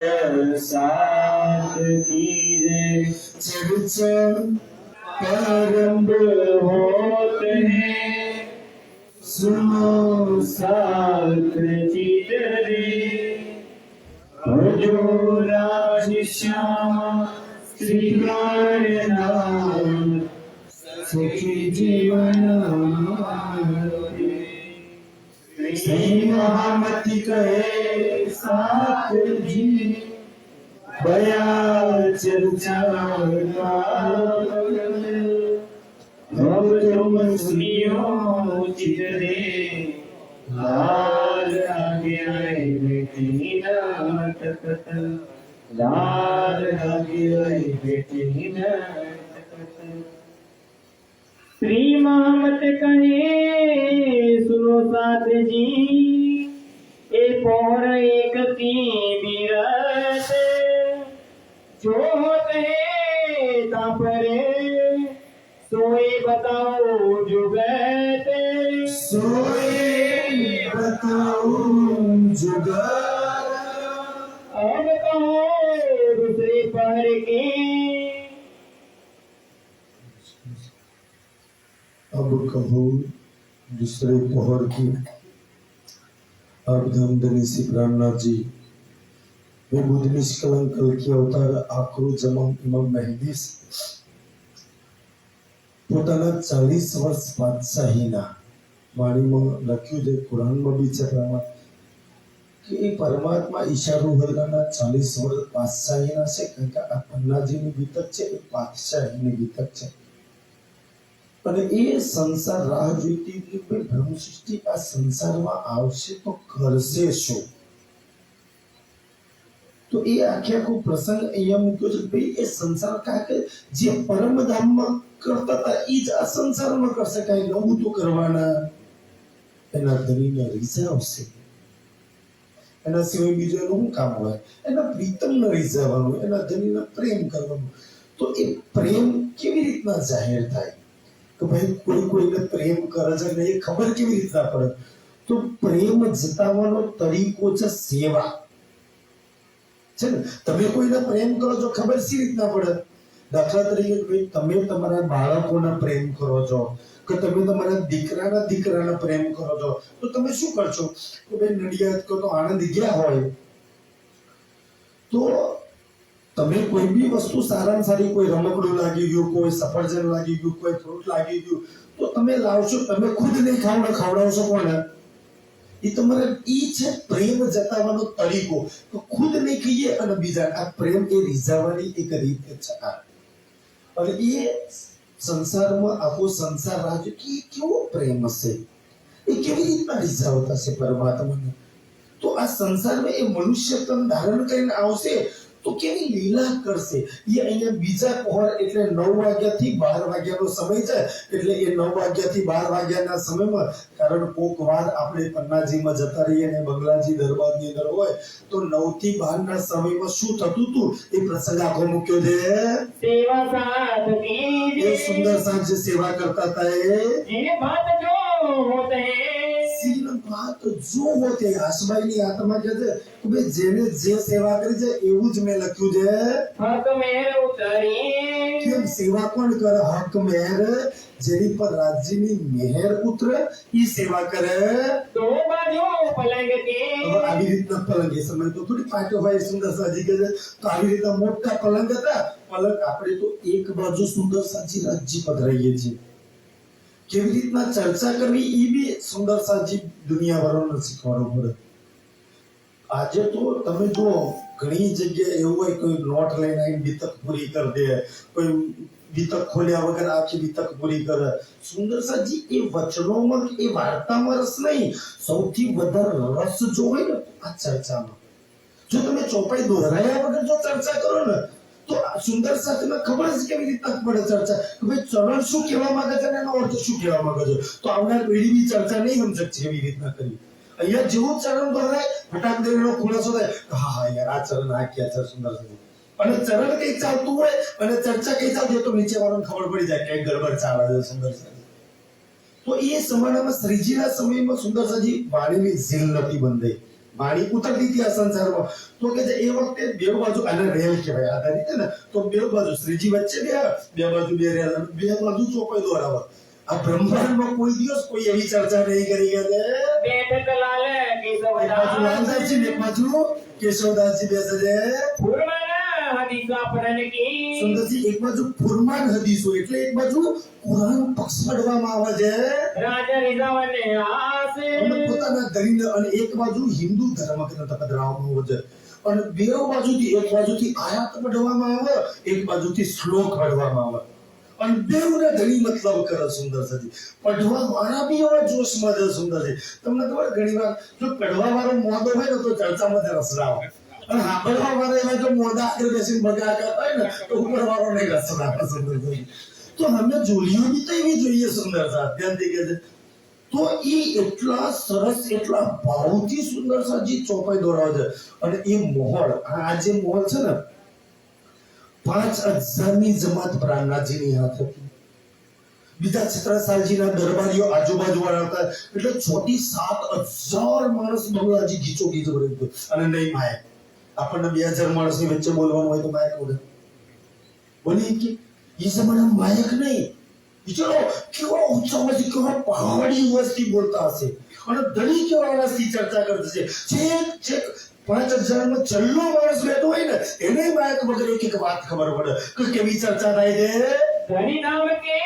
साथ कीजे चर्चा प्रारंभ होते हैं। सुनो साथ चितरे भजो राज श्याम श्री नारायण सुखी जीवन श्री महामति कहे साथ जी बया चर्चा हम तुम सुनियो चितरे लाल आगे आए बेटी नाटक लाल आगे आए बेटी नाटक श्री महामत कहे सुनो साथ जी ए पोर एक की बिरत जो होते तापरे सोए बताओ जुगते सोए बताओ जुगत अब कहो दूसरे पहर के अब कहो दूसरे पहर की। अब धमधनी सी प्राणनाथ जी वे बुद्ध निष्कलंक कल की अवतार आखरू जमाम इमाम मेहदी પોતાના 40 વર્ષ બાદશાહીના વાણીમાં લખ્યું છે, કુરાનમાં બી છે પ્રમાણ કે એ પરમાત્મા ઈશા રૂહ અલ્લાહના 40 વર્ષ બાદશાહીના છે, કારણ કે આ પન્નાજીની વિતક છે એ બાદશાહીની વિતક છે અને એ સંસાર રાહ જોઈતી હતી કે બ્રહ્મ સૃષ્ટિ આ સંસારમાં આવશે તો કરશે શું। તો એ આખો પ્રસંગ અહીંયા મૂક્યો છે ભાઈ એ સંસાર કારણ કે જે પરમધામમાં કરતા હતા એ જ આ સંસારમાં કરશે, કઈ નવું તો કરવાના એના ધણીને રીઝાવશે, એના સિવાય બીજું એનું શું કામ હોય, એના પ્રીતમને રીઝાવવાનું, એના ધણીને પ્રેમ કરવાનું। તો એ પ્રેમ કેવી રીતના જાહેર થાય કે ભાઈ કોઈ કોઈને પ્રેમ કરે છે ને એ ખબર કેવી રીતના પડે, તો પ્રેમ જતાવવાનો તરીકો છે સેવા છે ને। તમે કોઈને પ્રેમ કરો છો ખબર સી રીતના પડે, દાખલા તરીકે ભાઈ તમે તમારા બાળકોને પ્રેમ કરો છો કે તમે તમારા દીકરાના પ્રેમ કરો છો તો તમે શું કરશો કે ભાઈ નડિયાદ કો તો આણંદ ગયા હોય તો તમે કોઈ બી વસ્તુ સારામાં સારી, કોઈ રમકડું લાગી ગયું, કોઈ સફરજન લાગી ગયું, કોઈ ફ્રૂટ લાગી ગયું તો તમે લાવશો, તમે ખુદ નહીં ખવડાવશો કોને, એ તમારે ઈ છે પ્રેમ જતાવવાનો તરીકો, તો ખુદ નહીં કહીએ અને બીજા આ પ્રેમ એ રીઝાવવાની એક રીત છે અને એ સંસારમાં આખો સંસાર રાજ કે કેવો પ્રેમ હશે, એ કેવી રીતના રીઝાવતા છે પરમાત્માને। તો આ સંસારમાં એ મનુષ્ય તન ધારણ કરીને આવશે તો કેવી લીલા કરશે। એ અહીંયા બીજા પહોર એટલે 9 વાગ્યાથી 12 વાગ્યાનો સમય છે, એટલે એ 9 વાગ્યાથી 12 વાગ્યાના સમયમાં કારણ કોક વાર આપણે પન્નાજીમાં જતા રહીએ ને બંગલાજી દરબારની અંદર હોય તો 9 થી 12 ના સમયમાં શું થતું હતું એ પ્રસંગ આખો મૂક્યો છે। સેવા સાથ कीजिए એ સુંદર સાથ જે સેવા કરતા હતા એ બાત જો હોતે सीन बात जो होते आसमानी आत्मा કહે છે કે ભાઈ જેને જે સેવા કરી છે એવું જ મેં લખ્યું છે હક મેર ઉતરી કેમ સેવા કોણ કરે, હક મેર જેની પર રાજ્યની મહેર ઉતરે ઈ સેવા કરે। તો બાજુ પલંગ કે હવે આવી રીતના પલંગ એ સમય તો થોડી પાટો હોય સુંદર સાજી કહે છે તો આવી રીતના મોટા પલંગ હતા, પલંગ આપણે તો એક બાજુ સુંદર સાજી રાજ્ય પધરાઈએ છીએ, કેવી રીતના ચર્ચા કરવી એ બી સુંદર સાજી દુનિયાવાળાને શીખવાડવું પડે। આજે તો તમે જો ઘણી જગ્યાએ એવું હોય કોઈ નોટ લઈને આવીને બીતક પૂરી કરી દે, કોઈ બીતક ખોલ્યા વગર આખી બીતક પૂરી કરે। સુંદર સાજી એ વચનોમાં એ વાર્તામાં રસ નહીં, સૌથી વધારે રસ જો હોય ને આ ચર્ચામાં। જો તમે ચોપાઈ દોહરાયા વગર જો ચર્ચા કરો ને તો સુંદર સાથેમાં ખબર જ કેવી રીતના પડે ચર્ચા કે ભાઈ ચરણ શું કહેવા માંગે છે અને એનો અર્થ શું કહેવા માંગે છે, તો આવનાર પેઢી બી ચર્ચા નહીં સમજે છે એવી રીતના કરી। અહીંયા જેવું ચરણ દોરાય ફટાક દઈને એનો ખુલાસો થાય હા હા યાર આ ચરણ આ ક્યાં છે સુંદર સાજી, અને ચરણ કઈ ચાલતું હોય અને ચર્ચા કઈ ચાલતી હોય તો નીચે વાળાને ખબર પડી જાય કે ગડબડ ચાલે છે સુંદર સાજી। તો એ જમાનામાં શ્રીજીના સમયમાં સુંદર સાજી વાણીની ઝીલ નથી બંધાઈ, વાણી ઉતરતી હતી આ સંસારમાં. તો કે એ વખતે બે બાજુ આને રેલ કહેવાય આ રીતે ને, તો બે બાજુ શ્રીજી વચ્ચે બે બાજુ બે રેલ, બે બાજુ ચોપાઈ દોરાવા. આ બ્રહ્માંડમાં કોઈ દિવસ કોઈ એવી ચર્ચા નહીં કરી કે બેઠક લાલ એક બાજુ લાલદાસજી ને એક બાજુ કેશવદાસજી બેસે છે. ફુરમાના હદીસા પઢન કી સુંદરજી એક બાજુ ફુરમાન હદીસો એટલે એક બાજુ કુરાન પક્ષડવામાં આવે છે રાજા રિઝવાને આસે અને પોતાના દલીલ, અને એક બાજુ હિન્દુ ધર્મ ગ્રંથ પધરાવવામાં આવે છે, અને બે બાજુથી એક બાજુથી આયાત પઢવામાં આવે, એક બાજુથી શ્લોક પઢવામાં આવે, અને બેઉને ઘણી મતલબ કરે સુંદરજી. પઢવા વાળા બી એવા જોશમાં છે સુંદરજી. તમને ખબર ઘણીવાર જો પઢવા વાળો મોદો હોય ને તો ચર્ચામાં રસ આવે, અને સાંભળવા વાળા એવા જો મોદા આગળ બેસીને બગા કરતા હોય ને તો ઉપર વાળો નહીં રસ આવે સુંદરજી. તો અમે જોલીઓ બી તો એવી જોઈએ સુંદરતા ધ્યાનથી કે છે. તો એ એટલા સરસ એટલા ભાવથી સુંદરસાજી ચોપાઈ દોરાવે છે. અને એ મોહળ, આ જે મોહળ છે ને 5000ની જમાત પ્રાણનાથજીની હાથ હતી. બીજા છત્રસાલજીના દરબારીઓ આજુબાજુ વાળા હતા, એટલે 6 થી 7000 માણસ બહુરાજી ગીચો ગીચો કર્યું. અને નહીં માયક, આપણને 2000 માણસની વચ્ચે બોલવાનું હોય તો માયક બોલે બોલી કે એ જમાના માયક નહીં. ચલો કેવા ઉત્સાહમાંથી કેવા પહાડી વસ્તી બોલતા હશે, અને દળી કેવા વસ્તી ચર્ચા કરતી છે. છેક 5000 માં છેલ્લો માણસ બેઠો હોય ને એને માયક વગર એક વાત ખબર પડે કે કેવી ચર્ચા થાય છે. ધनी नाम के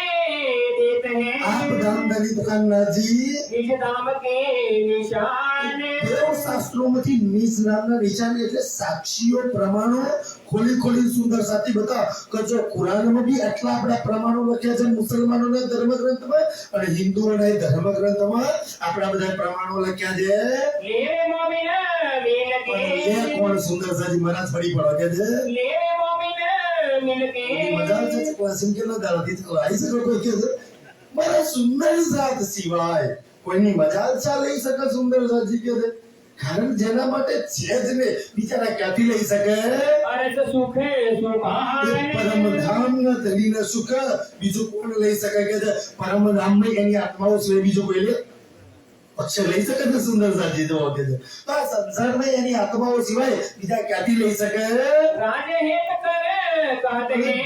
देते हैं આપ ગામ દલિત ખાનનાજી निज नाम के निशान દેવ શાસ્ત્રોમાંથી નિજ નામના નિશાન એટલે સાક્ષીઓ પ્રમાણો ખોલી ખોલી સુંદર સાથી બતા કે જો કુરાનમાં બી આટલા આપણા પ્રમાણો લખ્યા છે મુસલમાનોના ધર્મગ્રંથમાં, અને હિન્દુઓના ધર્મગ્રંથમાં આપણા બધા પ્રમાણો લખ્યા છે. लेवे मोमिन मिल के એ કોણ સુંદર સાથી મહારાજ ફરી પડે કે છે लेवे मोमिन मिल के મજા છે ક્લાસિમ કે ના દાલતી તો આઈ શકો કોઈ કે છે મારા સુંદર સાથ સિવાય કોઈની મજાલ ચા લઈ શકે સુંદર સાથી કે છે. કારણ જેના માટે છે જ ને બિચારા ક્યાંથી લઈ શકે? अरस सुखे सुभान પરમધામ ના ધણીના સુખ બીજું કોણ લઈ શકે કે છે? પરમધામ માં એની આત્માઓ સિવાય બીજું કોઈ લે પક્ષ લઈ શકે છે સુંદર સાથી જો કે છે. તો આ સંસારમાં એની આત્માઓ સિવાય બીજા ક્યાંથી લઈ શકે? राजे हेत कर कहते हैं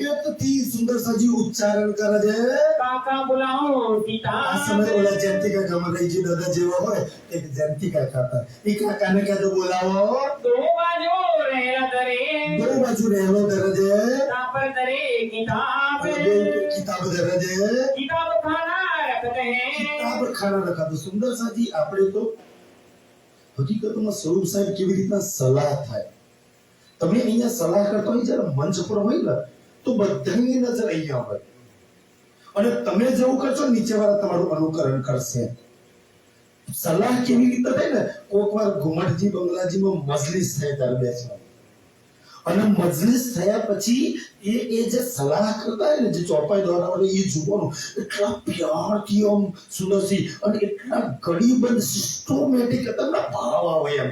હેતથી સુંદર સાજી ઉચ્ચારણ કરે છે. काका बुलाओ सीता આ સમય ઓલા જયંતિકા ગમરાઈજી દાદા જેવા હોય એક જયંતિકા ખાતા એ કાકાને કહે તો બોલાવો. दो बाजू रहना दरे દો બાજુ રહેલો ધરે છે, पर दरे किताब અને બે કિતાબ ધરે છે. किताब खाना रखते हैं કિતાબ ખાના લખાતો સુંદર સાજી. આપણે તો હકીકતમાં સ્વરૂપ સાહેબ કેવી રીતના સલાહ થાય, તમે અહીંયા સલાહ કરતા હોય જ્યારે મંચ પર હોય ને તો બધાની નજર અહીંયા હોય, અને તમે જેવું કરશો નીચે વાળા તમારું અનુકરણ કરશે. સલાહ કેવી રીતે થાય ને, કોક વાર ઘુમટજી બંગલાજીમાં મજલિસ થાય ત્યારે બેસવા, અને મજલિસ થયા પછી એ જે સલાહ કરતા હોય ને જે ચોપાઈ દ્વારા એ જોવાનું એટલા પ્યારથી આમ સુંદરસી, અને એટલા ગડીબંધ સિસ્ટમેટિક તમને ભાવ આવે એમ.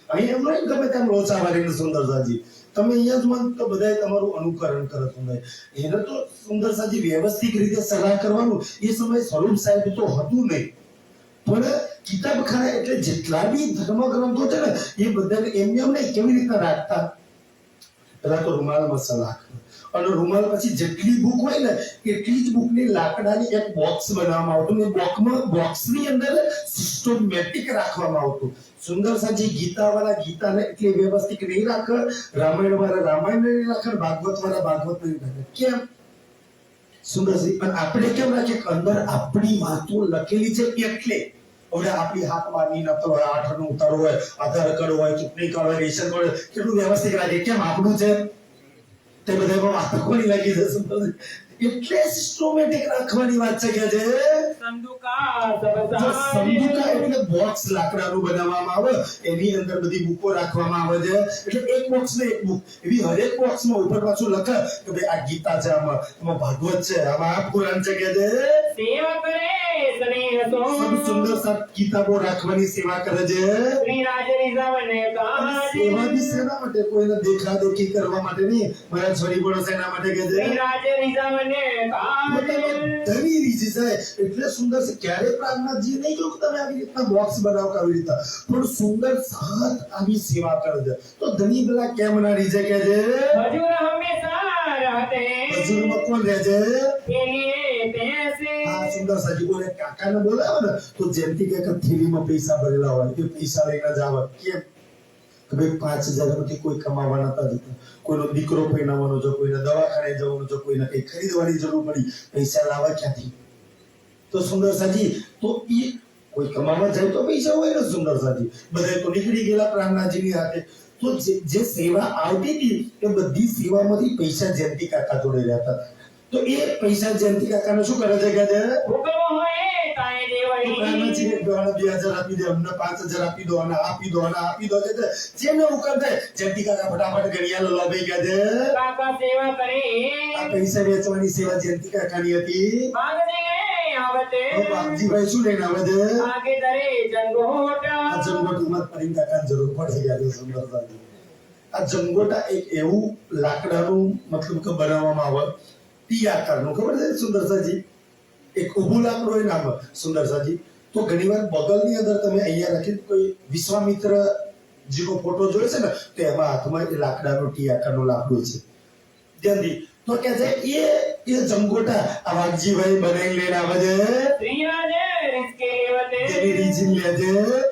અહીં એમ નહીં ગમે તેમ લોચા મારીને સુંદરસાજી તમે અહીંયા જ મન તો બધાય તમારું અનુકરણ કરે સુંદર. એને તો સુંદરસાજી વ્યવસ્થિત રીતે સલાહ કરવાનું એ સમય સ્વરૂપ સાહેબ તો હતું નહીં, પણ કિતાબખાના એટલે જેટલા બી ધર્મગ્રંથો છે ને એ બધાને એમ નહીં કેવી રીતના રાખતા. પેલા તો રૂમાલમાં સલાહ કરે, અને રૂમાલ પછી જેટલી બુક હોય ને એટલી જ બુકની લાકડાની એક બોક્સ બનાવવામાં આવતું, એ બોક્સની અંદર સિસ્ટમેટિક રાખવામાં આવતું. સુંદર સાજી ગીતા વાળા ગીતાને એટલી વ્યવસ્થિત નહીં રાખે, રામાયણ વાળા રામાયણ નહીં રાખે, ભાગવત વાળા ભાગવત નહીં રાખે. કેમ સુંદરજી? અને આપણે કેમ રાખીએ કે અંદર આપણી વાતો લખેલી છે એટલે. હવે આપણી હાથમાંની નકલ હોય, 8 નો ઉતારો હોય, આધાર કાર્ડ હોય, ચૂંટણી કાર્ડ હોય, રેશન કાર્ડ હોય, કેટલું વ્યવસ્થિત રાખીએ. કેમ આપણું છે તે બધા વાતો કોની લાગી છે સુંદરજી? એટલે સિસ્ટમેટિક રાખવાની વાત છે કે છે संदूका જો सबसा સંદૂકા એટલે બોક્સ લાકડાનું બનાવવામાં આવે, એની અંદર બધી બુકો રાખવામાં આવે છે. એટલે એક બોક્સ ને એક બુક એવી હરેક બોક્સમાં ઉપર પાછું લખે કે ભાઈ આ ગીતા છે, આમાં ભાગવત છે, આમાં આ પુરાણ છે કે છે. सेवा करे સ્નેહ સો સબ સુંદર સાત કિતાબો રાખવાની સેવા કરે છે શ્રી રાજ રીઝવને અને કાજ સેવા બી શેના માટે કોઈને દેખાદેખી કરવા માટે નહીં મારા છોરી બોલો શેના માટે કહે છે શ્રી રાજ રીઝવને કાજ પોતાનો ધણી રીઝી જાય એટલે સુંદર છે ક્યારે પ્રાર્થનાજી નહીં જો તમે આવી રીતના બોક્સ બનાવો કે આવી રીતના પણ સુંદર સાત આવી સેવા કરે છે તો ધણી પેલા કેમ ના રીઝે કે છે હજુર હંમેશા રહતે હજુરમાં કોણ રહે છે કે લીએ પૈસે આ સુંદર સાજી કોને કાકાને બોલાવે ને તો જેમથી કે થેલીમાં પૈસા ભરેલા હોય એ પૈસા લઈને જાવ કેમ કે ભાઈ 5000 માંથી કોઈ કમાવા નતા જતા કોઈનો દીકરો પૈણાવવાનો છે કોઈને દવાખાને જવાનું છે કોઈને કઈ ખરીદવાની જરૂર પડી પૈસા લાવવા ક્યાંથી તો સુંદર સાજી તો એ કોઈ કમાવા જાય તો પૈસા હોય ને સુંદર સાજી બધા તો નીકળી ગયેલા પ્રાણનાજીની હાથે તો જે સેવા આવતી હતી એ બધી સેવામાંથી પૈસા જયંતી કાકા જોડે રહેતા હતા તો એ પૈસા જયંતી કાકાને શું કરે છે કે હુકમ હોય તાએ દેવડી પ્રાણનાજીને 2000 આપી દે અમને 5000 આપી દો અને આપી દો અને આપી દો કે જેને હુકમ થાય જયંતી કાકા ફટાફટ ઘડિયાળ લાવી કે છે કાકા સેવા કરે આ પૈસા વેચવાની સેવા જયંતી કાકાની હતી માંગને આવતે બાપજીભાઈ શું લઈને આવે છે આગે દરે જંગોટા આ જંગોટામાં પરિંગ કાકાની જરૂર પડે ગયા છે સુંદરતાજી આ જંગોટા એક એવું લાકડાનું મતલબ કે બનાવવામાં આવે ટી આકારનું ખબર છે સુંદરતાજી એક ઊભું લાકડું હોય નામ સુંદરતાજી તો ઘણીવાર બગલની અંદર તમે અહીંયા રાખી કોઈ વિશ્વામિત્ર જીનો ફોટો જોયો છે ને તો એમાં હાથમાં એ લાકડાનું ટી આકારનું લાકડું છે ધ્યાનથી તો કે છે એ જંગોટા આ વાઘજીભાઈ બનાવી લઈને આવે છે શ્રી રાજ રિસ્કે લેવતે એની રીઝન લે છે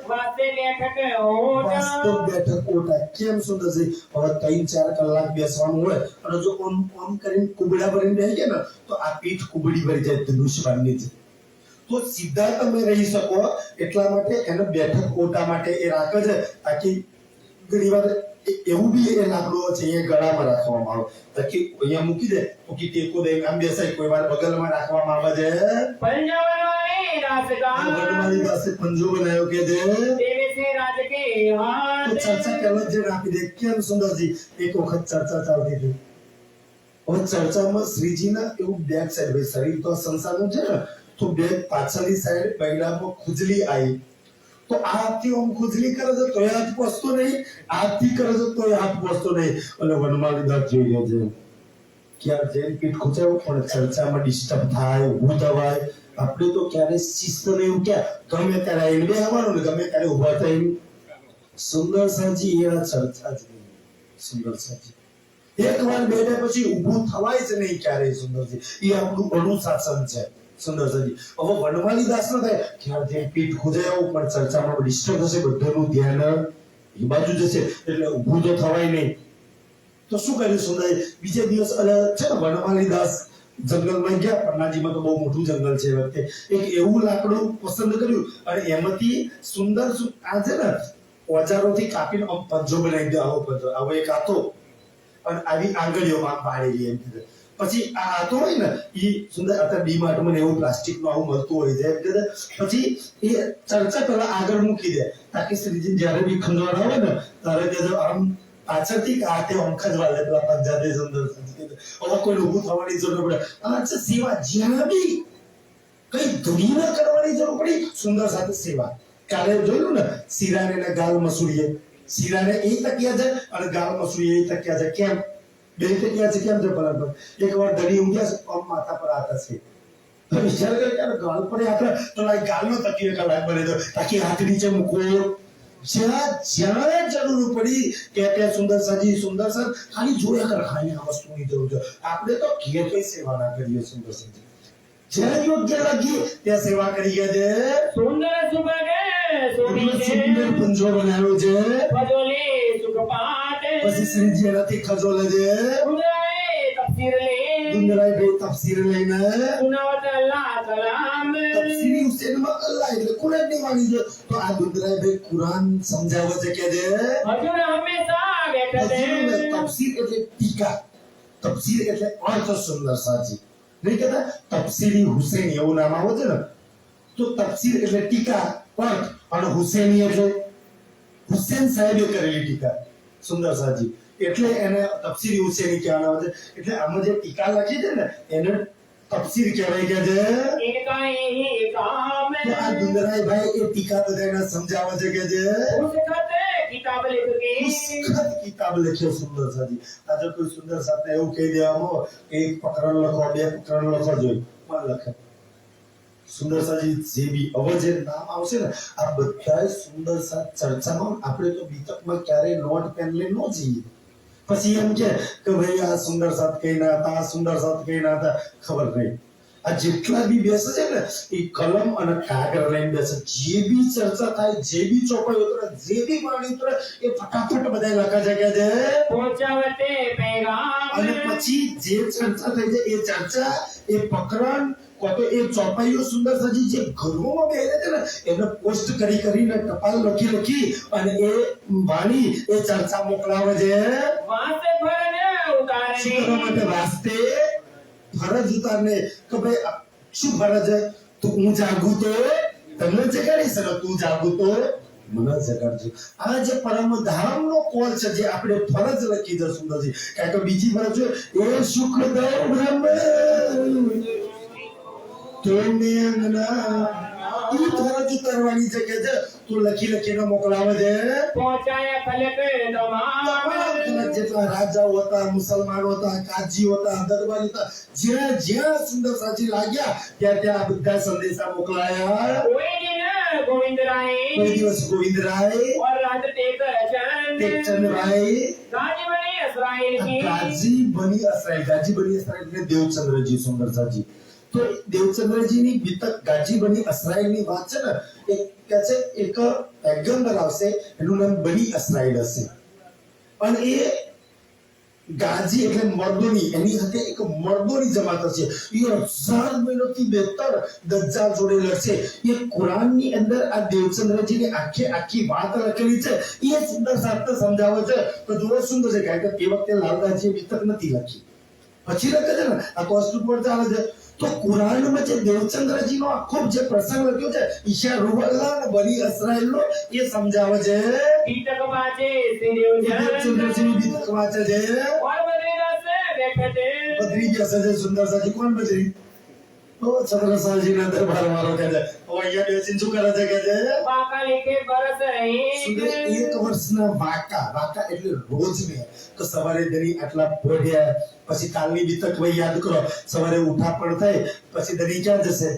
વાસ્તે બેઠક હોટા વાસ્તવ બેઠક ઓટા કેમ સુંદર છે હવે 3-4 કલાક બેસવાનું હોય અને જો ઓમ કરીને કુબડા ભરીને બેસી ગયા ને તો આ પીઠ કુબડી ભરી જાય ધનુષ બાંધની છે તો સીધા તમે રહી શકો એટલા માટે એને બેઠક ઓટા માટે એ રાખે છે તાકી ઘણીવાર એવું બી એ લાકડું છે એ ગળામાં રાખવામાં આવે તાકી અહીંયા મૂકી દે તો કે ટેકો દે આમ બેસાય કોઈ વાર બગલમાં રાખવામાં આવે છે પંજાબવાળી દાસકા વડમાળી પાસે પંજો બનાવ્યો કે છે દેવે સે રાજ કે તો હાથ ચર્ચા પહેલા જ આપી દે કેમ સુંદરજી એક વખત ચર્ચા ચાલતી હતી હવે ચર્ચામાં શ્રીજીના એવું બેક સાઈડ ભાઈ શરીર તો સંસારનું છે ને તો બે પાછળની સાઈડ બૈડામાં ખુજલી આવી તો આ હાથથી આમ ખુજલી કરે છે તો હાથ પહોંચતો નહીં હાથથી કરે છે તો હાથ પહોંચતો નહીં અને વનમાળી દાસ જોઈ રહ્યો છે ક્યાં જેમ પીઠ ખૂંચાયો પણ ચર્ચામાં ડિસ્ટર્બ થાય ઊભું થવાય આપણે તો ક્યારે શિસ્ત નહીં ક્યાં ગમે ત્યારે આવીને બેસવાનું ને ગમે ત્યારે ઊભા થઈને સુંદર સાજી એના ચર્ચા જ નહીં સુંદર સાજી એક વાર બેઠા પછી ઊભું થવાય જ નહીં ક્યારેય સુંદરજી એ આપણું અનુશાસન છે સુંદર સાજી હવે વનમાળી દાસ ન થાય ક્યાં જે પીઠ ખોજાયો પણ ચર્ચામાં ડિસ્ટર્બ થશે બધાનું ધ્યાન એ બાજુ જશે એટલે ઊભું તો થવાય નહીં તો શું કર્યું સુંદરજી બીજે દિવસ છે ને વનમાળી દાસ જંગલમાં ગયા પન્નાજીમાં તો બહુ મોટું જંગલ છે એ વખતે એક એવું લાકડું પસંદ કર્યું અને એમાંથી સુંદર આ છે ને ઓજારોથી કાપીને પંજો બનાવી દો આવો એક હાથો અને આવી આંગળીઓમાં પાડેલી એમ કીધું પછી આ હાથો હોય ને એ સુંદર અત્યારે ડીમાર્ટમાં એવું પ્લાસ્ટિક નું આવું મળતું હોય છે પછી એ ચર્ચા પેલા આગળ મૂકી દે તાકી શ્રીજી જયારે બી ખંડવાના હોય ને ત્યારે કે આમ પાછળથી હાથે અંખજવા લે પેલા પંજાબી સુંદર હવે કોઈ ઊભું થવાની જરૂર પડે આ છે સેવા જ્યાં બી કઈ ધૂની ન કરવાની જરૂર પડી સુંદર સાથે સેવા કાલે જોયું ને શીરાને ને ગાલ મસૂરીએ શીરાને એ તકિયા છે અને ગાલ મસૂરીએ એ તકિયા છે કેમ બે તકિયા છે કેમ છે બરાબર એક વાર ધડી ઊંઘ્યા છે પગ માથા પર આતા છે તો વિચાર કરે કે ગાલ પર આપણે તો ગાલનો તકિયો કલાક બને તો તાકી હાથ નીચે મૂકો જ્યાં જરૂર પડી કે ત્યાં સુંદર સાજી સુંદર સર ખાલી જોયા કર ખાલી આ વસ્તુની જરૂર છે આપણે તો ઘેર કઈ સેવા ના કરીએ સુંદર સાજી જ્યાં યોગ્ય લાગી ત્યાં સેવા કરી ગયા છે સુંદર સુભગે સોની સુંદર પંજો બનાવ્યો છે ભજોલે સુખપાત પછી શ્રીજી એનાથી ખજોલે છે સુંદરાએ તફસીર લે સુંદરાય બે તફસીર લઈને સુનાવત અલ્લાહ સલામ તફસીરી હુસેનમાં અલ્લાહ એટલે કુરાન ની વાણી છે તો આ સુંદરાય બે કુરાન સમજાવે છે કે છે હજુર હંમેશા બેઠે તફસીર એટલે ટીકા તફસીર એટલે અર્થ સુંદર સાચી નહીં કહેતા તફસીરી હુસેન એવું નામ આવે છે ને તો તફસીર એટલે ટીકા અર્થ અને હુસેની એટલે હુસેન સાહેબે કરેલી ટીકા સુંદર સાજી એટલે એને તફસીરી હુસેની કહેવામાં આવે છે એટલે આમાં જે ટીકા લખી છે ને એને તફસીર કહેવાય કે છે એકાએ એકા તો આ દુંદરાય ભાઈ એ ટીકા બધાને સમજાવે છે કે જે उस खत किताब लिख के પુસ્તક કિતાબ લખ્યો સુંદર સાજી આજે કોઈ સુંદર સાથે એવું કહી દેવામાં કે એક પ્રકરણ લખો બે પ્રકરણ લખો જોઈ માં લખે સુંદર સાજી જે બી હવે જે નામ આવશે ને આ બધા સુંદર સાથ ચર્ચામાં આપણે તો બીતકમાં ક્યારે નોટ પેન લઈને ન જઈએ પછી એમ કે ભાઈ આ સુંદર સાથ કઈ ના હતા આ સુંદર સાથ કઈ ના હતા ખબર નહીં આ જેટલા બી બેસે છે ને એ કલમ અને કાગળ લઈને બેસે જે બી ચર્ચા થાય જે બી ચોપાઈ ઉતરે જે બી વાણી ઉતરે એ ફટાફટ બધા લખે છે કે છે पहुंचावते पैगाम અને પછી જે ચર્ચા થઈ છે એ ચર્ચા એ પ્રકરણ કોતો એ ચોપાઈઓ સુંદર સજી જે ઘરોમાં બેસે છે ને એને પોસ્ટ કરીને ટપાલ લખી અને એ વાણી એ ચર્ચા મોકલાવે છે वहां से भरने શું કરવા उतारने માટે વાસ્તે ફરજ ઉતારને કે ભાઈ શું ફરજ છે તો હું જાગું તો તમને જગાડીશ અને તું જાગું તો મને જગાડજો આ જે પરમ ધામનો કોલ છે જે આપણે ફરજ લખી છે સુંદરજી કારણ કે બીજી ફરજ એ સુખદેવ બ્રહ્મ તોને અંગના ઈ ફરજ ઉતારવાની છે કે તું લખીને મોકલાવે છે पहुंचाया खलक तमाम જેટલા રાજાઓ હતા મુસલમાનો હતા કાજીઓ હતા દરબારી હતા જ્યાં સુંદર સાચી લાગ્યા ત્યાં આ બધા સંદેશા મોકલાયા कोई दिन गोविंद राय કોઈ દિવસ ગોવિંદરાય और रात टेकर चंद ટેકચંદરાય गाजी बनी इसराइल की ગાજી બની અસરાય એટલે દેવચંદ્રજી સુંદર સાજી તો દેવચંદ્રજી ની બીતક ગાજી બની અસરાય ની વાત છે ને એક કે છે એક પેગમ્બર આવશે એનું નામ બની અસરાય હશે અને એ ગાજી એટલે મર્દોની એની સાથે એક મર્દોની જમાત હશે એ 1000 મહિનાથી બેતર દજ્જાલ જોડે લડશે એ કુરાનની અંદર આ દેવચંદ્રજીની આખી વાત લખેલી છે એ સુંદર સાથે સમજાવે છે તો જોવો સુંદર છે કારણ કે તે વખતે લાલદાસજીએ બીતક નથી લખી પછી લખે છે ને આ કોસ્ટ પર ચાલે છે તો કુરાનમાં જે દેવચંદ્રજીનો આખો જે પ્રસંગ લખ્યો છે ઈશા રૂહલ્લા અને બની અસરાઈલનો એ સમજાવે છે बीतक बाजे सिरियो દેવચંદ્રજીની બીતક વાંચે છે और बद्रीनाथ से बैठे थे બદ્રી બેસે છે સુંદર સાજી કોણ બદ્રી ઓ ચંદ્રસાજીના દરબાર વાળો કહે છે ઓ અહીંયા બેસીને શું કરે છે કે છે बाका लेके बरस સુંદર रहे એક વર્ષના વાકા એટલે રોજ ને તો સવારે દરી આટલા પોઢ્યા પછી કાલની બીતક ભાઈ યાદ કરો સવારે ઉઠા પણ થાય પછી દરી ક્યાં જશે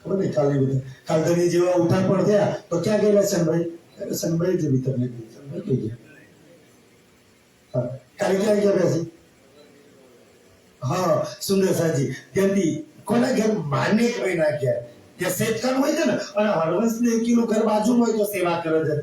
ખબર નહીં કાલની બીતક કાલ દરી જેવા ઉઠા પણ થયા તો ક્યાં ગયેલા સનભાઈ જે બીતક લીધી સનભાઈ કઈ ગયા હા કાલે ક્યાં ગયા બેસી હા સુંદર સાજી ત્યાંથી કોના ઘેર માને કોઈ ના ઘેર ત્યાં શેતકાન હોય છે ને અને હરવંશ ને એકીનું ઘર બાજુમાં હોય તો સેવા કરે છે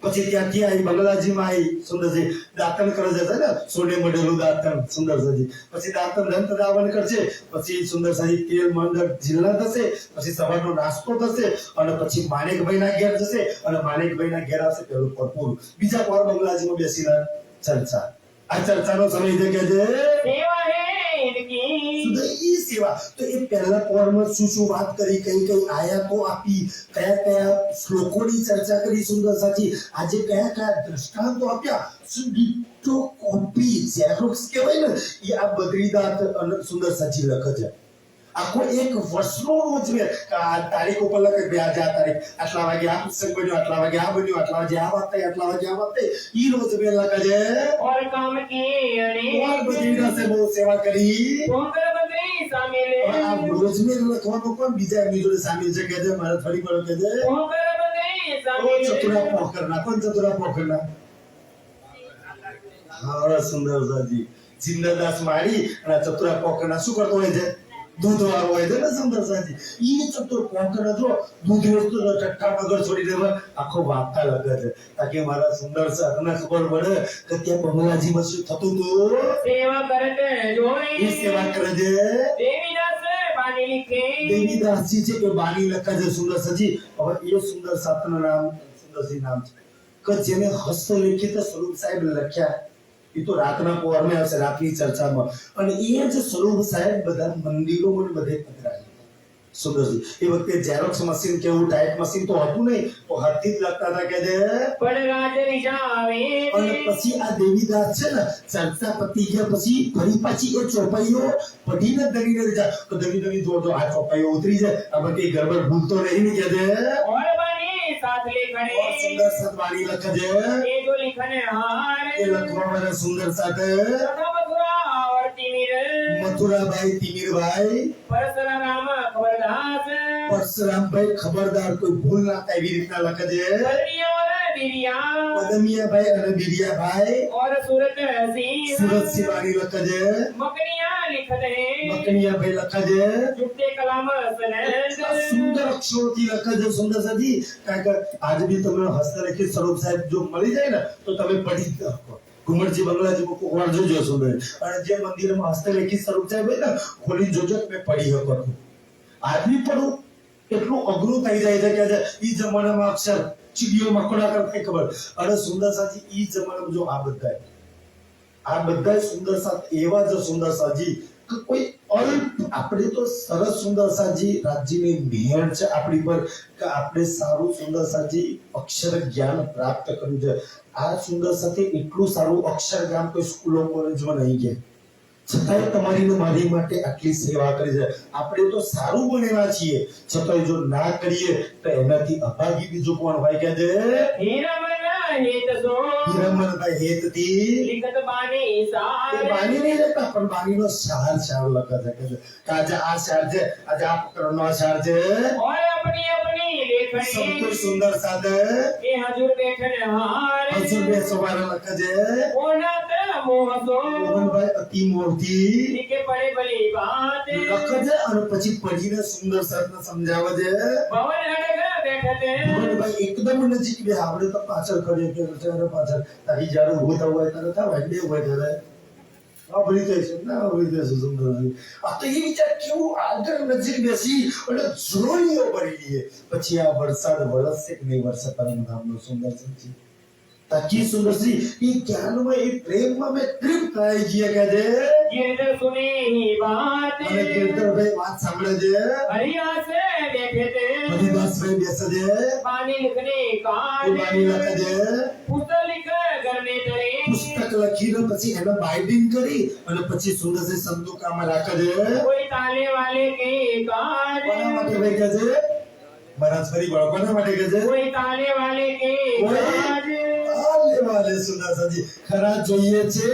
પછી ત્યાંથી આવી બંગલાજીમાં આવી સુંદરજી દાંતણ કરે છે ને સોને મઢેલું દાંતણ સુંદરજી પછી દાંતણ દંત દાવન કરશે પછી સુંદરજી તેલ મંડળ જિલ્લા થશે પછી સવારનો નાસ્તો થશે અને પછી માણેકભાઈ ના ઘેર જશે અને માણેકભાઈ ના ઘેર આવશે પેલું પરપૂર બીજા પર બંગલાજીમાં બેસીને ચર્ચા આ ચર્ચાનો સમય છે કે છે सेवा है इनकी સુંદર ઈ સેવા તો એ પહેલા પોરમાં શું વાત કરી કઈ આયાતો આપી કયા શ્લોકોની ચર્ચા કરી સુંદર સાચી આજે કયા દ્રષ્ટાંતો આપ્યા સુડીટો કોપી ઝેરોક્સ કહેવાય ને એ આ બદ્રીદાત અને સુંદર સાચી લખે છે આખો એક વર્ષનો રોજ મેં આ તારીખ ઉપર લખે બે આજે આ તારીખ આટલા વાગે આ પુસ્તક બન્યો આટલા વાગે આ બન્યો આટલા વાગે આ વાત થઈ આટલા વાગે આ વાત થઈ ઈ રોજ મેં લખે છે और काम किए और બદ્રીદાસે બહુ સેવા કરી पोकर बद्री शामिल આ રોજમેર લખવાનો પણ બીજા એમની જોડે સામેલ છે કે મારા થોડી પર કે છે पोकर बद्री ઓ शामिल ચતુરા પોખરના કોણ ચતુરા પોખરના હા સુંદર સાજી જિંદરદાસ મારી અને ચતુરા પોખરના શું કરતો હોય છે દૂધ વાળો હોય છે ને સુંદર સાજી ઈ ચતુર પોખર જો દૂધ વેચતો ટટ્ટા વગર છોડી દેવા આખો વાર્તા લગે છે તાકે મારા સુંદર સાતને ખબર પડે કે ત્યાં બંગલાજીમાં શું થતું હતું सेवा करते जोई એ સેવા કરે છે देवीदास बानी लिखे દેવીદાસજી છે કે બાની લખે છે સુંદર સજી હવે એ સુંદર સાતનું નામ સુંદરજી નામ છે કે જેને હસ્તલિખિત સ્વરૂપ સાહેબ લખ્યા એ તો રાતના પોરમાં આવશે રાતની ચર્ચામાં અને એ જ સ્વરૂપ સાહેબ બધા મંદિરોમાં બધે પધરાય સુંદરજી એ વખતે ઝેરોક્સ મશીન કેવું ટાઈપ મશીન તો હતું નહીં, તો હાથથી જ લખતા હતા કે જે પણ રાજ વિજાવે અને પછી આ દેવીદાસ છે ને ચર્ચા પતી ગયા પછી ફરી પાછી એ ચોપાઈઓ પઢીને દરીને જા તો દરી જો આ ચોપાઈઓ ઉતરી જાય આમાં કઈ ગડબડ ભૂલ તો નહીં ને કે જે और बनी साथ लिखने और सुंदर सतवाणी लख जे ये जो लिखने हार એ લખવા વાળા સુંદર સાથે तथा मथुरा और तिमिर મથુરાભાઈ તિમિરભાઈ परशुराम खबरदास પરશુરામભાઈ ખબરદાર કોઈ ભૂલ ના થાય એવી રીતના લખે છે बलरिया और बिरिया પદમિયાભાઈ અને બિરિયાભાઈ और सूरत सिंह સુરત સિવાણી લખે છે मकनिया लिखते हैं મકનિયાભાઈ લખે છે जुटे कलाम सनद આ સુંદર અક્ષરોથી લખે છે સુંદર સાજી કારણ કે આજ બી તમને હસ્તલિખિત સ્વરૂપ સાહેબ જો મળી જાય ને તો તમે પઢી જ શકો ઘુમરજી બંગલાજી કોક વાર જોજો સુંદર અને જે મંદિરમાં હસ્તલિખિત સ્વરૂપ સાહેબ હોય ને ખોલી જોજો તમે પઢી શકો છો આજ બી પડું એટલું અઘરું થઈ જાય છે કે ઈ જમાનામાં અક્ષર ચીડીઓ મકોડા કરતા ખબર અને સુંદર સાજી ઈ જમાનામાં જો આ બધા સુંદર સાથ એવા જ સુંદર સાજી કે કોઈ અલ્પ આપણે તો સરસ સુંદર સાજી રાજ્યની મેહર છે આપણી પર કે આપણે સારું સુંદર સાજી અક્ષર જ્ઞાન પ્રાપ્ત કર્યું છે આ સુંદર સાથે એટલું સારું અક્ષર જ્ઞાન કોઈ સ્કૂલો કોલેજમાં નહીં ગયા છતાંય તમારી ને મારી માટે આટલી સેવા કરી છે આપણે તો સારું બનેલા છીએ છતાંય જો ના કરીએ તો એનાથી અભાગી બીજું કોણ હોય કે છે हीरामन हेत सो હીરામણભાઈ હેતથી लिखत बानी એ सार બાની નહીં રહેતા પણ બાનીનો શાર લખે છે કે આજે આ શાર છે આજે આ પ્રકરણનો આ શાર છે और अपनी अपनी लेखनी સંતોષ સુંદર સાથે ये हजूर बैठने हार હજુર બે સવારે લખે છે ओनात मोह सो મોહનભાઈ અતિ મોરથી लिखे पड़े भली बात લખે છે અને પછી પઢીને સુંદર સાથે સમજાવે છે भवन हड़ग बैठते મોહનભાઈ એકદમ નજીક બે આપણે તો પાછળ કરીએ કે ત્યારે પાછળ તારી જ્યારે ઊભો થવું હોય ત્યારે થાય બે હોય ત્યારે આપણી થાય છે ના આપણી થાય છે સુંદરજી આ તો એ વિચાર કેવું આગળ નજીક બેસી અને જોડીઓ ભરી લઈએ પછી આ વરસાદ વરસશે કે નહીં વરસે પરમ ધામનો સુંદર સંજી તાકી સુંદરજી એ જ્ઞાનમાં એ પ્રેમમાં મેં તૃપ્ત થઈ ગયા કે છે गिरधर सुने ही बात અને કીર્તનભાઈ વાત સાંભળે છે हरिया से बैठे थे હરિદાસભાઈ બેસે છે पानी लिखने એ का બાની લખે છે पुस्तक लिख घर में धरे પુસ્તક લખીને પછી એને બાઇન્ડિંગ કરી અને પછી સુંદરજી સંદૂકામાં રાખે છે कोई ताले वाले के काज કોના માટે ભાઈ કહે છે મહારાજ ફરી વળો કોના માટે કહે છે कोई ताले वाले के काज આ લેવા લે સુંદરજી ખરા જોઈએ છે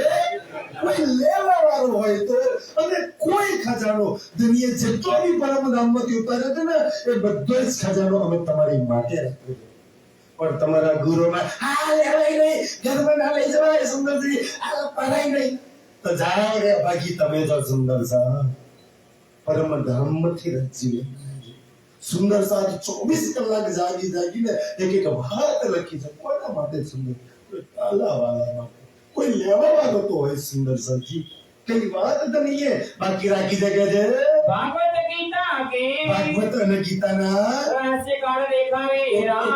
કોઈ લેવા વાળો હોય તો અને કોઈ ખજાનો દુનિયા જેટલો બી પરમ ધામમાંથી ઉતારે છે ને એ બધો જ ખજાનો અમે તમારી માટે રાખ્યો છે પણ તમારા ગુરુમાં આ લેવાય નહીં ઘરમાં ના લઈ જવાય સુંદરજી આ પડાય નહીં તો જાઓ રે બાકી તમે જો સુંદર સા પરમ ધામથી રજી સુંદર સાથ 24 કલાક જાગીને એક વાત લખી છે કોના માટે સુંદર કોઈ તાલા વાળા માટે કોઈ લેવા વાળો તો હોય સુંદર સાથી કઈ વાત તો નહીં બાકી રાખી દે કે છે भागवत गीता के ભાગવત અને ગીતાના रहस्य काल देखावे એક राम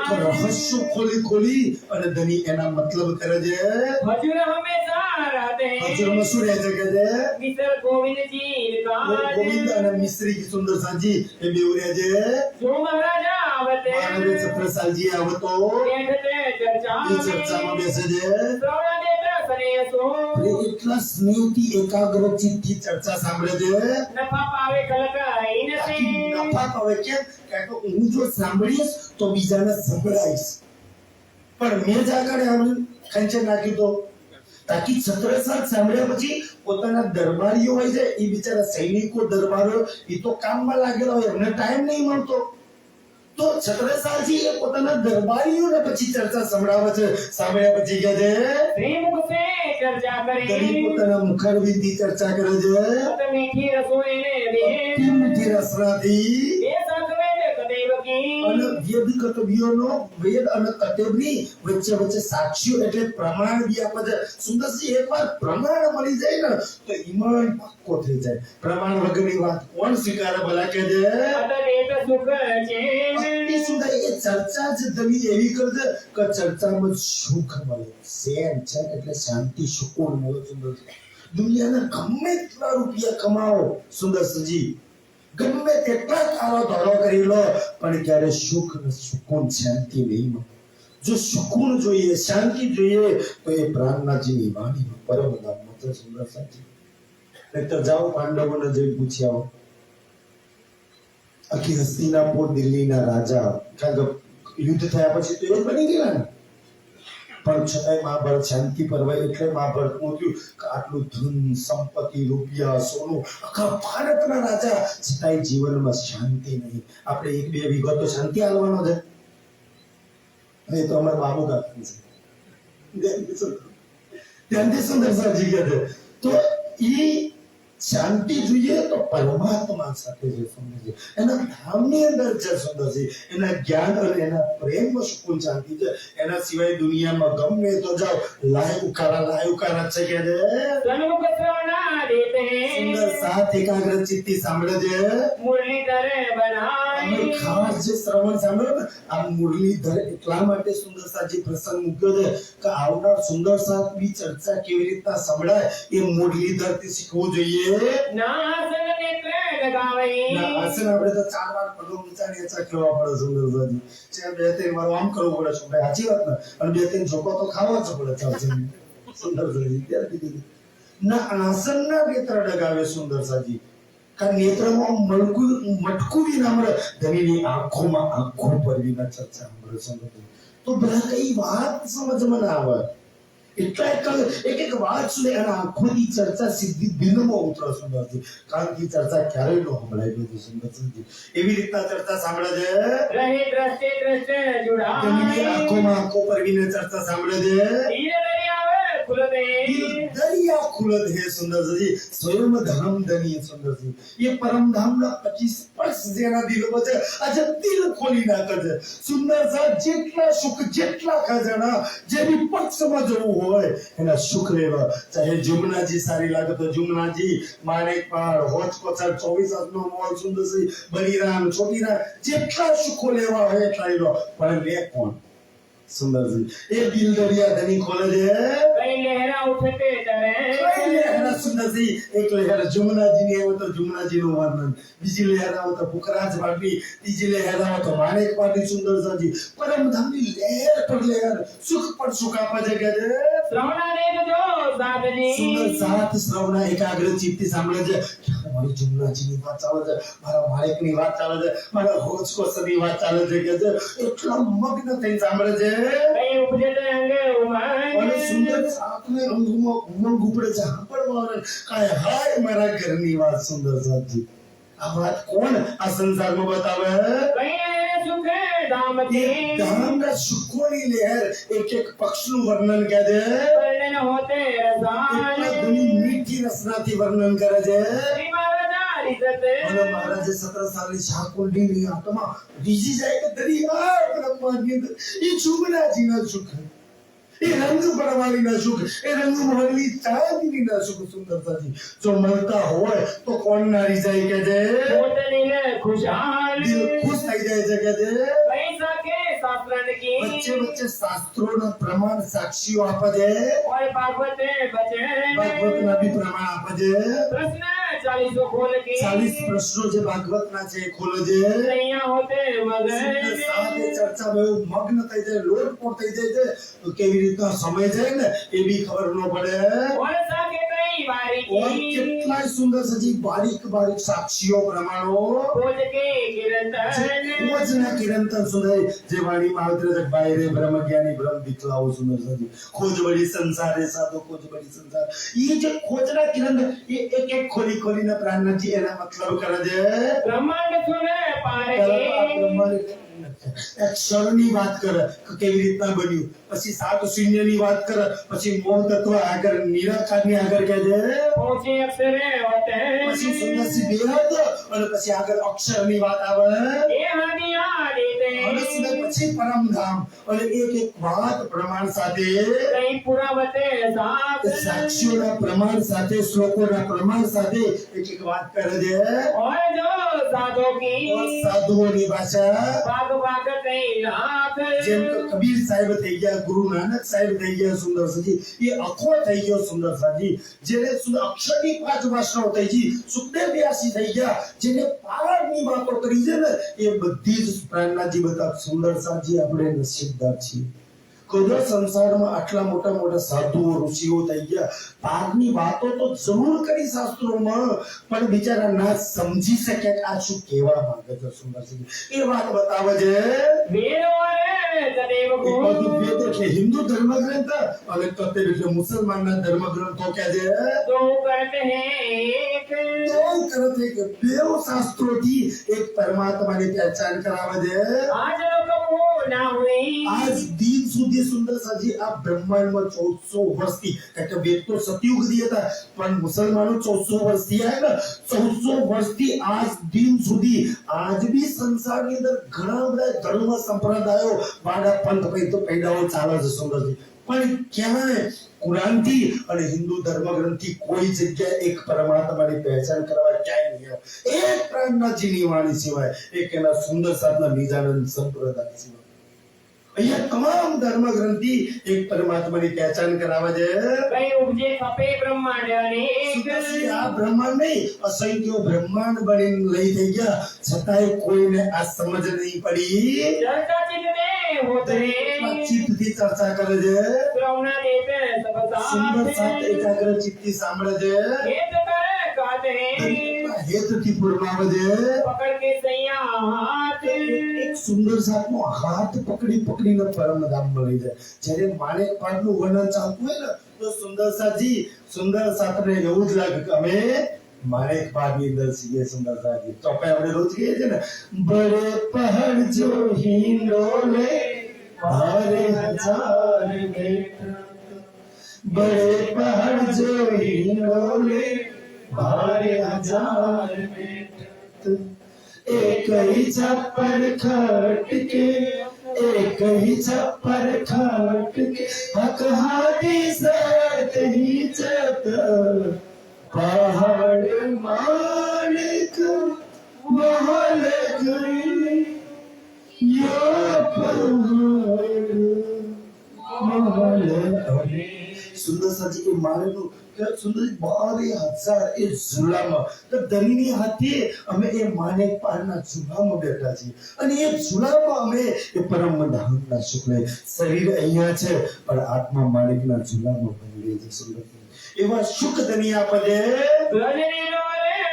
રહસ્યો ખોલી અને ધની એના મતલબ કરે છે हजूर हमेशा रहते हैं હજુરમાં શું રહે છે કે છે मिस्र गोविंद जी काज ગોવિંદ અને મિશ્રી કી સુંદર સાજી એ બે રહે છે जो महाराजा आवते મહારાજ છત્રસાલજી આવતો बैठते चर्चा એ ચર્ચામાં બેસે છે श्रवण देता सनेसो અને એટલા સ્નેહથી એકાગ્રચિત્તથી ચર્ચા સાંભળે છે नफा पावे खलक इन से તાકી નફા પાવે કેમ કારણ કે હું જો સાંભળીશ તો બીજાને સંભળાઈશ પણ મેં જ આગળ આવીને ખંચે નાખ્યું તો તાકી છત્રસાલ સાંભળ્યા પછી પોતાના દરબારીઓ હોય છે એ બિચારા સૈનિકો દરબારો એ તો કામમાં લાગેલા હોય એમને ટાઈમ નહીં મળતો તો છત્રસાલજી એ પોતાના દરબારીઓને પછી ચર્ચા સંભળાવે છે સાંભળ્યા પછી કહે છે श्रीमुख से चर्चा દરેક करें પોતાના મુખારવિંદથી ચર્ચા કરે છે सत मीठी रसोई ने दे અતિ મીઠી રસનાથી ये संगवेद कदेव की અને વેદ કતવ્યોનો વેદ અને કતવ્યની વચ્ચે સાક્ષીઓ એટલે પ્રમાણ બી આપે છે સુંદરજી એકવાર પ્રમાણ મળી જાય ને તો ઈમાન પાક્કો થઈ જાય પ્રમાણ વગરની વાત કોણ સ્વીકારે ભલા કે છે अतलेत सुख चैन અતિ સુંદર એ ચર્ચા જ તમે એવી કરજે કે ચર્ચામાં સુખ મળે સેન છે એટલે શાંતિ સુકૂન મળે સુંદર દુનિયાના ગમે એટલા રૂપિયા કમાવો સુંદર સજી ગમે તેટલા કાળો ધોળો કરી લો પણ ક્યારે સુખ ને સુકૂન શાંતિ નહીં મળે. જો સુકૂન જોઈએ શાંતિ જોઈએ તો એ પ્રાણનાથજીની વાણીમાં પરમધામમાં તો સુંદર સાચી. નહીતર જાઓ પાંડવોને જઈ પૂછી આવો. આખી હસ્તિનાપુર દિલ્હીના રાજા, કારણ કે યુદ્ધ થયા પછી તો એ જ બની ગયા ને, પણ છતાંય મહાભારત શાંતિ પર્વ એટલે મહાભારત થયું કે આટલું ધન સંપત્તિ રૂપિયા સોનું આખા ભારતના રાજા છતાંય જીવનમાં શાંતિ નહીં. આપણે એક બે વીઘો તો શાંતિ આવવાનો છે. એ તો અમારા બાબુ કાકા છે, ત્યાંથી સુંદર સાજી કહે છે તો એ શાંતિ જોઈએ તો પરમાત્મા સાથે જે સમજે એના ધામની અંદર જે સુંદર છે એના જ્ઞાન અને એના પ્રેમમાં સુકૂન શાંતિ છે. એના સિવાય દુનિયામાં ગમે તો જાઓ લાય ઉકારા છે કે સન્મુખ શ્રવણા દેતે સુંદર સાથ એકાગ્ર ચિત્તી સાંભળે છે. મુરલીધર બનાય ખાસ જે શ્રવણ સાંભળો ને આ મુરલીધર એટલા માટે સુંદર સાજી પ્રસંગ મૂક્યો છે કે આવનાર સુંદર સાથ બી ચર્ચા કેવી રીતના સંભળાય એ મુરલીધર થી શીખવું જોઈએ. નાસન નેત્ર ગગાવઈ આસન આપણે તો 4 વાર પગો ઊંચાની ઊંચા કરવા પડે સુંદર સાજી. ચાર બે ત્રણ વાર આમ કરવું પડે છે ભાઈ, સાચી વાત ને. અને બે ત્રણ ઝોકો તો ખાવા જ પડે ચાલશે સુંદર સાજી. ત્યારથી કીધું ના આસન ના નેત્ર ડગાવે સુંદર સાજી. કારણ નેત્રમાં મટકું બી ના મળે. ધણીની આંખોમાં આંખો પરવીના ચર્ચા મળે સુંદર. તો બધા કઈ વાત સમજમાં ના આવે. એટલા એક વાત સુને અને આંખોની ચર્ચા સીધી દિલમાં ઉતરે સુંદરજી. કારણ કે ચર્ચા ક્યારેય ન સંભળાય બધું સુંદરજી. એવી રીતના ચર્ચા સાંભળે છે. રહે દ્રષ્ટે દ્રષ્ટે ધણીની જુડાય આંખોમાં આંખો પરવીને ચર્ચા સાંભળે છે. હીર દરિયાવે ખુલતે દરિયા ખુલત હે સુંદરજી. સ્વયં ધામ ધની સુંદરજી. એ પરમ ધામના 25 સ્પર્શ જેના દિલમાં છે આજે દિલ ખોલી નાખે છે સુંદર સાહેબ. જેટલા સુખ જેટલા ખજાના જે બી પક્ષમાં જવું હોય એના સુખ લેવા. ચાહે જુમનાજી સારી લાગે તો જુમનાજી, માણેકપાળ, હોચકોચર, 24 આજનો મોલ સુંદરજી, બલિરામ, છોટીરામ, જેટલા સુખો લેવા હોય એટલા લો. પણ લે કોણ સુંદરજી? એ દિલ દરિયા ધની ખોલે છે. કઈ લહેરા ઉઠતે તરે કઈ લહેરા સુંદરજી? એક લહેર જુમનાજીની આવે તો જુમનાજીનું વર્ણન, બીજી લહેર આવે તો પુખરાજ પાટી, ત્રીજી લહેર આવે તો માણેક પાટી સુંદરજી. પરમધામની લહેર પર લહેર, સુખ પર સુખ આપે છે કે શ્રવણા દેજો સાધજી સુંદર સાથ શ્રવણા એકાગ્ર ચિત્તી સાંભળે છે. મારી જુમનાજીની વાત ચાલે છે, મારા માણેકની વાત ચાલે છે, મારા હોચકોચરની વાત ચાલે છે કે એટલા મગ્ન થઈને સાંભળે છે. કઈ ઉપજતે અંગે ઉમંગ અને સુંદર સાથને અંગમાં ઉમંગ ઉપડે છે. સાંભળવા કાય હાય મારા ઘરની વાત સુંદર સાથી. આ વાત કોણ આ સંસારમાં બતાવે? કઈ સુખે ધામથી ધામના સુખોની લહેર એક એક પક્ષનું વર્ણન કરે છે. વર્ણન હોતે એટલા રસાય ઘણી મીઠી રસનાથી વર્ણન કરે છે. શ્રી મહારાજા રીતતે અને મહારાજે 17 સાલની શાકુંડીની આત્મા રીઝી જાય કે દરિયા બ્રહ્માંડની અંદર એ જુમનાજીના સુખ, એ રંગ પરવાળીના સુખ, એ રંગ મહલની ચાંદનીના સુખ સુંદરતાથી જો મળતા હોય તો કોણ ના રીઝાય કે છે? મોતલીને ખુશાલ દિલ ખુશ થઈ જાય છે કે છે? પૈસા કે શાસ્ત્રન કી વચ્ચે વચ્ચે શાસ્ત્રોના પ્રમાણ સાક્ષીઓ આપે છે. और भागवते बचे ભાગવતના બી પ્રમાણ આપે છે. प्रश्न 40 खोल के 40 પ્રશ્નો જે ભાગવતના છે એ ખોલે છે. नैया होते मगन સાથે ચર્ચામાં એવું મગ્ન થઈ જાય, લોટપોટ થઈ જાય છે તો કેવી રીતના સમય જાય ને એ બી ખબર ન પડે. और साके कई बारी ઓર की કેટલાય સુંદર સજી બારીક બારીક સાક્ષીઓ પ્રમાણો खोज के किरंतन ખોજના કિરંતર સુંદર જે વાણીમાં આવતરે છે બાયરે બ્રહ્મ જ્ઞાની બ્રહ્મ દીખલાઓ સુંદર સજી. ખોજ બડી સંસારે સાધો ખોજ બડી સંસાર. એ જે ખોજના કિરંતર એ એક એક ખોલી ખોલીને પ્રાણનાથજી એના મતલબ કરે છે. ब्रह्मांड सुने पार પહેલા તો આ के બ્રહ્માંડ એક ક્ષણની વાત કરે કે કેવી રીતના બન્યું, પછી 7 શૂન્યની વાત કરે, પછી મોહ તત્વ આગળ નિરાકારની આગળ કહે છે, पहुंचे अक्षरे होते પછી સુંદરસી બેહદ અને પછી આગળ અક્ષરની વાત આવે ये हानिया देते અને સુંદર પછી પરમધામ અને એક એક વાત પ્રમાણ સાથે कई पुरावते साथ સાક્ષીઓના પ્રમાણ સાથે શ્લોકોના પ્રમાણ સાથે એક એક વાત કરે છે. और जो साधो और की साधुओની ભાષા भाग भाग कई नाथ જેમ કે કબીર સાહેબ થઈ ગયા, ગુરુ નાનક સાહેબ થઈ ગયા, સુંદરસાજી એ અખો થઈ ગયો સુંદરસાજી, જેને અક્ષરની પાંચ વાસનાઓ થઈ ગઈ, સુખદેવ વ્યાસી થઈ ગયા, જેને પારણની વાતો કરી છે ને એ બધી જ પ્રાણનાજી બતા સુંદરસાજી આપણે નસીબદાર છીએ. કોઈ સંસારમાં આટલા મોટા મોટા સાધુઓ ઋષિઓ થઈ ગયા, પારની વાતો તો જરૂર કરી શાસ્ત્રોમાં, પણ બિચારા ના સમજી શકે કે આ શું કહેવા માંગે છે સુંદરસિંહ. એ વાત બતાવે છે વેદો રે તદેવ એ બધું વેદ એટલે હિન્દુ ધર્મગ્રંથ અને તત્વ એટલે મુસલમાનના ધર્મગ્રંથો કે છે तो करते हैं एक તો કરત એક બેવ શાસ્ત્રોથી એક પરમાત્માની પહેચાન કરાવે છે. आज लोग वो ना हुई આજ દિન સુધી સુંદરસાજી આ બ્રહ્માંડમાં 1400 વર્ષથી, કારણ કે વેદ તો સતયુગથી હતા પણ મુસલમાનો 1400 વર્ષથી આવ્યા ને, 1400 વર્ષથી આજ દિન સુધી આજ બી સંસારની અંદર ઘણા બધા ધર્મ સંપ્રદાયો વાડા પંથ પૈડાઓ ચાલે છે સુંદરજી, પણ ક્યાંય કુરાનથી અને હિન્દુ ધર્મગ્રંથથી કોઈ જગ્યાએ એક પરમાત્માની પહેચાન કરવા ક્યાંય નહીં આવે. એક પ્રાણનાથજીની વાણી સિવાય, એક એના સુંદર સાધના નિજાનંદ સંપ્રદાય સિવાય અહીંયા તમામ ધર્મગ્રંથી એક પરમાત્માની પહેચાન કરાવે છે. कई उपजे खपे ब्रह्मांड अनेक સુંદરજી આ બ્રહ્માંડ નહીં, અસંખ્ય બ્રહ્માંડ બનીને લઈ થઈ ગયા, છતાંય કોઈને આ સમજ નહીં પડી. चर्चा चिन्ह होते ચિત્તથી ચર્ચા કરે છે, श्रवणा देते सब સુંદર साथ સાથ એકાગ્ર ચિત્તથી સાંભળે છે, हेत कर कहते हैं હેતુથી પૂર્ણાવે છે. पकड़ के सैया हाथ એક સુંદર સાથનો હાથ પકડી પકડીને પરમધામમાં લઈ જાય. જ્યારે માણેક પાટનું વર્ણન ચાલતું હોય ને તો સુંદર સાથને એવું જ લાગે કે અમે માણેક પાટની અંદર છીએ. સુંદર સાથી તો આપણે રોજ કહીએ છીએ ને, બડે પહાડ જો હિંડોલે ભારે હજાર બેઠા, બડે પહાડ જો હિંડોલે ભારે હજાર બેઠા, एक ही छप्पर खट के, एक ही छप्पर खट के, हक हाथी सत ही चत पहाड़ मालिक महल गई यो पहाड़ महल गई. સુંદરસાજી એ મારેલું સુંદરજી 12,000 એ ઝૂલામાં તો દરીની હાથે અમે એ માનેક પારના ઝૂલામાં બેઠા છીએ અને એ ઝૂલામાં અમે એ પરમ ધામના શુક્લ શરીર અહીંયા છે પણ આત્મા માલિકના ઝૂલામાં બની છે. સુંદરજી એવા સુખ દનિયા પદે ब्रजने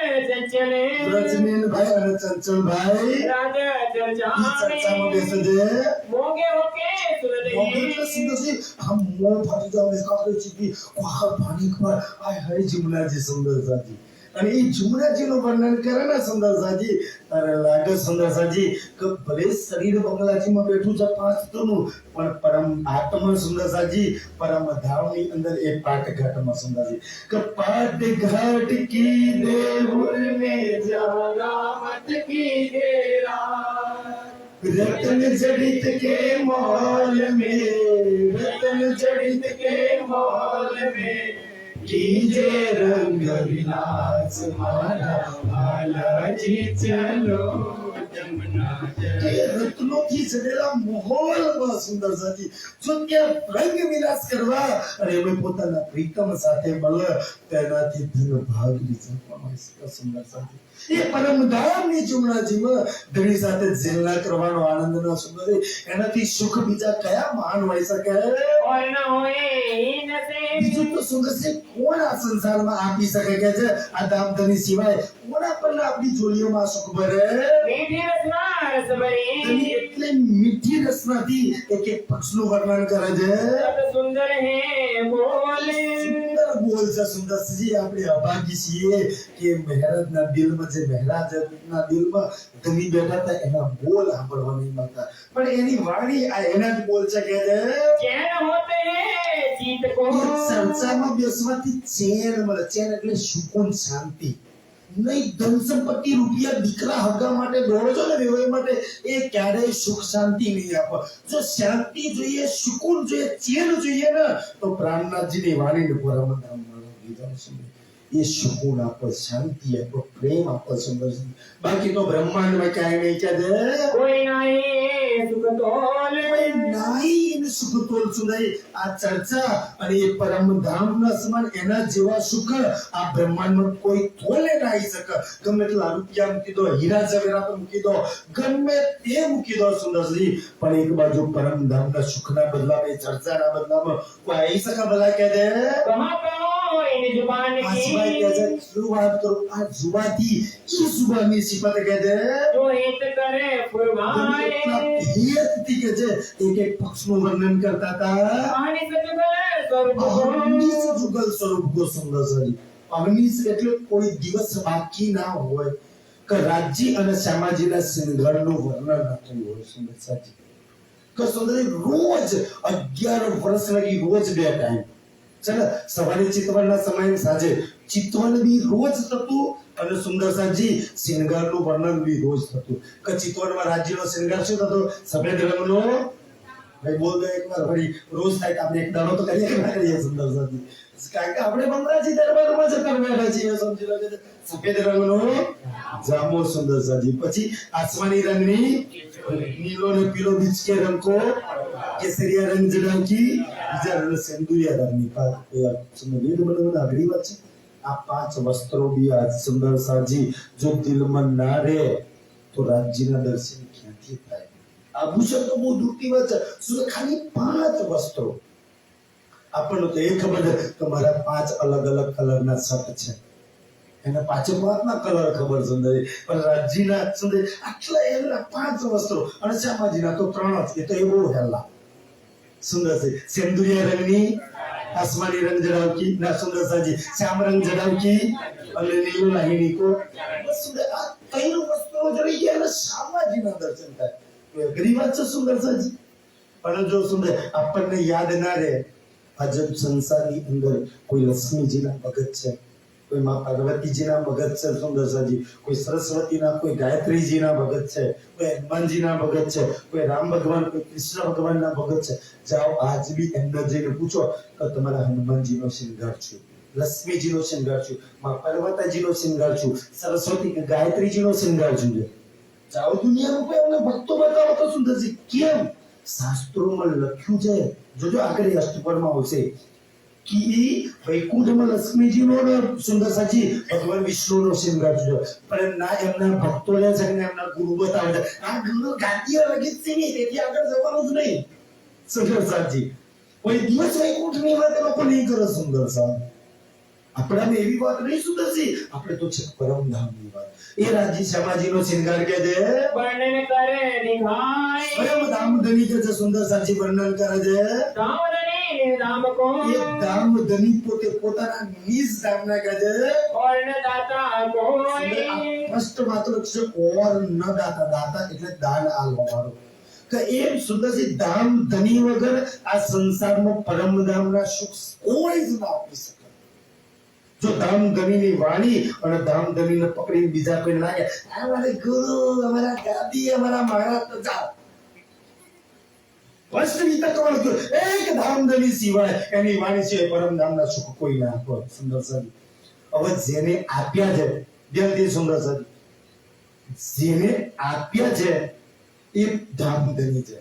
रे चंचले બ્રજમેનભાઈ અને ચંચલભાઈ राजा ઈ ચર્ચામાં चर्चा બેસે છે. मोगे होके सुन મોગલ સુંદરજી આ મોં ફાટી જાવ એકાગ્ર ચિત્તી કોહર પાણી પર આય હરે જમનાજી સુંદરસાજી અને એ જમનાજીનું વર્ણન કરે ને સુંદરસાજી તારે લાગે સુંદરસાજી કે ભલે શરીર બંગલાજીમાં બેઠું છે પાંચ તોનું પણ પરમ આત્મા સુંદરસાજી પરમ ધામની અંદર એ પાટ ઘાટમાં સુંદરજી કે પાટ ઘાટ કી દેવુર મે જાના મત કી દેરા रतन जड़ित के मौल में, रतन जड़ित के मौल में कीजे रंग विलास माला बालाजी चलो जमुना રત્નોથી જડેલા માહોલમાં સુંદરસાજી જો કે રંગ વિલાસ કરવા અને એમને પોતાના પ્રીતમ સાથે મળે તેનાથી ધન ભાગ લીધો સુંદરસાજી એ પરમ ધામની જમનાજીમાં ધણી સાથે ઝેલના કરવાનો આનંદનો સુંદરી એનાથી સુખ બીજા કયા મહાન હોઈ શકે. और न होए इन से બીજું તો સુંદરસિંહ કોણ આ સંસારમાં આપી શકે કે છે આ ધામધની સિવાય કોણ આપણને આપણી જોડીઓમાં સુખ ભરે. मीठी रसना रस ધની भरी એટલે મીઠી રસનાથી એક એક પક્ષનું વર્ણન કરે છે. सब सुंदर है बोले સુંદર બોલ છે સુંદરસિંહ. આપણે અભાગી છીએ કે મહારાજના દિલમાં જે મહારાજના દિલમાં ધની બેઠા હતા એના બોલ સાંભળવા નહીં મળતા પણ એની વાણી આ એના જ બોલ છે કે છે चैन होते हैं जीत को ચર્ચામાં બેસવાથી ચેન મળે. ચેન એટલે સુકૂન શાંતિ નહીં. ધન સંપત્તિ રૂપિયા દીકરા હગા માટે દોડો છો ને વ્યવહાર માટે એ ક્યારેય સુખ શાંતિ નહીં આપે. જો શાંતિ જોઈએ સુકૂન જોઈએ ચેન જોઈએ ને તો પ્રાણનાથજીની વાણીને પરમ ધામ મળે. ये सुकून आपको, शांति आपको, प्रेम आपको सुंदर सी। बाकी तो ब्रह्मांड में क्या नहीं क्या दे कोई नहीं सुख तोल नहीं इन सुख तोल सुनाई आ चर्चा અને એ પરમ ધામના સમાન એના જેવા સુખ આ બ્રહ્માંડમાં કોઈ તોલે ના આવી શકે। ગમે એટલા રૂપિયા મૂકી દો, હીરા જવેરાત મૂકી દો, ગમે તે મૂકી દો સુંદરજી, પણ એક બાજુ પરમ ધામના સુખના બદલામાં, એ ચર્ચાના બદલામાં કોઈ આવી શકે ભલા કહે દે कहाँ कहो इन जुबान આ સિવાય કહે છે की શું વાત કરું આ જુબાથી ઈ જુબાનની સિફત કહે દે जो हित करे फुरमाए હિયતથી કહે છે એક એક પક્ષનું વર્ણન કરતા હતા। पानी से जुगल स्वर्ग અહર્નિશ જુગલ સ્વરૂપ ગો સુંદરજી। અહર્નિશ એટલે કોઈ દિવસ બાકી ના હોય કે રાજ્ય અને શ્યામાજીના સિંગરનું વર્ણન ન થયું હોય સુંદરજી। કે સુંદરી રોજ 11 વર્ષ લગી રોજ બે ટાઈમ છે ને, સવારે ચિતવનના સમયે સાંજે ચિતવન બી રોજ થતું અને સુંદરસાજી સિંગારનું વર્ણન બી રોજ થતું। કે ચિતવનમાં રાજ્યનો સિંગાર શું થતો? સફેદ રંગનો। ભાઈ બોલ દે એકવાર વળી રોજ થાય આપણે એક દાડો તો કરીએ કે ના કરીએ સુંદરસાજી? કારણ કે આપણે બમરાજી દરબારમાં જતા બેઠા છીએ સમજી લો કે સફેદ રંગનો જામો સુંદરસાજી, પછી આસમાની રંગની नीलो ने पीलो बीच के रंग को केसरिया रंग जड़ा की બીજા રંગ સેન્દુરિયા રંગની સુંદર બનવાના આગળી વાત છે। આ પાંચ વસ્ત્રો બી આ સુંદર સાજી જો દિલમાં ના રહે તો રાજ્યના દર્શન ક્યાંથી થાય? આભૂષણ તો બહુ દૂરની વાત છે, શું ખાલી પાંચ વસ્ત્રો આપણને તો એ ખબર છે કે મારા પાંચ અલગ અલગ કલરના શર્ટ છે, એના પાછળ પાંચના કલર ખબર સુંદરી, પણ રાજ્યના સુંદરી આટલા એના પાંચ વસ્ત્રો અને શ્યામાજીના તો 3 જ, એ તો એ બહુ હેલા સુંદર છે। સેન્દુરિયા રંગની આસમાની રંગ જડાવકી ના સુંદરસાજી, શ્યામ રંગ જડાવકી અને નીલો લાહિણી કો બસ સુંદર આ 3 વસ્ત્રો જડી ગયા અને શ્યામાજીના દર્શન થાય। અઘરી વાત છે સુંદરસાજી, પણ જો સુંદર આપણને યાદ ના રહે અજબ સંસારની અંદર કોઈ લક્ષ્મીજીના ભગત છે, કોઈ માં પાર્વતીજીના ભગત છે સુંદરસાજી, કોઈ સરસ્વતીના, કોઈ ગાયત્રીજીના ભગત છે, કોઈ હનુમાનજીના ભગત છે, કોઈ રામ ભગવાન, કોઈ કૃષ્ણ ભગવાનના ભગત છે। જાઓ આજ બી એમને જઈને પૂછો કે તમારા હનુમાનજીનો શૃંગાર છું, લક્ષ્મીજીનો શૃંગાર છું, માં પાર્વતીજીનો શૃંગાર છું, સરસ્વતી કે ગાયત્રીજીનો શૃંગાર છું। જાઓ દુનિયામાં કોઈ એમને ભક્તો બતાવો તો સુંદરજી કેમ શાસ્ત્રોમાં લખ્યું છે, જોજો આગળ અષ્ટપદમાં આવશે कि वैकुंठમાં લક્ષ્મીજીનો સુંદરસાજી ભગવાન વિષ્ણુનો શૃંગાર છે, પણ ના એમના ભક્તો લે છે ને એમના ગુરુ બતાવે છે આ ગુરુ ગાદીઓ લગી છે નહીં, તેથી આગળ જવાનું જ નહીં સુંદરસાજી। કોઈ દિવસ વૈકુંઠની વાત એ લોકો નહીં કરે સુંદરસાજી, આપણાને એવી વાત નહીં સુંદરજી, આપણે તો છે પરમધામની વાત। એ રાજ્ય શ્યામાજીનો શૃંગાર કે છે वर्णन करे निभाए પરમધામ ધની કે છે સુંદરસાજી વર્ણન કરે છે धामधनी धाम को એ ધામ ધની પોતે પોતાના નિજ ધામના કહે છે और न दाता कोई ફર્સ્ટ માત્ર છે ઓર ન દાતા, દાતા એટલે દાન આલવાનો કે એમ સુંદરજી ધામ ધની વગર આ સંસારમાં પરમધામના સુખ કોઈ જ ના આપી શકે। જો ધામ ધનીની વાણી અને ધામ ધનીને પકડીને બીજા કોઈ લાગે અમારે ગુરુ, અમારા ગાદી, અમારા મહારાજ તો જાઓ વસ્તુની તકવાળ કર એક ધામધની સિવાય એની વાણી સિવાય પરમધામના સુખ કોઈ ના આપો સુંદરસાજી। હવે જેને આપ્યા છે દિલથી સુંદરસાજી, જેને આપ્યા છે એ ધામધની છે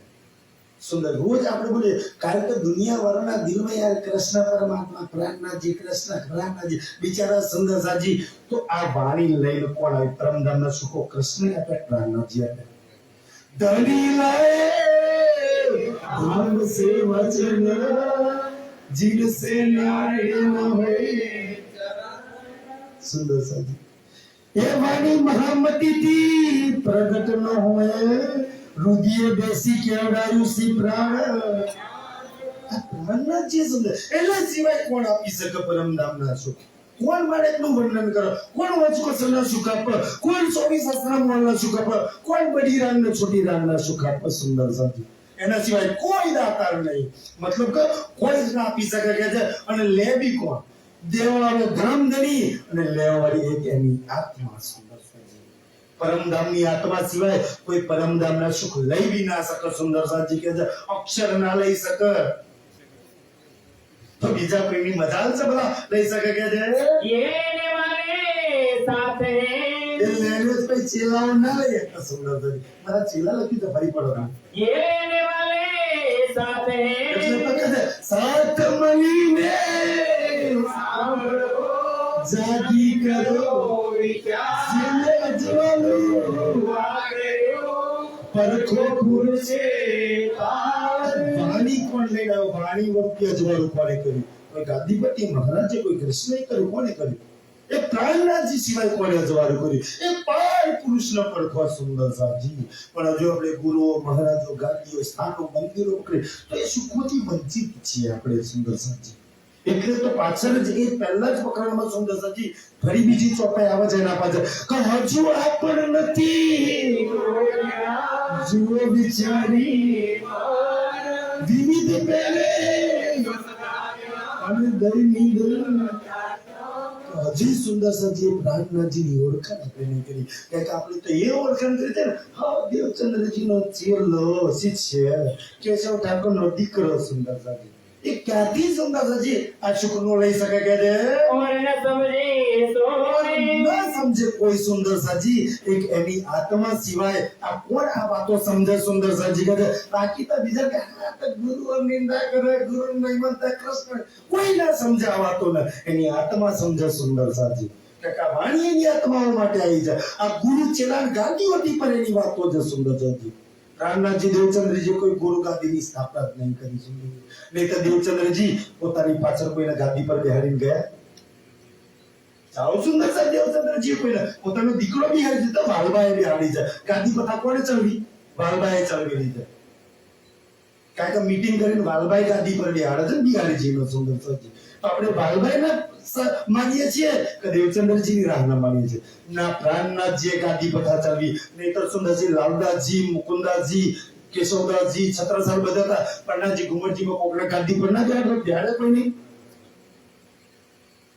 સુંદર। રોજ આપણે બોલીએ કારણ કે દુનિયા વાળાના દિલમાં યાર કૃષ્ણ પરમાત્મા, પ્રાણનાથજી, કૃષ્ણ પ્રાણનાથજી બિચારા સુંદરસાજી, તો આ વાણી લઈને કોણ આવે? પરમધામના સુખો કૃષ્ણ આપે, પ્રાણનાથજી આપે। ધની લાએ धाम से वचन जिनसे न्याय न होए सुंदर साजी, ये वाणी महामती थी प्रगट न होए रुदिये बेसी केवડાયું સી પ્રાણ પ્રાણના જે સુંદર એના સિવાય કોણ આપી શકે પરમધામના સુખ? કોણ માણેકનું વર્ણન કરો? કોણ વચકોસના સુખ આપે? કોણ 24 આશ્રમવાળના સુખ આપે? કોણ બડી રાંગને છોટી રાંગના સુખ આપે? સુંદર સાજી, એના સિવાય કોઈ દાતાર નહીં, મતલબ કે કોઈ જ ના આપી શકે કે છે। અને લે બી કોણ? દેવાવાળો ધામધની અને લેવાવાળી એક એની આત્મા સુંદરસાજી। પરમધામની આત્મા સિવાય કોઈ પરમધામના સુખ લઈ બી ના શકે સુંદરસાજી કે છે, અક્ષર ના લઈ શકે તો બીજા કોઈની મજાલ છે ભલા લઈ શકે કે છે ये लेने वाले साथ हैं એ લેને કોઈ ચેલાઓ ના લઈ એટલા સુંદર છે મારા ચેલા લખી તો ફરી પડો ये लेने वाले साथ એટલે हैं તો કહે છે સાત મળીને સાંભળો જાગી કરો વિચાર જીને અજવાળું વાગડ્યો પરખો ગુરુ છે તાર વાણી કોણ લઈને આવ્યો વાણી વખતે અજવાળું કોણે કર્યું કોઈ ગાદીપતિ મહારાજે કોઈ કૃષ્ણએ કર્યું કોણે કર્યું એ પ્રાણનાથજી સિવાય કોણે અજવાળું કર્યું એ પાર પુરુષનો પડખો સુંદર સાજી પણ હજુ આપણે ગુરુઓ મહારાજો ગાદીઓ સ્થાનો મંદિરો પકડે તો એ સુખોથી વંચિત છીએ આપણે સુંદર સાજી એટલે તો પાછળ જ એ પહેલા જ પકડવામાં સુંદર સાજી ફરી બીજી ચોપાઈ આવે છે એના પાછળ કે હજુ આ પણ નથી જુઓ વિચારી વિવિધ પહેરે અને દરિદ્ર હજી સુંદર સજી પ્રાણનાથજીની ઓળખાણ આપણે નહીં કરી કારણ કે આપણે તો એ ઓળખાણ કરી છે ને હા દેવચંદ્રજીનો ચેલો શિષ્ય કેશવ ઠાકોરનો દીકરો સુંદર સજી એ ક્યાંથી સુંદર સજી આ સુખનો લઈ શકે કે છે और न समझे सोने ના સમજે કોઈ સુંદર સજી એક એની આત્મા સિવાય આ કોણ આ વાતો સમજે સુંદર સજી કે છે બાકી તો બીજા કે હા તો ગુરુ નિંદા કરે ગુરુ મહિમંતા કૃષ્ણ કોઈ ના સમજે આ વાતો ને એની આત્મા સમજે સુંદર સજી કે વાણી એની આત્માઓ માટે આવી જાય આ ગુરુ ચેલાન ગાદીઓથી પર એની વાતો છે સુંદર સજી રામનાથજી દેવચંદ્રજી કોઈ ગુરુ ગાદીની સ્થાપના જ નહીં કરી સુંદર નહીં તો દેવચંદ્રજી પોતાની પાછળ કોઈને ગાદી પર બેહાડીને ગયા જાઓ સુંદર સાહેબ દેવચંદ્રજી કોઈને પોતાનો દીકરો બિહારી દીધો વાલબાએ બિહાડી છે ગાદી પર કોણે ચડવી વાલબાએ ચડવી લીધે કારણ કે મીટિંગ કરીને વાલબાઈ ગાદી પર બિહાડે છે બિહારીજીનો સુંદર સાહેબ તો આપણે વાલબાઈને માનીએ છીએ કે દેવચંદ્રજીની રાહના માનીએ છીએ ના પ્રાણનાથજીએ ગાદી પર ચડવી નહીં તો સુંદરજી લાલદાસજી મુકુંદાસજી કેશવદાસજી છત્રસાલ બધા હતા પ્રણાજી ઘુમરજીમાં કોકના ગાદી પર ના બિહાડે કોઈ નહીં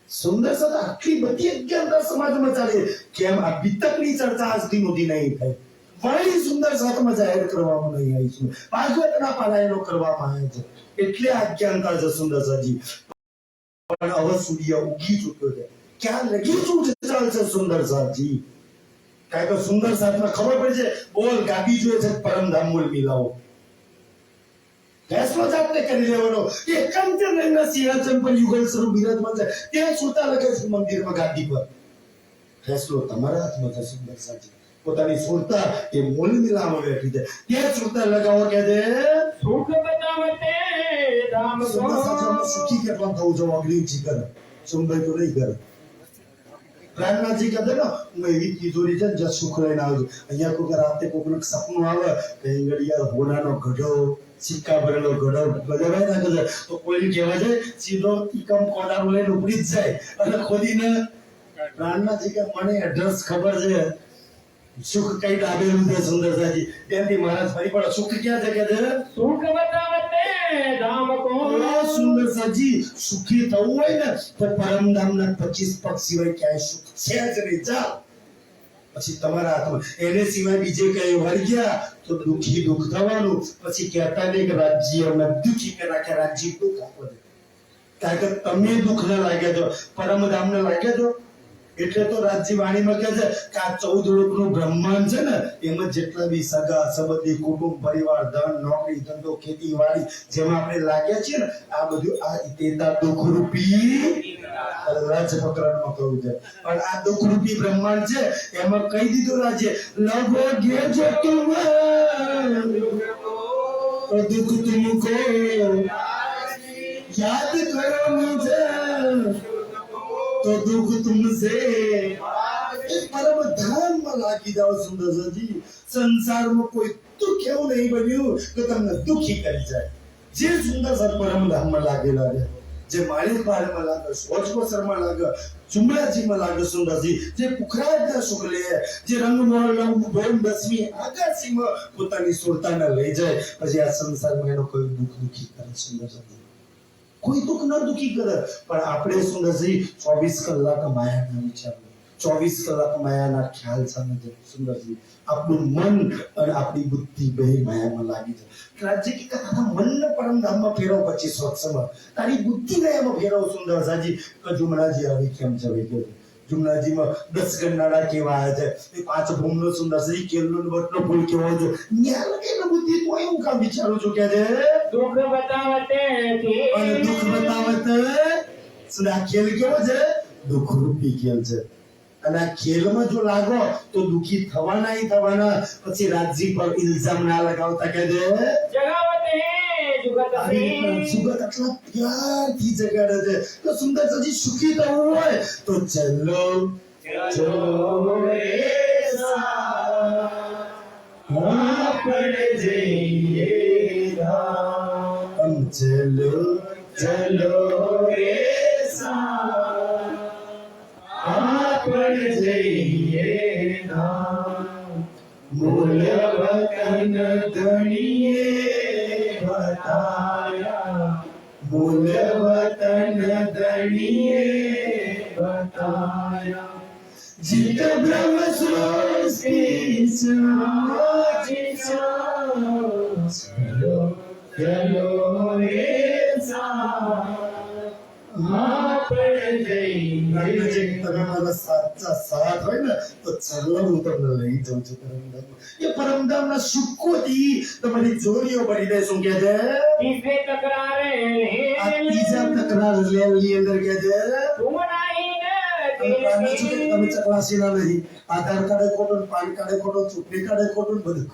સુંદર સદા આટલી બધી અજ્ઞાનતા સમાજમાં ચાલે કેમ આ વિતકની ચર્ચા આજ દી સુધી નહીં થઈ વળી સુંદર સાથમાં જાહેર કરવામાં નહીં આવી છે ભાગવતના પારાયણો કરવામાં આવે છે એટલે અજ્ઞાનતા છે સુંદર સાજી પણ હવે સૂર્ય ઉગી ચૂક્યો છે ક્યાં લગી શું ચાલશે સુંદર સાજી કારણ કે સુંદર સાથમાં ખબર પડે છે બોલ ગાદી જોઈએ છે પરમધામ મૂળ મિલાવો ફેસલો જાતે કરી લેવાનો કે કંચનના સિંહાસન પર યુગલ સ્વરૂપ બિરાજમાન છે ત્યાં સુતા લગે છે મંદિરમાં ગાદી પર ફેસલો તમારા હાથમાં છે સુંદર સાજી પોતાની સુરતા એ મૂળ મિલામાં બેઠી છે ત્યાં સુરતા લગાવો કે છે सुख बतावते धाम સુંદર સાજી સુખી કેટલા થવું જો અગ્નિજી કરે સુંદર તો નહીં કરે પ્રાણનાથજી કહે ને હું એવી તિજોરી છે જ્યાં સુખ લઈને આવજો અહીંયા કોઈ રાતે કોઈનું સપનું આવે કે યાર હોનાનો ગઢો સિક્કા ભરેલો ગઢો ગઢવાય નાખે છે તો કોઈ કહેવા જાય સીધો ઈકમ કોડારો લઈને ઉપડી જ જાય અને ખોદીને પ્રાણનાથજી કે મને એડ્રેસ ખબર છે સુખ કઈ આવેલું છે સુંદર સાજી ત્યાંથી મહારાજ ફરી પડે સુખ ક્યાં છે કે છે सुख बतावते धाम को સુંદર સાજી સુખી થવું હોય ને તો પરમધામના 25 પગ સિવાય ક્યાંય સુખ છે જ નહીં જા પછી તમારા હાથમાં એને સિવાય બીજે કઈ વળગ્યા તો દુખી દુઃખ થવાનું પછી કહેતા નહીં કે રાજ્ય અમે દુખી કરા કે રાજ્ય દુઃખ આપો દે કારણ કે તમે દુઃખ ના લાગ્યા છો પરમધામ ને લાગ્યા છો એટલે તો રાજ્ય વાણીમાં કહે છે કે આ 14 લોકનું બ્રહ્માંડ છે ને એમાં જેટલા બી સગા સંબંધી કુટુંબ પરિવાર ધન નોકરી ધંધો ખેતીવાડી જેમાં આપણે લાગ્યા છીએ ને આ બધું આ તેતા દુઃખ રૂપી રાજપત્રમાં કહ્યું છે પણ આ દુઃખ રૂપી બ્રહ્માંડ છે એમાં કહી દીધું રાજ્ય લગોગે જો તુમ તો દુઃખ તુમકો યાદ કરો મુझे तो दुख तुमसे परम धाम में लागी जाओ सुंदर जी संसार में कोई दुख એવું નહીં બન્યું કે તમને દુખી કરી જાય જે સુંદર સર પરમ ધામ માં લાગેલા છે જે માલિક માં લાગે સોચકોસર માં લાગે ચુમરાજી માં લાગે સુંદરજી જે પુખરાજ ના શુક્લે જે રંગમોહન બોલ દસમી આકાશી માં પોતાની સુરતાને લઈ જાય પછી આ સંસારમાં એનો કોઈ દુખી કરે સુંદરજી કોઈ દુઃખ ન દુખી કરે પણ આપણે સુંદરજી 24 કલાક માયાના વિચાર 24 કલાક માયાના ખ્યાલ સામે છે સુંદરજી આપણું મન અને આપણી બુદ્ધિ બે માયામાં લાગી છે રાજ્ય કે તારા મનને પરમધામમાં ફેરવ પછી સ્વચ્છમાં તારી બુદ્ધિને એમાં ફેરવ સુંદર સાજી જુમનાજી આવી કેમ છે ભાઈ જુમનાજીમાં 10 ગણનાડા કેવા આવે છે એ 5 ભૂમનો સુંદર છે કેલનો બટનો ફૂલ કેવો છે ન્યા લગે બુદ્ધિ તો એવું કામ વિચારું છું કે છે દુઃખ બતાવતે અને દુઃખ બતાવત સુના ખેલ કેવો છે દુઃખ રૂપી ખેલ છે અને આ ખેલમાં જો લાગો તો દુખી થવાના પછી રાજજી પર ઇલ્ઝામ ના લગાવતા કે છે જગાવતે જુગત સુગત આટલા પ્યારથી જગાડે છે તો સુંદર સજી સુખી થવું હોય તો ચલો ચલો રે આપણે જઈએ ધામ ચલો ચલો રે આપણે જઈએ ધામ મૂલ્ય વતન ધણીએ બતાયા મૂલ્ય વતન ધણીએ બતાયા જીત બ્રહ્મ સૃષ્ટિ ચલો ચલો રે આપણે જઈએ તમે મારા સાચા સાથ હોય ને તો ચલો હું તમને લઈ જાઉં છું પરમધામ એ પરમધામના સુખોથી તમારી જોડીઓ બની જાય શું કે છે તીસરે તકરારે આ ત્રીજા તકરાર લેવની અંદર કે છે તમે ચકલાસીના નહીં આધાર કાર્ડ ખોટું પાન કાર્ડ ખોટું ચૂંટણી કાર્ડ ખોટું બધું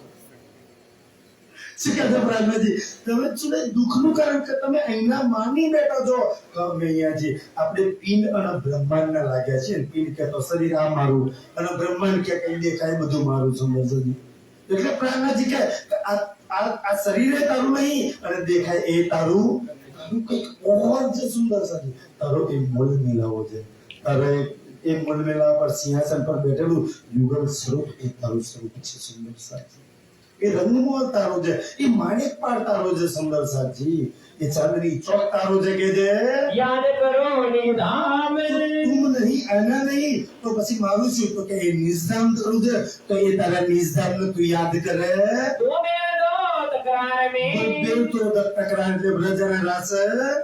તમે શું દુઃખનું કારણ કે તમે અહીંના માની બેઠા છો અમે અહીંયાથી આપણે પિંડ અને બ્રહ્માંડ ના લાગ્યા છે પિંડ કે તો શરીર આ મારું અને બ્રહ્માંડ કે કઈ દેખાય બધું મારું સમજજી એટલે પ્રાણનાજી કે આ શરીર તારું નહીં અને દેખાય એ તારું કંઈક ઓર છે સુંદર સાજી તારો એ મૂળ મિલાવો છે તારે એ મૂળ મિલાવા પર સિંહાસન પર બેઠેલું યુગલ સ્વરૂપ એ તારું સ્વરૂપ છે સુંદર સાજી એ રંગમોહન તારો છે એ માણેક પાર તારો છે સુંદર સાજી એ ચાંદની ચોક તારો છે કે છે યાદ કરો નિધામ તું નહીં આના નહીં તો પછી મારું શું તો કે એ નિઝામ તારું છે તો એ તારા નિઝામ ને તું યાદ કરે તો બે દો તકરાર મે બિલ તો તકરાર જે બ્રજના રાસ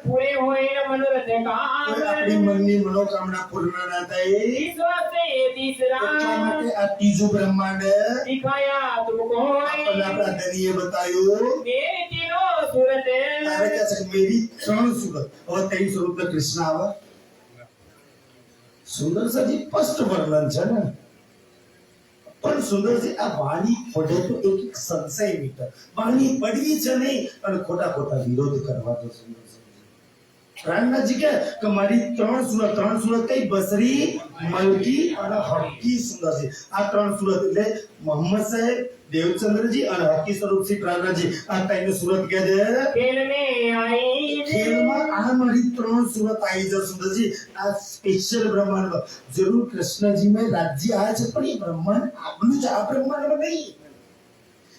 પૂરે હોય મનોરથ કામ આપણી મનની મનોકામના પૂર્ણ ના થાય વિશ્વાસે તીસરા માટે આ ત્રીજું બ્રહ્માંડ દિખાયા તું કોઈ આપણા દરિયે બતાવ્યું મેરી તીનો સુરત તારે કે છે મેરી 3 સુરત હવે 3 સ્વરૂપ કૃષ્ણ આવે સુંદર સાજી સ્પષ્ટ વર્ણન છે ને પણ સુંદરજી આ વાણી પડે તો એક સંશય મીટર વાણી પડવી છે નહીં અને ખોટા વિરોધ કરવા તો સુંદર પ્રાણનાજી કે મારી 3 સુરત કઈ બસરી મલકી અને હકી સુંદરજી આ 3 સુરત એટલે મોહમ્મદ સાહેબ દેવચંદ્રજી અને હકી સ્વરૂપજી પ્રાણનાજી આ 3 સુરત કે છે ખેલ મે આઈ ખેલમાં આ મારી 3 સુરત આવી છે સુંદરજી આ સ્પેશિયલ બ્રહ્માંડ જરૂર કૃષ્ણજી में રાજ્ય આ છે પણ એ બ્રહ્માંડ આગલું છે આ બ્રહ્માંડ નહીં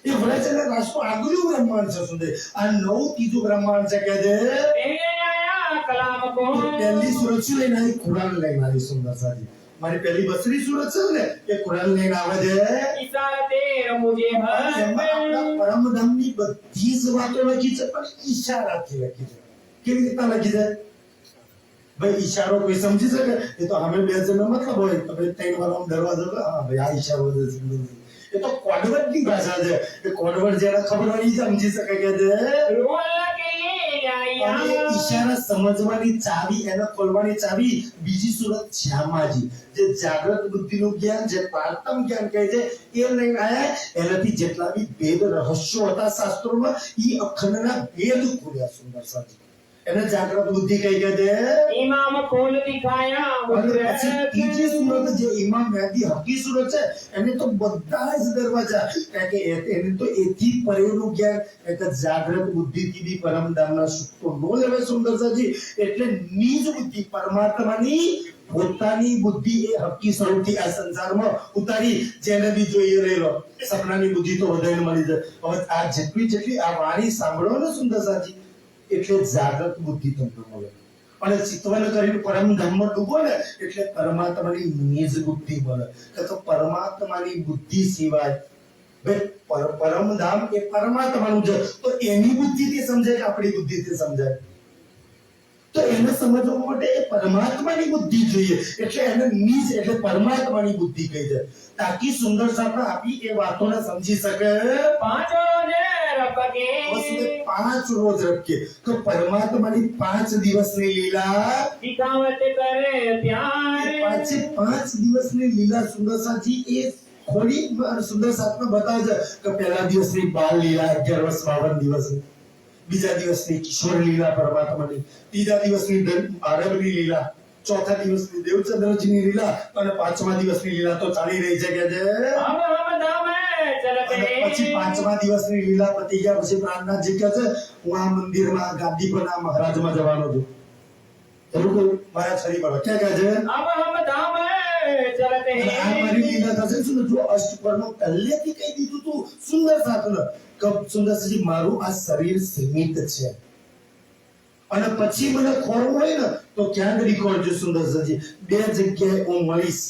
એ વરાછના રાષ્ટ્ર આગલું બ્રહ્માંડ છે સુંદર આ 9 ત્રીજું બ્રહ્માંડ છે કે છે કલામ કો પહેલી સુરત છે લઈને આવી કુરાન લઈને આવી સુંદર સાજી મારી પહેલી બસરી સુરત છે ને એ કુરાન લઈને આવે છે ઈશારતે મુજે આપણા પરમધામની બધી જ વાતો લખી છે પણ ઈશારાથી લખી છે કેવી રીતના લખી છે ભાઈ ઈશારો કોઈ સમજી શકે એ તો અમે બે જણનો મતલબ હોય તો ભાઈ 3 વાર આમ દરવાજો હા ભાઈ આ ઈશારો છે એ તો કોડવર્ડની ભાષા છે એ કોડવર્ડ જેને ખબર હોય એ સમજી શકે કે છે રોલ કે ઈશારા સમજવાની ચાવી એને ખોલવાની ચાવી બીજી સુરત શ્યામાજી જે જાગૃત બુદ્ધિનું જ્ઞાન જે પારતમ જ્ઞાન કહે છે એ લઈને આયા એનાથી જેટલા બી ભેદ રહસ્યો હતા શાસ્ત્રોમાં એ અખંડના ભેદ ખોલ્યા સુંદર સાજી એને જાગૃત બુદ્ધિ કહી કે છે ઇમામ ખોલ દિખાયા પછી ત્રીજી સુરત જે ઇમામ મહેદી હકી સુરત છે એને તો બધા જ દરવાજા કારણ કે એને તો એથી પરેનું જ્ઞાન એટલે જાગૃત બુદ્ધિથી બી પરમધામના સુખ તો નો લેવાય સુંદરસાજી એટલે નિજ બુદ્ધિ પરમાત્માની પોતાની બુદ્ધિ એ હકી સ્વરૂપથી આ સંસારમાં ઉતારી જેને બી જોઈએ રહેલો સપનાની બુદ્ધિ તો વધારે મળી જાય હવે આ જેટલી આ વાણી સાંભળો ને સુંદરસાજી એટલે જાગૃત બુદ્ધિ તમને મળે અને ચિતવન કરીને પરમ ધામમાં ડૂબો ને એટલે પરમાત્માની નિજ બુદ્ધિ મળે. કે તો પરમાત્માની બુદ્ધિ સિવાય ભાઈ પરમ ધામ એ પરમાત્માનું છે, તો એની બુદ્ધિથી સમજાય કે આપણી બુદ્ધિથી સમજાય? તો એને સમજવા માટે એ પરમાત્માની બુદ્ધિ જોઈએ, એટલે એને નિજ એટલે પરમાત્માની બુદ્ધિ કહી છે, તાકી સુંદર સાપડા આપી એ વાતોને સમજી શકે. પાંચો ને રપકે उसने 5 रोज रखे तो परमात्मा की 5 दिवस ની લીલા દિખાવત કરે પ્યાર 5 દિવસ ની લીલા સુંદરસાજી એ થોડી સુંદર સાતને બતાવે છે કે પહેલા દિવસની બાલ લીલા 11 વર્ષ 52 દિવસની, બીજા દિવસની કિશોર લીલા પરમાત્માની, ત્રીજા દિવસની આરબની લીલા, ચોથા દિવસની દેવચંદ્રજીની લીલા અને પાંચમા દિવસની લીલા તો ચાલી રહી છે કે છે. હમ ધામે ચલતે પછી પાંચમા દિવસની લીલા પતી ગયા પછી પ્રાણનાથજી કહે છે હું આ મંદિરમાં ગાદી પર આ મહારાજમાં જવાનો છું. એવું કોઈ મારા છરી પર ક્યાં કહે છે હમ ધામે ચલતે આ મારી લીલા થશે શું? જો અષ્ટપરનો પહેલેથી કહી દીધું તું સુંદર સાધન કે સુંદરજી મારું આ શરીર સીમિત છે અને પછી મને ખોરવું હોય ને તો ક્યાં રેકોર્ડ છે સુંદરજી? 2 જગ્યાએ હું મળીશ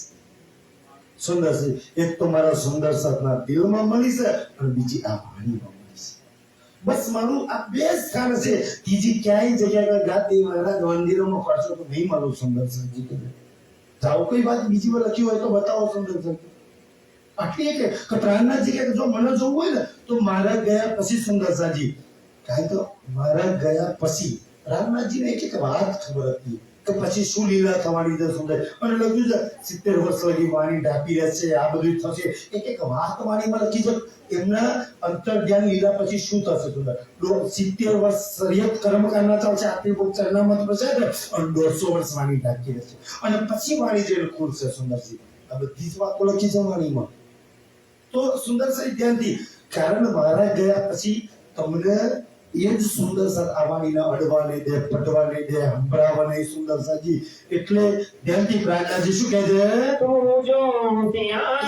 સુંદરજી. એક તો મારા સુંદર સાધના દિલમાં મળીશ અને બીજી આ વાણીમાં મળીશ. બસ મારું આ 2 સ્થાન છે, ત્રીજી ક્યાંય જગ્યાએ ગાદી મહારાજ મંદિરોમાં ફરશો તો નહીં મળું સુંદરજી કે જાઓ. કોઈ વાત બીજી વાર લખ્યું હોય તો બતાવો સુંદરજી. આટલી કે પ્રાણનાથજી કે જો મને જોવું હોય ને તો મારા ગયા પછી સુંદરસાજી કાંઈ તો મારા ગયા પછી રામનાથજીને એક વાત ખબર હતી કે પછી શું લીલા થવાની છે સુંદર, અને લખ્યું છે 70 વર્ષ લગી વાણી ઢાંકી રહેશે, આ બધું થશે. એક વાત વાણીમાં લખી છે એમના અંતર્ધ્યાન લીલા પછી શું થશે સુંદર. 70 વર્ષ શરીયત કર્મકાંડના ચાલશે, આપણી બુક ચરણામત પ્રસાદ અને 150 વર્ષ વાણી ઢાંકી રહેશે અને પછી વાણી જે ખુલશે સુંદરજી. આ બધી જ વાતો લખી છે વાણીમાં. તો સુંદર સાહેબ ધ્યાનથી, કારણ મારા ગયા પછી તમને એ જ સુંદર સાહેબ આવવાની અડવા નહીં દે, પટવા નહીં દે, સંભળાવવા નહીં સુંદર સાજી. એટલે ધ્યાનથી પ્રાણનાથજી શું કહે છે? તું જો ત્યારે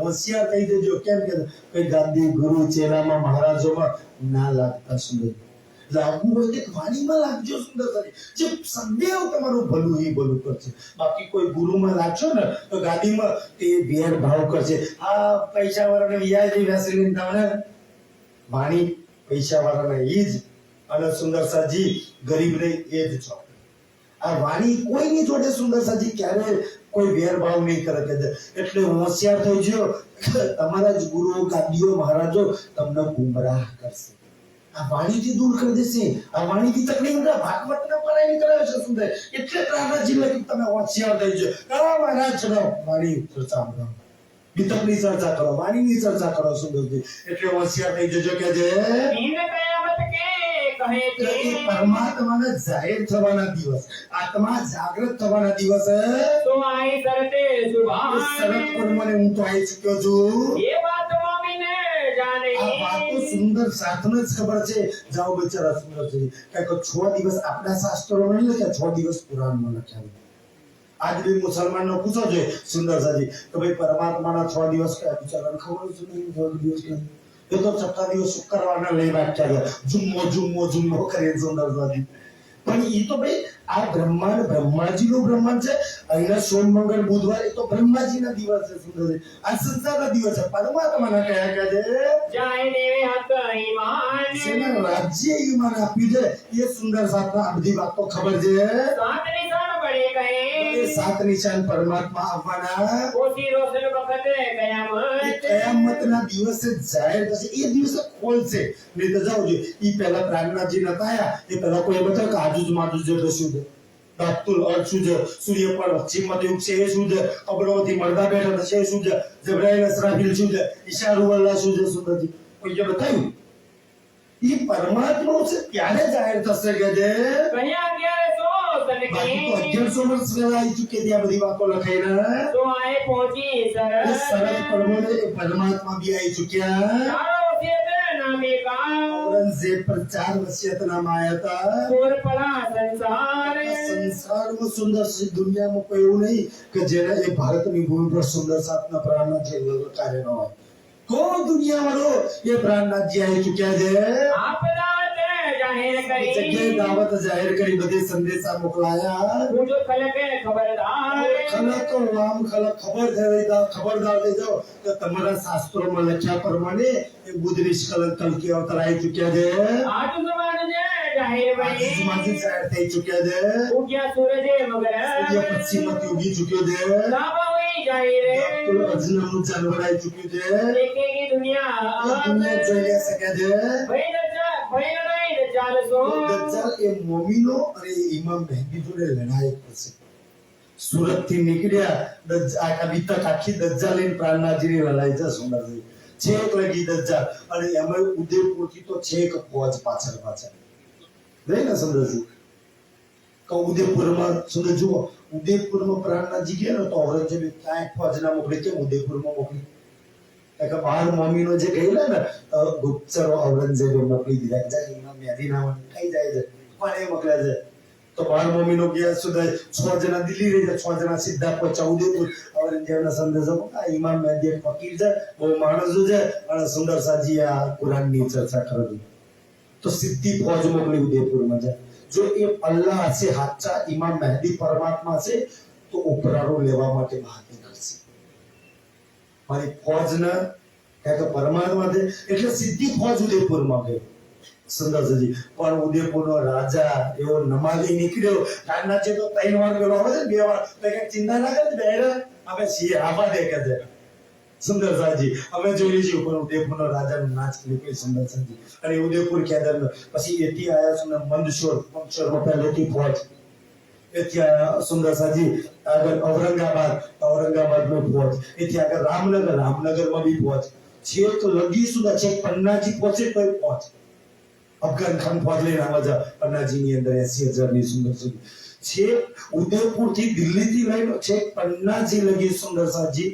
હોશિયાર કહી દેજો. કેમ કે કઈ ગાંધી ગુરુ ચેલામાં મહારાજોમાં ના લાગતા સુંદર. લાગવું હોય તો વાણીમાં લાગજો સુંદર સાજી. જે સંદેહ તમારું ભલું એ ભલું કરશે. બાકી કોઈ ગુરુમાં લાગશો ને તો ગાદીમાં તે વેર ભાવ કરશે. આ પૈસા વાળાને વ્યાજ વેસલીન તમને વાણી પૈસા વાળાને એ જ અને સુંદર સાજી ગરીબને એ જ છો. આ વાણી કોઈની જોડે સુંદર સાજી ક્યારે કોઈ વેરભાવ નહીં કરે કે એટલે હોશિયાર થઈ ગયો. તમારા જ ગુરુ ગાદીઓ મહારાજો તમને ગુમરાહ કરશે, આ વાણીથી દૂર કરી દેશે. આ વાણીથી તકલીફ ના ભાગવતના પરાયણ કરાવે છે સુંદર. એટલે પ્રાણનાથજી લખી તમે હોશિયાર થઈ ગયો. મહારાજ ચલો વાણી ચર્ચા કરો, વિતકની ચર્ચા કરો, વાણીની ચર્ચા કરો સુંદરજી. એટલે હોશિયાર થઈ જજો કે જે નીંદ કયામત કે કહે કે છે પરમાત્માને જાહેર થવાના દિવસ, આત્મા જાગૃત થવાના દિવસ તો આઈ સરતે સુભાન શરત કર્મને હું તો આવી ચુક્યો છું. એ વાત મામીને જાને આ વાતો સુંદર સાધને જ ખબર છે. જાઓ બિચારા સુંદરજી કે 6 દિવસ આપણા શાસ્ત્રોમાં નહીં લખ્યા, 6 દિવસ પુરાણમાં લખ્યા. આજ બી મુસલમાનનો પૂછો છે સુંદરજી કે ભાઈ પરમાત્માના 6 દિવસ કયા? બિચારાને ખબર જ નહીં 6 દિવસ કયા. એ તો 6 દિવસ શુક્રવારના લઈ રાખ્યા છે, જુમ્મો કરે સુંદરજી. પણ એ તો ભાઈ આ બ્રહ્માંડ બ્રહ્માજીનું બ્રહ્માંડ છે. અહીંના સોમ મંગળ બુધવાર એ તો બ્રહ્માજીના દિવસ છે સુંદરજી. આ સંસારના દિવસ છે. પરમાત્માના કયા કયા છે? જાય દેવે હક ઈમાન જેના રાજ્ય ઈમાન આપ્યું છે એ સુંદર સાતના આ બધી વાતો ખબર છે. સાત નિશાન બળે કહે એ 7 નિશાન પરમાત્મા આવવાના ઓછી રોશન વખતે કયામત કયામતના દિવસે જાહેર થશે. એ દિવસે ખોલશે. નહીં તો જાઓ જો ઈ પહેલા પ્રાણનાથજી નતા આયા એ પહેલા કોઈ બતાવે કે આજુ જ માજુ જે શું છે, દાતુલ અર્થ શું છે, સૂર્ય પર પશ્ચિમમાં યુગ છે એ શું છે, અબરોથી મરદા બેઠા છે શું છે, જબરાઈલ અસરાફીલ શું છે, ઈશારુ અલ્લાહ શું છે સુંદરજી. કોઈ જે બતાવ્યું ઈ પરમાત્મા છે ત્યારે જાહેર થશે કે જે કયા 1100 બાકી તો સનકે 1100 વર્ષ પહેલા આવી ચૂકે ત્યાં બધી વાતો લખાઈને તો આય પહોંચી એ સરળ સરસ પરમોને એ પરમાત્મા બી આવી ચૂક્યા. ચારો ચેત નામે કા ઔરંગઝેબ પર 4 વસિયતનામા આયા હતા. પૂર પડા સંસાર સંસારમાં સુંદર સી દુનિયામાં કોઈ એવું નહીં કે જેને એ ભારતની ભૂમિ પર સુંદર સાતના પ્રાણનાથજી કાર્ય ન હોય. કોઈ દુનિયા વાળો એ પ્રાણનાથજી આવી ચૂક્યા છે. આપદાત જાહેર કરી જગ્યાએ દાવત જાહેર કરી બધી સંદેશા મોકલાયા પૂજો ખલકે ખબરદાર ખલક વામ ખલક ખબરદાર થઈ જાઓ કે તમારા શાસ્ત્રોમાં લખ્યા પ્રમાણે એ બુદ્ધ નિષ્કલંક કલ્કી અવતાર આવી ચૂક્યા છે આજુ સમાજને જાહેર કરી આજુબાજુ જાહેર થઈ ચૂક્યા છે ઉગ્યા સૂરજે મગર સૂર્ય પશ્ચિમથી ઉગી ચૂક્યો છે લાભા હોય જાહેર અજનબનું જાનવર આવી ચૂક્યું છે દેખેગી દુનિયા એ દુનિયા જોઈ લે શકે છે ભય નહીં ચાલશો દજ્જાલ એ મોમીનો અને ઇમામ મહેદી જોડે લડાઈ કરશે સુરત થી નીકળ્યા આખા બીતક આખી દજ્જાલ પ્રાણનાજીની લડાઈ છે સુંદરજી છેક લગી દજ્જાલ અને એમાં ઉદયપુર થી તો છેક ફોજ પાછળ રહી ને સુંદરજી કે ઉદયપુરમાં સુંદર જુઓ ઉદયપુરમાં પ્રાણનાજી ગયા ને તો ઔરંગઝેબે ક્યાંય ફોજ ના મોકલી કેમ ઉદયપુરમાં મોકલી કે બહાર મોમીનો જે ગયેલા ને ગુપ્તચરો ઔરંગઝેબે મોકલી દીધા જાય ઇમામ મહેદી નામ કઈ જાય છે પણ એ મોકલ્યા છે તો બહાર મોમીનો ગયા સુધા 6 જણા દિલ્હી રહી જાય 6 જણા સીધા પહોંચ્યા ઉદયપુર ઔરંગઝેબના સંદેશો આ ઇમામ મહેદી એક ફકીર છે બહુ માણસો છે અને સુંદર સાજી આ કુરાનની ચર્ચા કરી તો સીધી ફોજ મોકલી ઉદયપુરમાં જાય જો એ અલ્લાહ છે સાચા ઇમામ મહેદી પરમાત્મા છે તો ઉપરારો લેવા માટે બહાર નીકળશે મારી ફોજને કે પરમાત્મા છે એટલે સીધી ફોજ ઉદયપુરમાં ગઈ સુંદરજી પણ ઉદયપુરનો રાજા એવો નમાઝી નીકળ્યો કાના છે તો 3 વાર ગયો હોય 2 વાર તો કે ચિંતા ના કરે બેડા હવે સી આવા દે કે સુંદરજી અમે જોઈ લીધું પણ ઉદયપુરનો રાજાનું નાચ લીધું સુંદરજી અને ઉદયપુર કેદાર પછી એથી આયા સુંદર મંદસોરમાં પહેલેથી ફોજ એથી આયા સુંદરજી આગળ ઔરંગાબાદમાં ફોજ એથી આગળ રામનગરમાં બી ફોજ છેક લગી સુધા છેક પન્નાજી પહોંચે તો ફોજ અફઘાન ખાન ફોજ લઈને આવા જા પન્નાજીની અંદર 80,000 ની સુંદરજી છેક ઉદયપુર થી દિલ્હી થી લઈને છેક પન્નાજી લગી સુંદરજી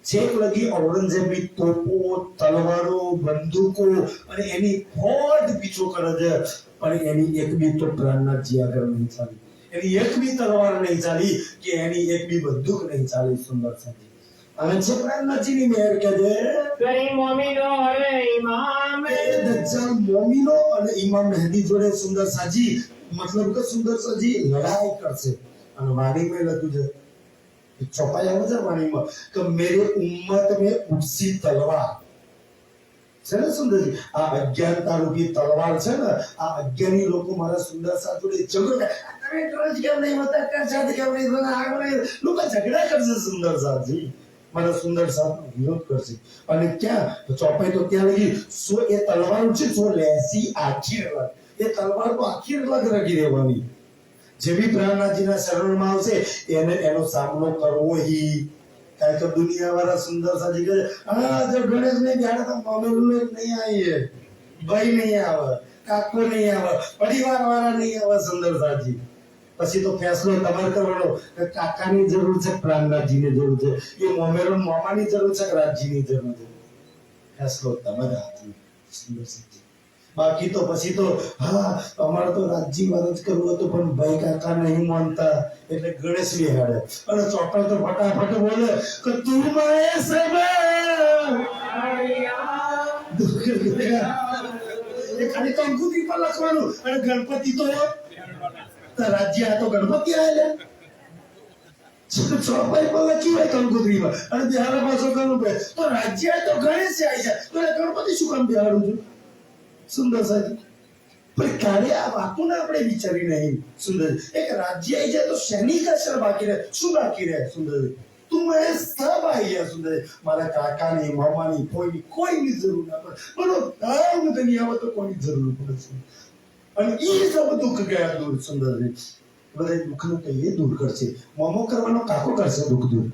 છેક લગી ઔરંગઝેબની તોપો તલવારો બંદૂકો અને એની ફોજ પીછો કરે છે પણ એની એક બી તો પ્રાણનાથજી આગળ નહીં ચાલી એની એક બી તલવાર નહીં ચાલી કે એની એક બી બંદૂક નહીં ચાલી સુંદરજી અને છે પ્રાણનાથજીની મહેર કે છે કરી મોમીનો અરે ઇમામ દજ્જાલ મોમીનો અને ઇમામ મહેદી જોડે સુંદરજી મતલબ કે સુંદરજી લડાઈ કરશે અને વાણીમાં લખ્યું છે ચોપાયા हो जाए वाणी में कि मेरे उम्मत में उसी तलवार છે ને સુંદરજી આ અજ્ઞાનતા રૂપી તલવાર છે ને આ અજ્ઞાની લોકો મારા સુંદર સાથ જોડે ઝઘડો તમે ટ્રજ કેમ નહીં હોતા કે સાથે કેમ નહીં હોતા આગળ લોકો ઝઘડા કરશે સુંદર સાથજી મારા સુંદર સાથનો વિરોધ કરશે અને ક્યાં તો ચોપાઈ તો ત્યાં લગી સો એ તલવાર છે સો લેસી આખી એ તલવાર તો આખી લગ રખી રહેવાની જે બી પ્રાણનાથજીના શરણમાં આવશે એને એનો સામનો કરવો હી કાઈ તો દુનિયા વાળા સુંદર સાજી કહે આ જો ગણેશ ને બેઠા તો મામેલું નહીં આવીએ ભાઈ નહીં આવે કાકો નહીં આવે પરિવાર વાળા નહીં આવે સુંદર સાજી પછી તો ફેસલો તમારે કરવાનો કે કાકાની જરૂર છે પ્રાણનાથજીની જરૂર છે એ મોમેરો મામાની જરૂર છે કે રાજજીની જરૂર છે ફેસલો તમારા હાથમાં સુંદર સાજી બાકી તો પછી તો હા અમારે તો રાજજી વાળા જ કરવું હતું પણ ભાઈ કાકા નહીં માનતા એટલે ગણેશ બિહાડે અને ચોપડ તો ફટાફટ બોલે કે તું માએ સબ એ ખાલી કંકુતી પર લખવાનું અને ગણપતિ તો રાજ્ય આ તો ગણપતિ આયેલા ચોપાઈ પર લખી હોય કંકુત્રીમાં અને બિહાર પાછો કરવું પડે તો રાજ્ય તો ગણેશ આવી જાય તો ગણપતિ શું કામ બિહારું છું સુંદર સાહેબ પણ ક્યારે આ વાતોને આપણે વિચારી નહીં સુંદર એક રાજ્ય આવી જાય તો સૈનિક અસર બાકી રહે શું બાકી રહે સુંદર તું મેં સબ આવી ગયા સુંદર મારા કાકાની મામાની કોઈની જરૂર ના પડે બોલો ધર્મ દુનિયા આવે તો કોઈની જરૂર પડે છે અને એ સબ દુઃખ ગયા દૂર સુંદર બધા દુઃખનું તો એ દૂર કરશે મોમો કરવાનો કાકો કરશે દુઃખ દૂર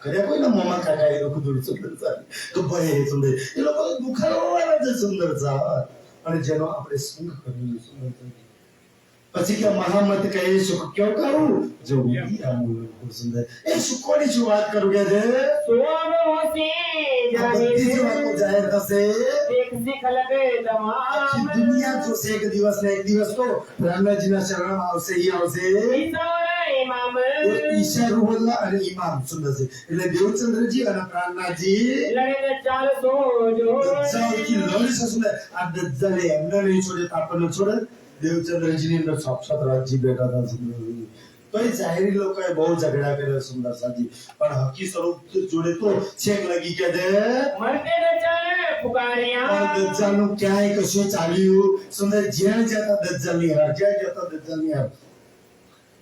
કર્યા કોઈ ના મોમા કાકા એ લોકો દૂર સુંદર તો ભાઈ સુંદર એ લોકો દુખાડવાના છે સુંદર અને જેનો આપણે સંગ કર્યું સુંદર પછી કે મહામત કહે સુખ ક્યો કરું જો સુંદર એ સુખોની શું વાત કરું કે છે બધી વાતો જાહેર થશે આખી દુનિયા જોશે એક દિવસ ને એક દિવસ તો રામજીના શરણમાં આવશે ઈ આવશે નામ ઈશા રૂહલ્લા અને ઇમામ સુંદરજી એટલે દેવચંદ્રજી અને પ્રાણનાથજી લડીને ચાલશો જો દજ્જાલથી લડી શકશે ને આ દજ્જાલે એમને નહીં છોડે તો આપણને છોડે દેવચંદ્રજીની અંદર સાક્ષાત રાજજી બેઠા હતા સુંદરજી તો એ જાહેરી લોકોએ બહુ ઝઘડા કર્યા સુંદરસાજી પણ હકી સ્વરૂપ જોડે તો છેક લગી કે દે મરતે દજ્જાલે પુકાર્યા પણ દજ્જાલનું ક્યાંય કશું ચાલ્યું સુંદર જ્યાં જતા દજ્જાલની હાર જ્યાં જતા દજ્જાલની હાર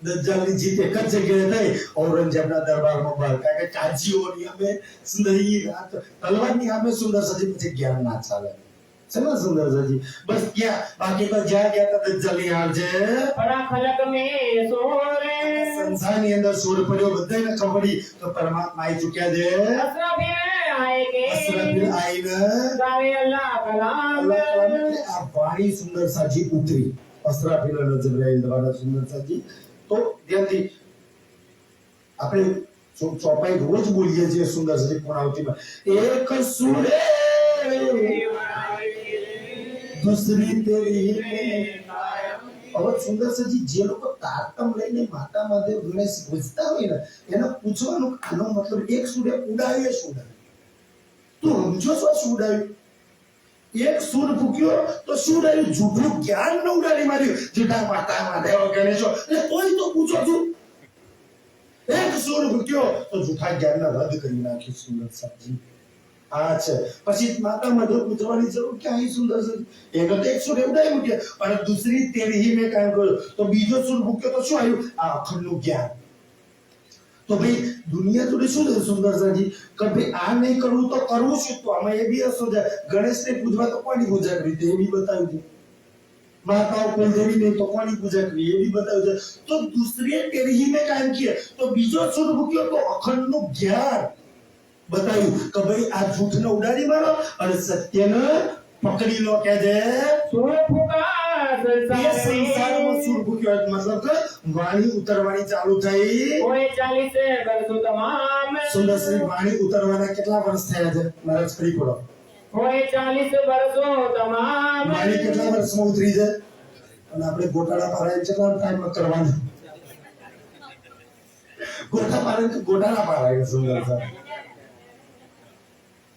દજ્જાલની જીત એક જ જગ્યાએ થઈ ઔરંગઝેબના દરબારમાં બહાર કારણ કે કાજીઓની અમે સુંદરી તલવારની અમે સુંદરસાજી પછી જ્ઞાન ના ચાલે ચલો સુંદરસાજી બસ ક્યાં બાકી તો જ્યાં ગયા તા દજ્જાલની હાર છે બડા ખલક મે સોરે સંસારની અંદર સોર પડ્યો બધાને ખબર પડી તો પરમાત્મા આવી ચૂક્યા છે અસરાફીલ આયેગે અસરાફીલ આઈને ગાવે અલ્લાહ કલામ અલ્લાહ કલામ એટલે આ વાણી સુંદરસાજી ઉતરી અસરાફીલ અને જબરાઈલ દ્વારા સુંદરસાજી તો ત્યાંથી આપણે ચોપાઈ રોજ બોલીએ છીએ સુંદરસાજી પૂર્ણાવતીમાં એક સુરે दूसरी तेरी હવે સુંદરસજી જે લોકો તારતમ લઈને માતા મહાદેવ ગણેશ પૂજતા હોય ને એને પૂછવાનું આનો મતલબ એક સુરે ઉડાવ્યો શું તું સમજો છો શું ઉડાવ્યું એક સુર ફૂક્યો તો શું ઉડાવ્યું જૂઠું જ્ઞાન ન ઉડાડી માર્યું જૂઠા માતા મહાદેવ ગણેશો એટલે તોય તો પૂછો છું એક સુર ફૂક્યો તો જૂઠા જ્ઞાનને રદ કરી નાખ્યું સુંદરસજી આ છે પછી માતા મધુર પૂજવાની જરૂર ક્યાં સુંદર છે એનો તો એક સુર ઉડાઈ મૂક્યો અને દૂસરી તેરી મેં કામ કર્યો તો બીજો સુર મૂક્યો તો શું આવ્યું આ અખંડનું જ્ઞાન તો ભાઈ દુનિયા જોડે શું છે સુંદરસાજી કે ભાઈ આ નહીં કરવું તો કરવું શું તો આમાં એ બી હસો છે ગણેશને પૂજવા તો કોની પૂજા કરી તે બી બતાવ્યું છે માતાઓ કુલદેવી નહીં તો કોની પૂજા કરી એ બી બતાવ્યું છે તો દૂસરી તેરી મેં કામ કિયા તો બીજો સુર મૂક્યો તો અખંડનું જ્ઞાન बतायु कि भाई आ झूठ ने उड़ाड़ी मारो और सत्य ने पकड़ी लो कह दे सुर फुका ये संसार में सुर फुक्यो मतलब कि वाणी उतरवानी चालू થઈ કોઈ 40 વર્ષો તમામ સુંદર શ્રી વાણી ઉતરવાના કેટલા વર્ષ થયા છે મારા ફરી પડો કોઈ 40 વર્ષો તમામ વાણી કેટલા વર્ષમાં ઉતરી છે અને આપણે ગોટાળા પારાયણ કેટલા ટાઈમમાં કરવાનું ગોટાળા પારાયણ સુંદર સર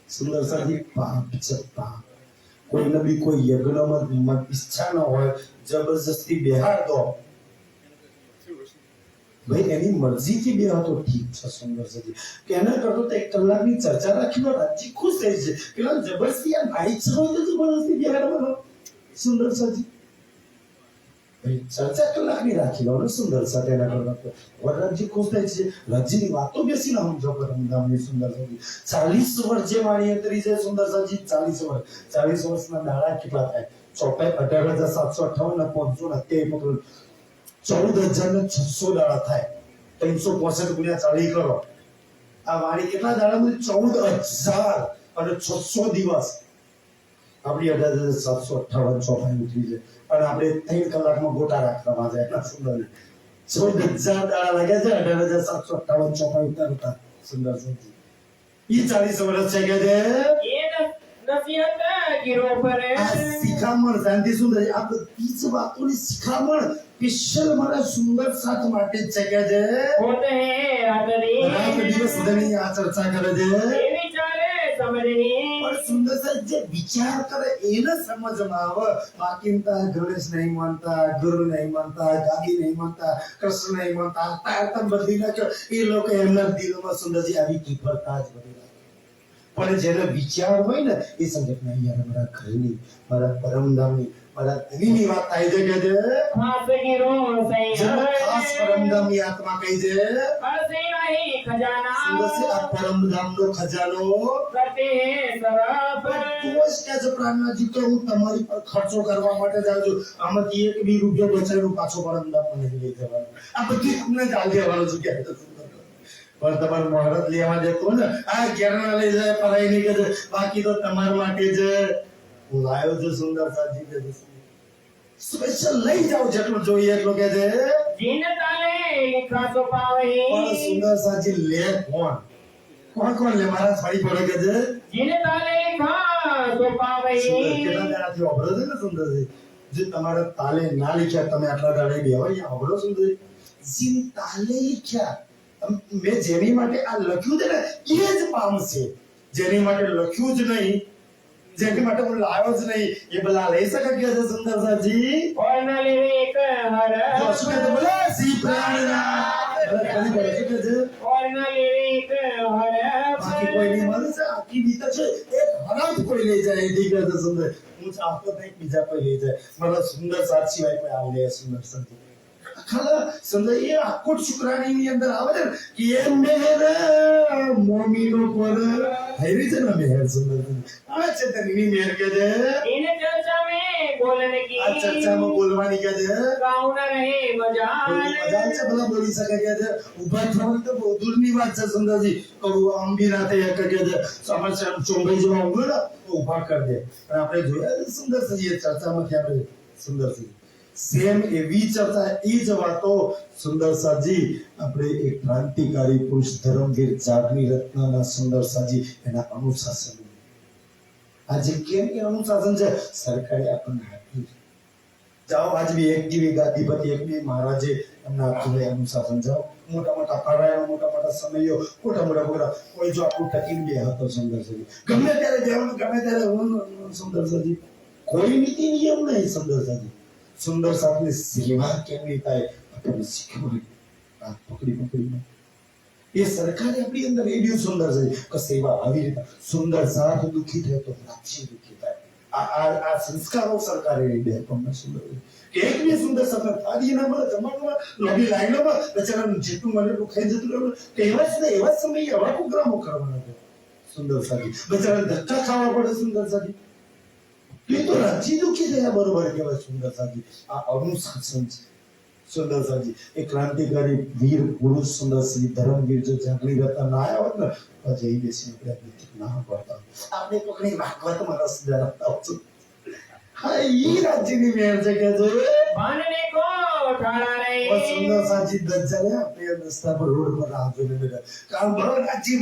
સુંદરસાજી પાપ છે પાપ કોઈ નબી કોઈ યજ્ઞમાં ઈચ્છા ન હોય જબરજસ્તી બેહાડ દો ભાઈ એની મરજીથી બેહો તો ઠીક છે સુંદરસાજી કે એના કરતો તો 1 કલાકની ચર્ચા રાખી લો રાજી ખુશ થઈ છે પેલા જબરજસ્તી આ નાઈ છે તો જબરજસ્તી બેહાડવાનો સુંદરસાજી ભાઈ ચર્ચા કલાકની રાખી લો ને સુંદરસા એના કરતો વરરાજી ખુશ થાય છે રાજીની વાતો બેસીને સમજો પરમધામની સુંદરસાજી 40 વર્ષ જે વાણી અંતરી છે સુંદરસાજી 40 વર્ષના દાડા કેટલા થાય ચોપાઈ 18,758 ને 573 14,600 દાડા થાય 365 ગુણ્યા 40 કરો આ વાણી કેટલા દાડામાં 14,000 અને 600 દિવસ આપણી 18,758 ચોપાઈ ઉતરી છે અને આપણે 3 કલાકમાં ગોટા રાખવા છે એટલા સુંદર 14,000 દાડા લાગ્યા છે 18,758 ચોપાઈ ઉતારતા સુંદર સંજી ઈ 40 વર્ષ છે કે છે એ નસીહત ગીરો પર આ શિખામણ શાંતિ સુંદર આ બધી જ વાતોની શિખામણ સ્પેશિયલ મારા સુંદર સાથ માટે જ છે કે છે હોતે હે રાતરી રાત દિવસ દરમિયાન આ ચર્ચા કરે છે એ વિચારે સમજણી પણ સુંદર સાહેબ જે વિચાર કરે એને સમજમાં આવે બાકી ગણેશ નહીં માનતા ગુરુ નહીં માનતા ગાદી નહીં માનતા કૃષ્ણ નહીં માનતા તારતમ બદલી નાખ્યો એ લોકો એમના દિલમાં સુંદરજી આવી કીફરતા જ બધી પણ જેને વિચાર હોય ને એ સમજે નહીં યાર મારા ઘરની મારા પરમધામની મારા ધણીની વાત થાય છે કે ખાસ ગીરો સૈયા ખાસ પરમધામની આત્મા કહી છે હસે નહીં ખજાના સુંદરજી આ પરમધામનો ખજાનો કરતે સરફ તોજ કે જ પ્રાણનાજી તો હું તમારી પર ખર્ચો કરવા માટે જાઉં છું આમાંથી 1 બી રૂપિયો બચાવ્યો પાછો પરમધામ નહીં લઈ જવાનો આ બધી તમને જ આલ દેવાનો છું કે પણ તમારું મહારત લેવા દેતો ને આ ઘેરના લઈ જાય પરાઈ નહીં કે બાકી તો તમારા માટે જ હું લાવ્યો છું સુંદરસાજી કે સ્પેશિયલ લઈ જાવ જેટલું જોઈએ એટલું કે છે જીન તાલે ખાસો પાવહી પણ સુંદરસાજી લે કોણ લે મારા ફરી પડે કે છે જીન તાલે ખાસો પાવહી કેટલા દાડાથી ઓબળો છે ને સુંદરજી જે તમારા તાલે ના લીખ્યા તમે આટલા દાડે બેહો અહીંયા ઓબળો સુંદરજી જીન તાલે લખ્યા મેં જેની માટે આ લખ્યું છે ને એ જ પામશે જેની માટે લખ્યું જ નહીં જેની માટે હું લાવ્યો જ નહીં એ ભલા લઈ શકે કે છે સુંદર સાજી और न लेवे एक हर જો શું કહે છે બોલે સી પ્રાણના ભલે કદી બોલે શું કહે છે और न लेवे एक हर બાકી કોઈ નહીં મળે છે આખી બીતા છે એક હરાજ કોઈ લઈ જાય એ દીકરા છે સુંદર હું ચાહતો નહીં બીજા કોઈ લઈ જાય મારા સુંદર સાથ સિવાય કોઈ આવે સુંદર સંત ખાલા સુંદર એ આકોટ શુક્રાણીની અંદર આવે ને કે એ મેર મોમીનો પર હૈરી છે ને મેર સુંદર આ છે તેની મેર કે છે इन चर्चा में बोलने की આ ચર્ચામાં બોલવાની કે છે गाँव न रहे मजाल મજાલ છે ભલા બોલી શકે કે છે ઉભા થવાની તો બહુ દૂરની વાત છે સુંદરજી કહું અંબી રાતે એક કે છે સમસ્યા ચોંભાઈ જેવા ઊંઘો ને તો ઉભા કરી દે પણ આપણે જોયા સુંદર સજી એ ચર્ચામાંથી આપણે સુંદરજી સેમ એવી ચર્ચા એ જ વાતો સુંદર સાજી આપણે એક ક્રાંતિકારી પુરુષ ધર્મવીર જાગની રત્નના સુંદર સાજી એના અનુશાસન આજે કેમ કે અનુશાસન છે સરકારે આપણને આપ્યું જાઓ આજ બી એક જેવી ગાદીપતિ એક બી મહારાજે એમના આપ્યું અનુશાસન જાઓ મોટા મોટા પારાયણો મોટા મોટા સમયો મોટા મોટા કોઈ જો આપણું ટકીને બે હતો સુંદર સાજી ગમે ત્યારે દેવાનું ગમે ત્યારે સુંદર સાજી કોઈ નીતિ નિયમ નહીં સુંદર સાજી સુંદર સાથની સેવા કેમની થાય આપણને શીખવું આ પકડીને એ સરકારે આપણી અંદર રેડિયો સુંદર છે કે સેવા આવી રીતે સુંદર સાથ દુખી થાય તો રાજ્ય દુખી થાય આ સંસ્કારો સરકારે રેડિયો આપણને સુંદર કે એક બી સુંદર સરકાર થાળી ના મળે જમવામાં લોબી લાઈનોમાં બચારાનું જેટલું મળે એટલું ખાઈ જતું રહે કે એવા જ ને એવા જ સમયે એવા પ્રોગ્રામો કરવાના છે સુંદર સાથી બચારાને ધક્કા ખાવા પડે સુંદર સાથી એ તો રાજ્ય દુખી થયા બરોબર કહેવાય સુંદર સાજી આ અનુશાસન છે સુંદર સાજી એ ક્રાંતિકારી વીર પુરુષ સુંદર સાજી ધર્મવીર જો જાગણી રત્ન ના આવ્યા હોત ને તો જઈ બેસી આપણે ના પડતા આપણે પકડી ભાગવતમાં રસ ધરાવતા હોત હા ઈ રાજ્યની મેર છે કે જો मानने को ठाड़ा रहे બસ સુંદર સાજી દજ્જાલે આપણે રસ્તા પર રોડ પર રાહ જોઈને બેઠા કામ બરો રાજ્ય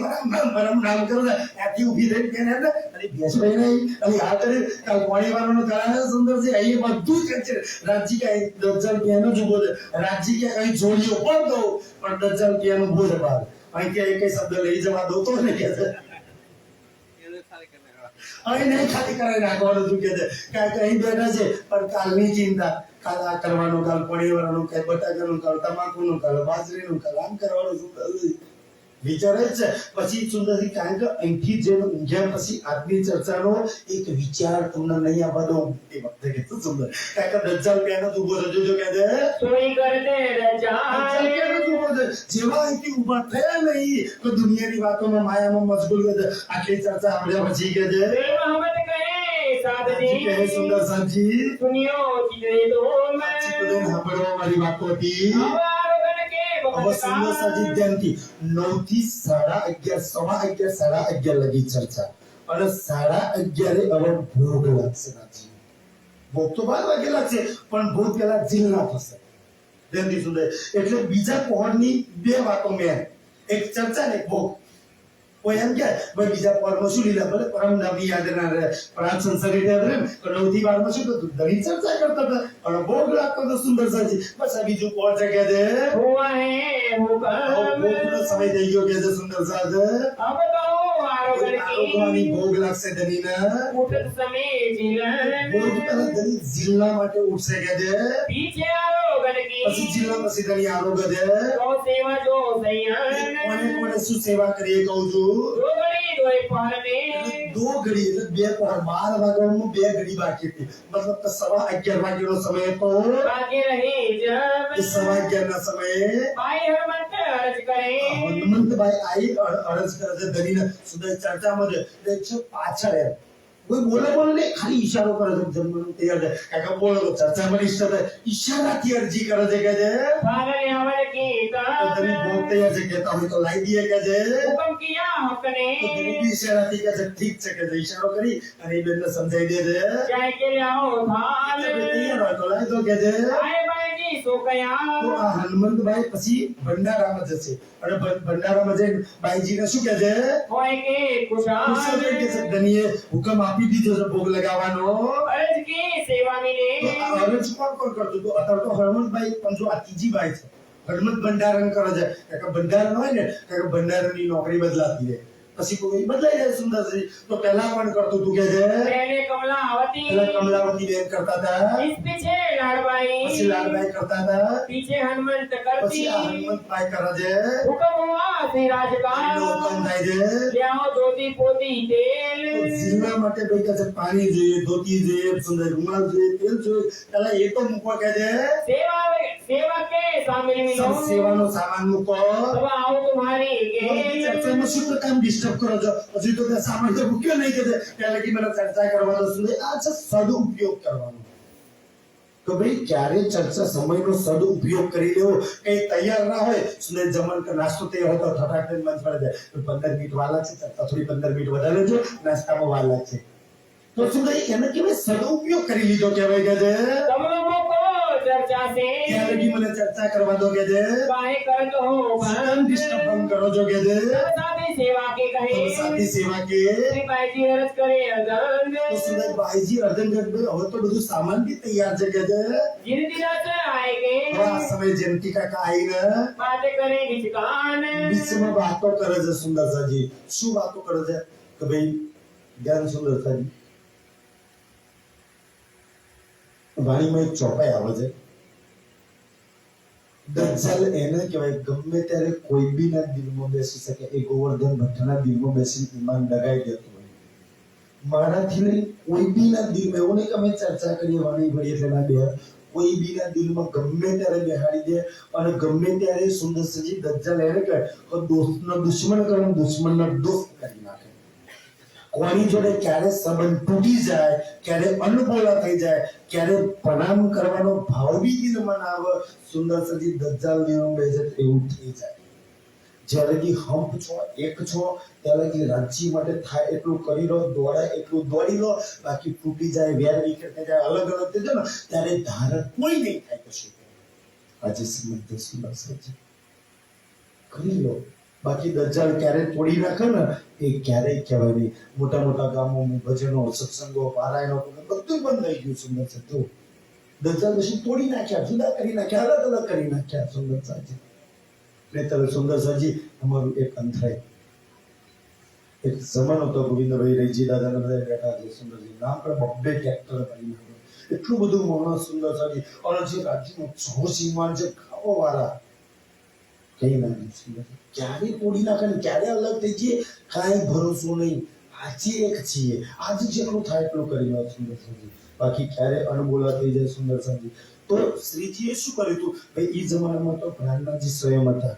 મરમ નામ કરો ને આથી ઊભી થઈ કે ને અરે બેસ ભાઈ નહીં અરે આ કરે કાલ પાણી વાળાનો કરાવે સુંદર છે અહીં બધું જ છે રાજ્ય કે દજ્જાલ કેનો જ ઉભો છે રાજ્ય કે અહીં જોડીઓ પણ દો પણ દજ્જાલ કેનો ઉભો છે બહાર અહીં કે એક શબ્દ લઈ જવા દો તો ને કે છે અહીં નહીં ખાલી કરાવી નાખવાનું તું કે છે કારણ કે અહીં બેઠા છે પણ કાલની ચિંતા કાલ આ કરવાનું કાલ પનીર વાળાનું કાલ બટાકાનું કાલ તમાકુનું કાલ બાજરીનું કાલ આમ કરવાનું સુંદરજી વિચાર જ છે પછી સુંદરજી કારણ કે અહીંથી જે ઊંઘ્યા પછી આજની ચર્ચાનો એક વિચાર તમને નહીં આવવા દઉં એ વખતે કીધું સુંદર કારણ કે દજ્જાલ પેનો જ ઉભો થજો જો કે છે सोई करते દજ્જાલ रजाल પેનો જ ઉભો છે જેવા અહીંથી ઉભા થયા નહીં તો દુનિયાની વાતોમાં માયામાં મશગુલ કે છે આટલી ચર્ચા સાંભળ્યા પછી કે છે मोहम्मद कहे साथ સાચી કહે दे સુંદર સાજી सुनियो चीजें दो સાચી તો તેને સાંભળવા વાળી વાતો હતી आरोगण के હવે સુંદર સાજી ધ્યાનથી 9 થી 11:30 સવા 11 11:30 લગી ચર્ચા અને 11:30 હવે ભોગ લાગશે નાજી ભોગ તો 12 વાગે લાગશે પણ ભોગ પેલા જીલના થશે ધ્યાનથી સુંદર એટલે બીજા પહોળની બે વાતો મેં એક ચર્ચા ને એક ભોગ કોઈ એમ કે ભાઈ બીજા પહોળમાં શું લીધા ભલે પરમ નામની યાદ ના રહે પણ આ સંસારી યાદ રહે તો 9 થી 12 માં શું થતું ઘણી ચર્ચા કરતા હતા અને ભોગ લાગતો તો સુંદર સાજી બસ આ બીજું પહોળ છે કે છે हुआ है हुक्म ભોગનો સમય થઈ ગયો કે છે સુંદર સાજ अब कहो आरोगण આરોગવાની की ભોગ લાગશે ધનીના उठत समय जिलन ભોગ પેલા ધની જિલ્લા માટે ઉઠશે કે છે पीछे आरोगण પછી की જિલ્લા પછી ધની આરોગ છે तो सेवा जो सैयन કોને કોને શું સેવા કરીએ કહું છું दो घड़ी दो पहर में દો ઘડી એટલે બે પહોર 12 વાગ્યામાં બે ઘડી બાકી હતી મતલબ કે સવા 11 વાગ્યાનો સમય તો बाकी रहे जब એ સવા 11 ના સમયે भाई हनुमंत अर्ज करे હનુમંતભાઈ આઈ અરજ કરે છે ધનીને સુંદર ચર્ચામાં છે પાછળ એમ કોઈ બોલે ને ખાલી ઈશારો કરે છે જમવાનું તૈયાર છે કાકા બોલો તો ચર્ચામાં નિષ્ઠ થાય ઈશારાથી અરજી કરે છે કે છે भागने अमर की તો ધની બહુ તૈયાર છે કે તમે તો લાવી દઈએ કે છે हुक्म किया हक ने તો ધની બી ઈશારાથી કે છે ઠીક છે કે છે ઈશારો કરી અને એ બેનને સમજાઈ દે છે चाय के ले आओ थाल તમે તૈયાર હોય તો લાવી દો કે છે आए भाई जी सो गया તો આ હનુમંતભાઈ પછી ભંડારામાં જશે અને ભંડારામાં જઈને બાઈજીને શું કહે છે होए के કુશળ कुशाल કે છે ધનીએ હુકમ આપી દીધો છે ભોગ લગાવવાનો अर्ज की सेवा તો मिले આ અરજ કોણ કોણ કરતું હતું અત્યારે તો હનુમંતભાઈ પણ જો આ ત્રીજી બાઈ છે હડમત બંધારણ કરે છે કે બંધારણ હોય ને કે બંધારણની નોકરી બદલાતી રહે પછી કોઈ બદલાઈ જાય સુંદરજી તો પહેલા પણ કરતું તું કે છે पहले कमलावती પહેલા કમલાવતી બેન કરતા હતા इस पीछे लाडबाई પછી લાલભાઈ करता था पीछे हनुमंत પછી करती આ હનુમંતભાઈ કરે છે हुक्म हुआ सिराज का એનો હુકમ થાય છે ले आओ धोती पोती तेल તો જીવવા માટે ભાઈ કહે છે પાણી જોઈએ ધોતી જોઈએ સુંદર રૂમાલ જોઈએ તેલ જોઈએ પહેલા એ તો મૂકવા કહે છે सेवा सेवा के शामिल मिलो સેવાનો સામાન મૂકો तब आओ तुम्हारी ચર્ચામાં શું કામ ડિસ્ટર્બ કરો છો હજી તો તે સામાન તો મૂક્યો નહીં કે ત્યાં લગી મને ચર્ચા કરવાનો સુંદર આ છે સદુપયોગ કરવાનો તો ભાઈ ક્યારે ચર્ચા સમયનો સદુપયોગ કરી લેવો કઈ તૈયાર ના હોય સુંદર જમણ કે નાસ્તો તૈયાર હોય તો ફટાફટ મન પડે જાય 15 મિનિટ વાર લાગશે ચર્ચા થોડી 15 મિનિટ વધારે લેજો નાસ્તામાં વાર લાગશે તો સુંદર એને કેવાય સદુપયોગ કરી લીધો કહેવાય કે છે तुम लोगों को चर्चा से ત્યાં લગી મને ચર્ચા કરવા દો કે છે काहे करत हो કામ ડિસ્ટર્બ બંધ કરો છો કે છે साथी सेवा के તો कहे સાથી સેવા કે श्री भाई जी अरज करे अगन તો સુંદર ભાઈજી અર્ધનગઢ હવે તો બધું સામાન બી તૈયાર છે કે છે जिन दिनों से आएंगे હવે આ સમય જયંતી કાકા આવીને बातें करेंगे चिकान बीचમાં વાતો કરે છે સુંદરસાજી શું વાતો કરે છે કે ભાઈ જ્ઞાન સુંદરસાજી વાણીમાં એક ચોપાઈ આવે છે દજ્જાલ એને કહેવાય ગમે ત્યારે કોઈ બી ના દિલમાં બેસી શકે એ ગોવર્ધન ભટ્ટના દિલમાં બેસી ઈમાન ડગાઈ દેતો હોય મારાથી લઈ કોઈ બી ના દિલમાં એવું નહીં કે અમે ચર્ચા કરીએ વાણી ભળી એટલે ના બે કોઈ બી ના દિલમાં ગમે ત્યારે બેહાડી દે અને ગમે ત્યારે સુંદરજી દજ્જાલ એને કહે કે દોસ્તનો દુશ્મન કરે દુશ્મનનો દોસ્ત કરી નાખે કોની જોડે ક્યારે સંબંધ તૂટી જાય ક્યારે અનબોલા થઈ જાય ક્યારે પ્રણામ કરવાનો ભાવ બી દિલમાં ના આવે સુંદરજી દજ્જાલ દિલમાં બેસે એવું થઈ જાય જ્યારે કે હંપ છો એક છો ત્યારે કે રાજી માટે થાય એટલું કરી લો દોડાય એટલું દોડી લો બાકી તૂટી જાય વેર વિખેર થઈ જાય અલગ અલગ થઈ જાય ને ત્યારે ધારણ કોઈ નહીં થાય કશું આજે સમજતો સુંદરજી કરી લો બાકી દજ્જાલ ક્યારે તોડી નાખે ને એ ક્યારેય કહેવાય નહીં મોટા મોટા ગામોમાં ભજનો સત્સંગો પારાયણો બધું બંધ થઈ ગયું સુંદર છે તો દજ્જાલ પછી તોડી નાખ્યા જુદા કરી નાખ્યા અલગ અલગ કરી નાખ્યા સુંદર સાજી નહીતર સુંદર સાજી અમારું એક અંતરાય એક જમાનો તો ગોવિંદભાઈ રૈજી દાદાને બધા બેઠા છે સુંદરજી નામ પર બબ્બે ટ્રેક્ટર કરી નાખ્યો એટલું બધું માણસ સુંદર સાજી અને જે રાજ્યનું છો સીમાન છે ખાવો વાળા કઈ ના સુંદર ક્યારે તોડી નાખે ને ક્યારે અલગ થઈ જઈએ કાંઈ ભરોસો નહીં આજે એક છીએ આજે જેટલું થાય એટલું કરી લો સુંદર સાજી બાકી ક્યારે અણબોલા થઈ જાય સુંદર સાજી તો શ્રીજીએ શું કર્યું હતું ભાઈ એ જમાનામાં તો પ્રાણનાથજી સ્વયં હતા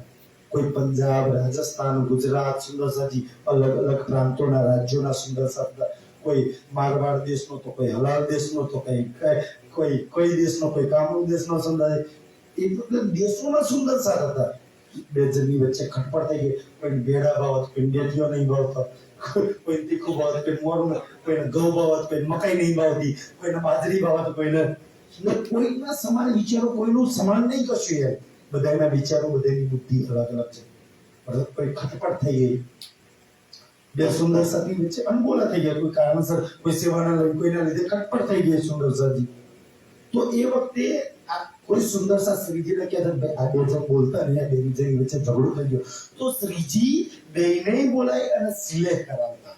કોઈ પંજાબ રાજસ્થાન ગુજરાત સુંદર સાજી અલગ અલગ પ્રાંતોના રાજ્યોના સુંદર સાજી કોઈ મારવાડ દેશનો તો કોઈ હલાલ દેશનો તો કોઈ દેશનો કોઈ કામરૂ દેશનો સુંદર એ બધા દેશોના સુંદર સાથ હતા બે જણની વચ્ચે ખટપટ થઈ ગઈ કોઈ ભેડા ભાવત કોઈ ડેટીઓ નહીં ભાવતો કોઈ તીખું ભાવત કોઈ મોરું કોઈને ઘઉં ભાવત કોઈ મકાઈ નહીં ભાવતી કોઈને બાજરી ભાવત કોઈને કોઈના સમાન વિચારો કોઈનું સમાન નહીં કશું યાર બધાના વિચારો બધાની બુદ્ધિ અલગ અલગ છે પણ કોઈ ખટપટ થઈ ગઈ બે સુંદર સાથી વચ્ચે અનબોલા થઈ ગયા કોઈ કારણસર કોઈ સેવાના લઈને કોઈના લીધે ખટપટ થઈ ગઈ સુંદર સાથી તો એ વખતે કોઈ સુંદર સા શ્રીજીને કહેતા ભાઈ આ બે જણ બોલતા ને આ બે જણ વચ્ચે ઝઘડો થઈ ગયો તો શ્રીજી બેને બોલાય અને સિલેક્ટ કરાવતા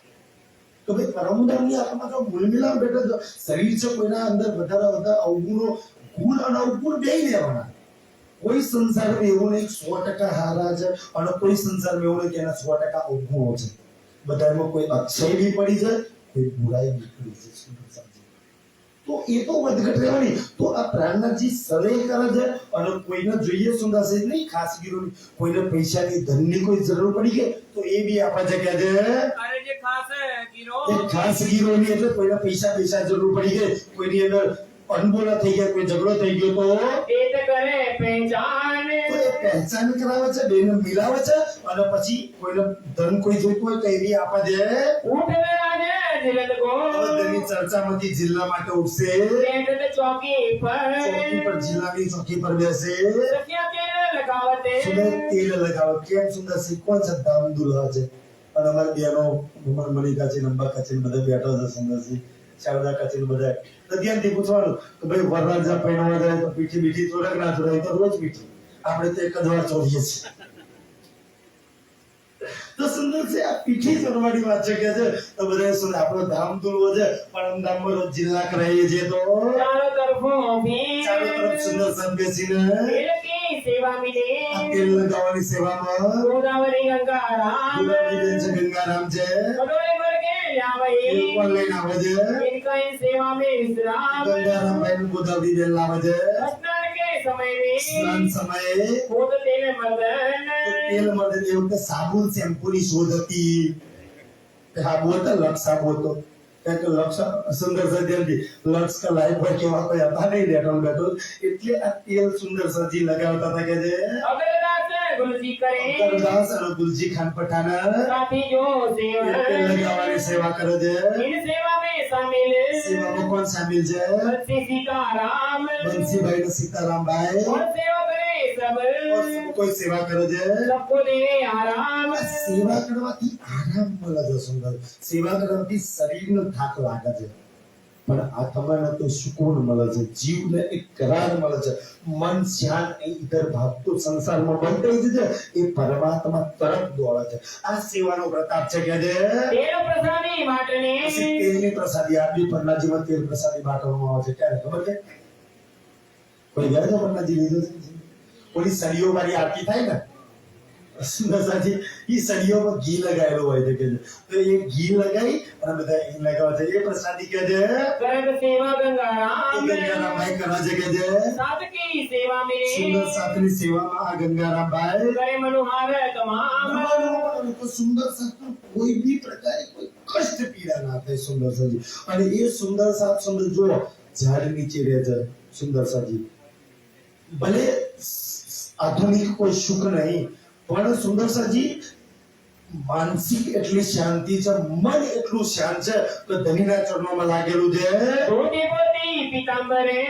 તો ભાઈ પરમુદાની આત્મા જો મૂલમિલાપ બેઠો તો શરીર છે કોઈના અંદર વધારે અવગુણો ગુણ અને અવગુણ બે લેવાના કોઈ સંસારમાં એવું નહીં 100% હારા છે અને કોઈ સંસારમાં એવું નહીં કે એના 100% અવગુણો છે બધામાં કોઈ અક્ષય બી પડી જાય કોઈ બુરાઈ બી પડી જાય તો એ તો વધઘટ રહેવાની તો આ પ્રાણનાથજી સલહ કરે છે અને કોઈને જોઈએ સુંદરસી નહીં ખાસગીરોની કોઈને પૈસાની ધનની કોઈ જરૂર પડી ગઈ તો એ બી આપણા જગ્યા છે अरे जे खास गिरो એ ખાસગીરોની એટલે કોઈને પૈસા જરૂર પડી ગઈ કોઈની અંદર અનબોલા થઈ ગયા કોઈ ઝઘડો થઈ ગયો તો पेट करे पहचान તો એ પહેચાન કરાવે છે બેને મિલાવે છે અને પછી કોઈને ધન કોઈ જોઈતું હોય તો એ બી આપા દે उठ मेरा ने जिलद को બધાની ચર્ચામાંથી જિલ્લા માટે ઉઠશે पेट चौकी ચોકી પર पर જિલ્લાની ચોકી પર બેસે सखिया तेल लगावते સુંદર તેલ લગાવે કેમ સુંદર કોણ છે ધામ દુલ્હા છે અને અમારી બહેનો ઉમર મલિકા નંબર કાચી બધા બેઠો છે સુંદરજી શારદા કાચી બધા તો ધ્યાનથી પૂછવાનું કે ભાઈ વરરાજા પહેરવા જાય તો પીઠી મીઠી થોડાક ના થોડાય તો રોજ મીઠી આપણે તો એક જ વાર ચોરીએ છીએ. તો સુંદર છે આ પીઠી ચોરવાની વાત છે કે છે તો બધા શું આપણો ધામ ધૂળવો છે પરમ ધામમાં રોજ જિલ્લા કરાવીએ છીએ તો चारों तरफों में ચારો તરફ સુંદર સાથ બેસીને तेल की सेवा मिले આ તેલ લગાવવાની સેવામાં गोदावरी गंगा राम ગુલાબી બેન છે ગંગારામ છે कटोरे भर के लावई તેલ પણ લઈને આવે છે इनका इन सेवा में विश्राम ગંગારામ બેન ગોદાવરી બેન લાવે છે स्नान के समय में સ્નાન સમયે खुद तेल मर्दन તો તેલ મળે એ વખતે સાબુ શેમ્પૂની શોધ હતી સાબુ હતા લક્ષ સાબુ હતો કારણ કે લક્ષ સુંદર સજી લક્ષ का लाइफ पर केवा कोई आता नहीं डेटोल डेटोल એટલે આ તેલ સુંદર સજી લગાવતા હતા કે જે अग्रदास गुरुजी करे અગરદાસ અને ગુલજી ખાન પઠાણ साथी जो તેલ सेवा લગાવવાની સેવા કરે છે इन सेवा में शामिल સેવામાં કોણ સામેલ છે बंसी सीताराम બંસીભાઈ ને સીતારામભાઈ और सेवा करे सब और કોઈ સેવા કરે છે सबको दे आराम આ સેવા કરવાથી આરામ મળે છે સુંદર સેવા કરવાથી શરીરનો થાક લાગે છે પણ આત્માને તો સુકૂન મળે છે જીવને એક કરાર મળે છે મન શાંત ઇધર ભાગતો સંસારમાં બંધાઈ છે એ પરમાત્મા તરફ દોડે છે આ સેવાનો પ્રતાપ છે કે જે तेल प्रसादी बाटने પછી તેલની પ્રસાદી આપી પરનાજીમાં તેલ પ્રસાદી બાટવામાં આવે છે ક્યારે ખબર છે કોઈ ગયા છે પરનાજી લીધો છે કોઈ સળીઓ વાળી આરતી થાય ને સુંદરસાજી ઈ સળીઓમાં ઘી લગાવેલું હોય છે કે તો એ ઘી લગાઈ અને બધા ઘી લગાવે છે એ પ્રસાદી કે છે गर्ग सेवा गंगा એ राम ગંગારામભાઈ કરવા છે કે છે साध की सेवा मिले સુંદર સાથની સેવામાં આ ગંગારામભાઈ करे मनोहार तमाम તમારું તો સુંદર સાથ કોઈ બી પ્રકારે કોઈ કષ્ટ પીડા ના થાય સુંદર સાજી અને એ સુંદર સાથ સુંદર જો ઝાડ નીચે રહે છે સુંદર સાજી ભલે આધુનિક કોઈ સુખ નહીં પણ સુંદર સાજી માનસિક એટલી શાંતિ છે મન એટલું શાંત છે તો ધણીના ચરણોમાં લાગેલું છે धोती पोती पीतांबरे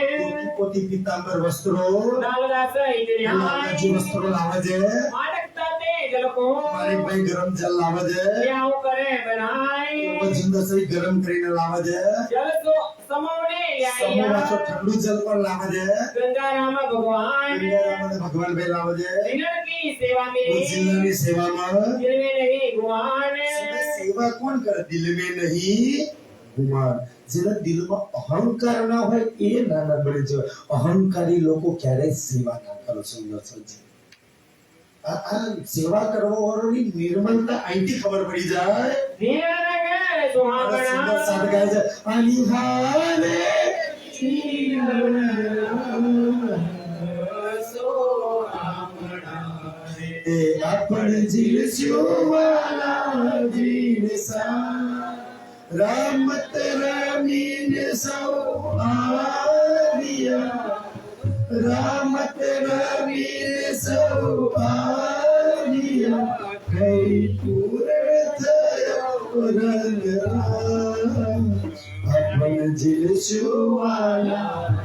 પોતી પિતાંબર વસ્ત્રો नागदास इन्द्रियाण નાનાજી વસ્ત્રો લાવે છે मानकता ते जल को મારી ભાઈ ગરમ જલ લાવે છે क्या करे बनाई સુંદર સાજી ગરમ કરીને લાવે છે जल तो समोने સમૂહમાં તો लाया ઠંડુ જલ પણ લાવે છે गंगा राम भगवान ગંગારામ અને ભગવાન ભાઈ લાવે છે दिनर की सेवा मिली જિલ્લાની સેવામાં दिल में नहीं गुमान સેવા કોણ કરે દિલ में नहीं ગુમાન જેના દિલમાં અહંકાર ના હોય એ નાના બને છે અહંકારી લોકો ક્યારેય સેવા ના કરે સુંદર સજી આ સેવા કરવા વાળોની નિર્મલતા અહીંથી ખબર પડી જાય धीर नगर અને સુંદર सुहावना સાથ ગાય છે અનિહાને એ આપણે જીવશું વાલા જીવસા રામત રમીને સૌ આવ્યા રામત રમીને સૌ આવ્યા કઈ પૂરણ થયો રંગરામ આપણે જીવશું વાલા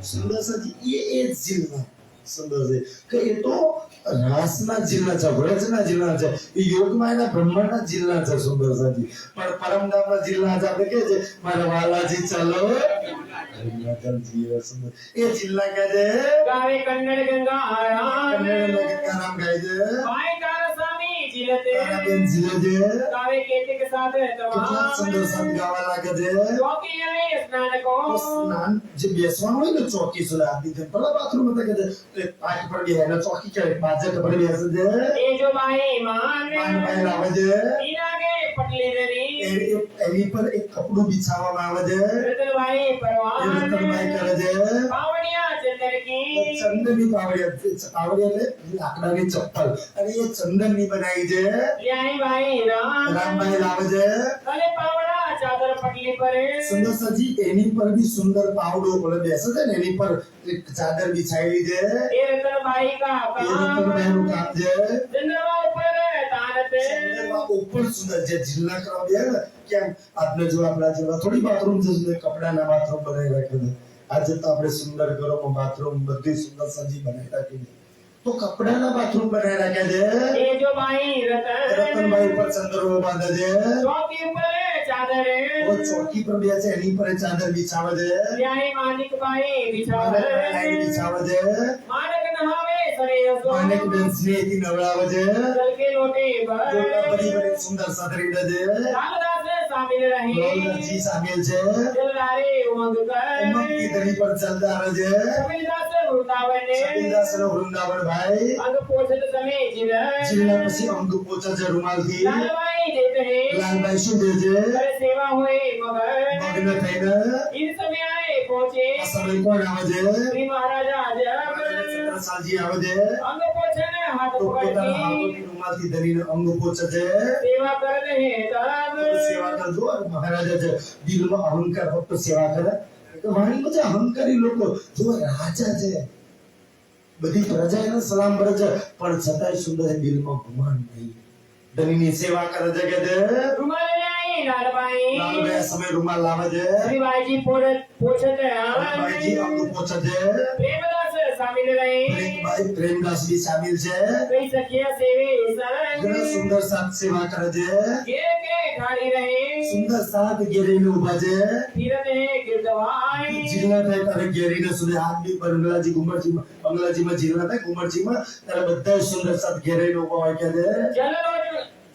સુંદર સાજી એ જીવના સુંદર છે કે એ તો રાસના જિલ્લા છે વ્રજના જિલ્લા છે એ યોગમાં એના બ્રહ્માંડના જિલ્લા છે સુંદર સાજી પણ પરમધામના જિલ્લા છે આપણે કે છે મારા વાલાજી ચાલો એ જિલ્લા કે છે गावे कन्नड़ गंगा राम કન્નડમાં ગંગારામ ગાય છે भाई तारा स्वामी जिलते તારાબેન જીલે છે गावे केते के साथ કેટલા સુંદર तमाम સંત ગાવા લાગે છે चौकी आए स्नान को તો સ્નાન જે બેસવાનું હોય ને ચોકી સુલા આપી દે પેલા બાથરૂમ હતા કે તો એક પાટ પર બે એને ચોકી કરે બાજક પર બેસે છે ये जो भाई मान પાન પાય લાવે છે ईना के पटली दरी એની પર એક કપડું બિછાવવામાં આવે છે रतन भाई એ परवान રતનભાઈ કરે છે पावड़िया चंदन की ચંદનની પાવડિયા એટલે લાકડાની ચપ્પલ અને એ ચંદનની બનાવી છે ले आई भाई राम રામભાઈ લાવે છે अरे पावड़ा चादर पटली पर સુંદર સજી એની પર બી સુંદર પાવડો પર બેસે છે ને એની પર એક ચાદર બિછાયેલી છે ये रतन भाई का એ काम રતનભાઈનું કામ છે चंद्रमा ऊपर तानत ચંદનમાં ઉપર સુંદર જે જિલ્લા કરવા દે ને કેમ આપણે જો આપણા જેવા થોડી બાથરૂમ છે કપડાના બાથરૂમ બનાવી રાખે છે આજે તો આપણે સુંદર ઘરોમાં બાથરૂમ બધી સુંદર સજી બનાવી રાખી છે તો કપડાના બાથરૂમ બનાવી રાખ્યા છે ये जो भाई रतन રતનભાઈ ઉપર ચંદ્રવો બાંધે છે चौकी ऊपर चादर वो चौकी पर બેસે એની પર ચાદર બિછાવે છે ले आई मानिक भाई અને बिछावर બિછાવે છે मानक नहावे सरे કનેક બેન સ્નેહથી નવડાવે છે जल के लोटे पर જોટા બધી બધી સુંદર સાદરી છે रामदास शामिल रहे ગોલદાસજી સામેલ છે जलदारे उमंग कर ઉમંગની ધરી પર ચાલદાર છે कबीरदास वृंदावन ने સબીરદાસનો વૃંદાવન ભાઈ अंग पोषित समय જીલના પછી અંગ પોચા છે રૂમાલથી लालबाई देते हैं લાલભાઈ શું દે છે करे सेवा हुए मगर મગ્ન થઈને इन समय आए पहुंचे આ સમય કોણ આવે છે श्री महाराजा जब છત્રસાલજી આવે છે अंग पोषण हाथ તો पकड़ પોતાના के હાથોથી રૂમાલથી ધરીને અંગ પોચે છે सेवा कर रहे तब સેવા કરજો અને મહારાજા છે દિલમાં અહંકાર ફક્ત સેવા કરે તો વાણીમાં જે અહંકારી લોકો જો રાજા છે બધી પ્રજા એને સલામ કરે છે પણ છતાંય સુંદર દિલમાં ગુમાન નહીં ધણીની સેવા કરે છે કે रुमाल ले आई लालबाई લાલભાઈ સમય રૂમાલ લાવે છે श्री बाईजी पोछत ભાઈજી અંગ પોચે છે प्रेमदास शामिल रहे ભાઈ પ્રેમદાસ બી શામિલ છે कई सखिया सेवे ઘણા संग સુંદર સાથ સેવા કરે છે घेर के ठाड़ी रहे સુંદર સાથ ઘેરીને ઉભા છે तीरथ है गिरदवाई જીલના થાય ત્યારે ઘેરીને સુધી હાથ બી બંગલાજી બંગલાજીમાં જીલના થાય ગુમરજીમાં ત્યારે બધા સુંદર સાથ ઘેરીને ઉભા હોય કે છે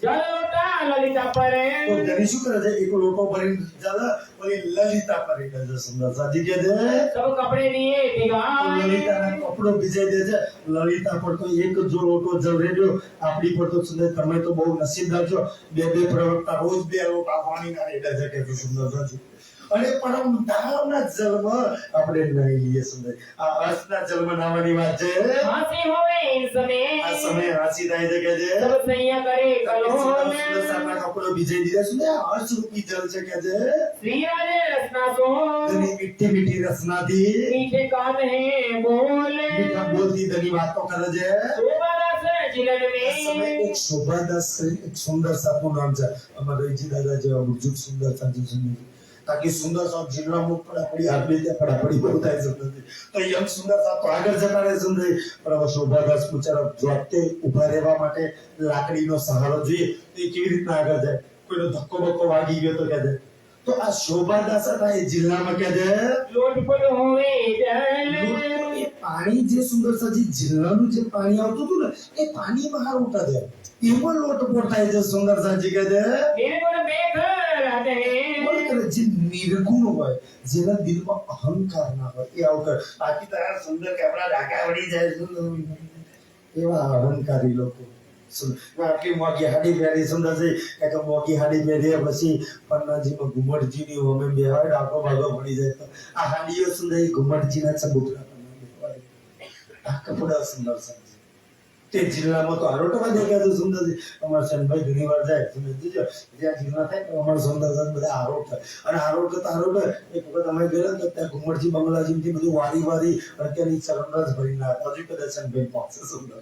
जल लोटा ललिता पर તો ધણી શું કરે છે એક લોટો ભરીને ચાલે ઓલી લલિતા ભરી દે છે સુંદર સાથી કે છે सब कपड़े लिए તો भिगाए લલિતાના કપડો ભીજાઈ દે છે લલિતા પર તો એક જો લોટો જલ રેડ્યો આપણી પર તો સુંદર તમે તો બહુ નસીબદાર છો બે પ્રવક્તા રોજ બે લોટા પાણીના રેડે છે કે સુંદર સાથી અને પરમ ધામના જલમાં આપણે નહીં લઈએ સુંદર આ અર્થના જલમાં નાવાની વાત છે हंसी होवे इन समय આ સમય હાસી થાય છે કે છે सब सैया करे कलोल સુંદર સાના કપડો ભીજાઈ દીધા સુંદર અર્થ રૂપી જલ છે કે છે श्री राजे रचना सो ધની મીઠી મીઠી રસનાથી मीठे कान है बोल મીઠા બોલથી ધની વાતો કરે છે शोभादास जिलन આ સમય में એક શોભાદાસ એક સુંદર સાપનું નામ છે અમારા રઈજી દાદા જેવા બુજુર્ગ સુંદર સાજી સુંદર ताकि सुंदर साहब जिला में पड़ी आदमी त्या पड़ी बहुत है सुंदर तो यंग सुंदर साहब तो आगे जता रहे सुंदर पर अब शोभादास पुचारा જોતે ઉભા રહેવા માટે લાકડીનો સહારો જોઈએ તો એ કેવી રીતના આગળ જાય કોઈનો ધક્કો બક્કો વાગી ગયો તો કે જાય તો આ શોભાદાસ હતા એ જિલ્લામાં કે છે लोटपुट होवे जल એ પાણી જે સુંદર સાજી જિલ્લાનું જે પાણી આવતું હતું ને એ પાણી બહાર ઉઠા જાય એમાં લોટપોટ થાય છે સુંદર સાજી કે છે निर्गुण मेघ रहते બોલ हैं કરે જે નિર્ગુણ હોય જેના દિલમાં અહંકાર ના હોય એ આવું કરે બાકી તારા સુંદર કે આપણા ડાકા વળી જાય સુંદર એવા અહંકારી લોકો આટલી મોગી હાડી પહેરી સુંદર છે કે મોગી હાડી પહેરી પછી પન્નાજીમાં ઘુમટજીની હોમે બેહાડ ડાકો ભાગો પડી જાય તો આ હાડીઓ સુંદર ઘુમટજીના ચબુકડા પન્ના આ કપડા સુંદર છે તે જિલ્લામાં તો આરોટમાં દેખાતું સુંદર છે અમારા શનભાઈ ઘણી વાર જાય તમે જોજો જ્યાં જિલ્લા થાય તો અમારા સુંદર બધા આરોટ થાય અને આરોટ તો આરોટ એક વખત અમે ગયા તો ત્યાં ઘુમટજી બંગલાજીથી બધું વારી અને ત્યાંની ચરણરાજ ભરી ના હજુ કદાચ શનભાઈ પહોંચે સુંદર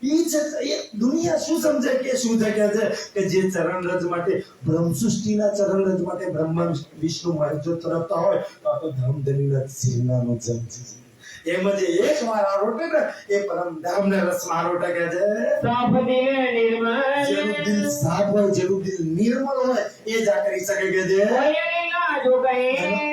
એ દુનિયા શું સમજે કે શું જગ્યા છે કે જે ચરણરજ માટે બ્રહ્મ સૃષ્ટિના ચરણરજ માટે બ્રહ્મા વિષ્ણુ મહેશ્વર તરફતા હોય તો આ તો ધામધનીના જિલ્લાનો જન્મ છે એમ જ એક વાર આરોટે ને એ પરમ ધામને રસમાં આરોટે કે છે साफ दिल निर्मल જેનું દિલ સાફ હોય જેનું દિલ નિર્મળ હોય એ જ આ કરી શકે કે છે कोयला जो कहे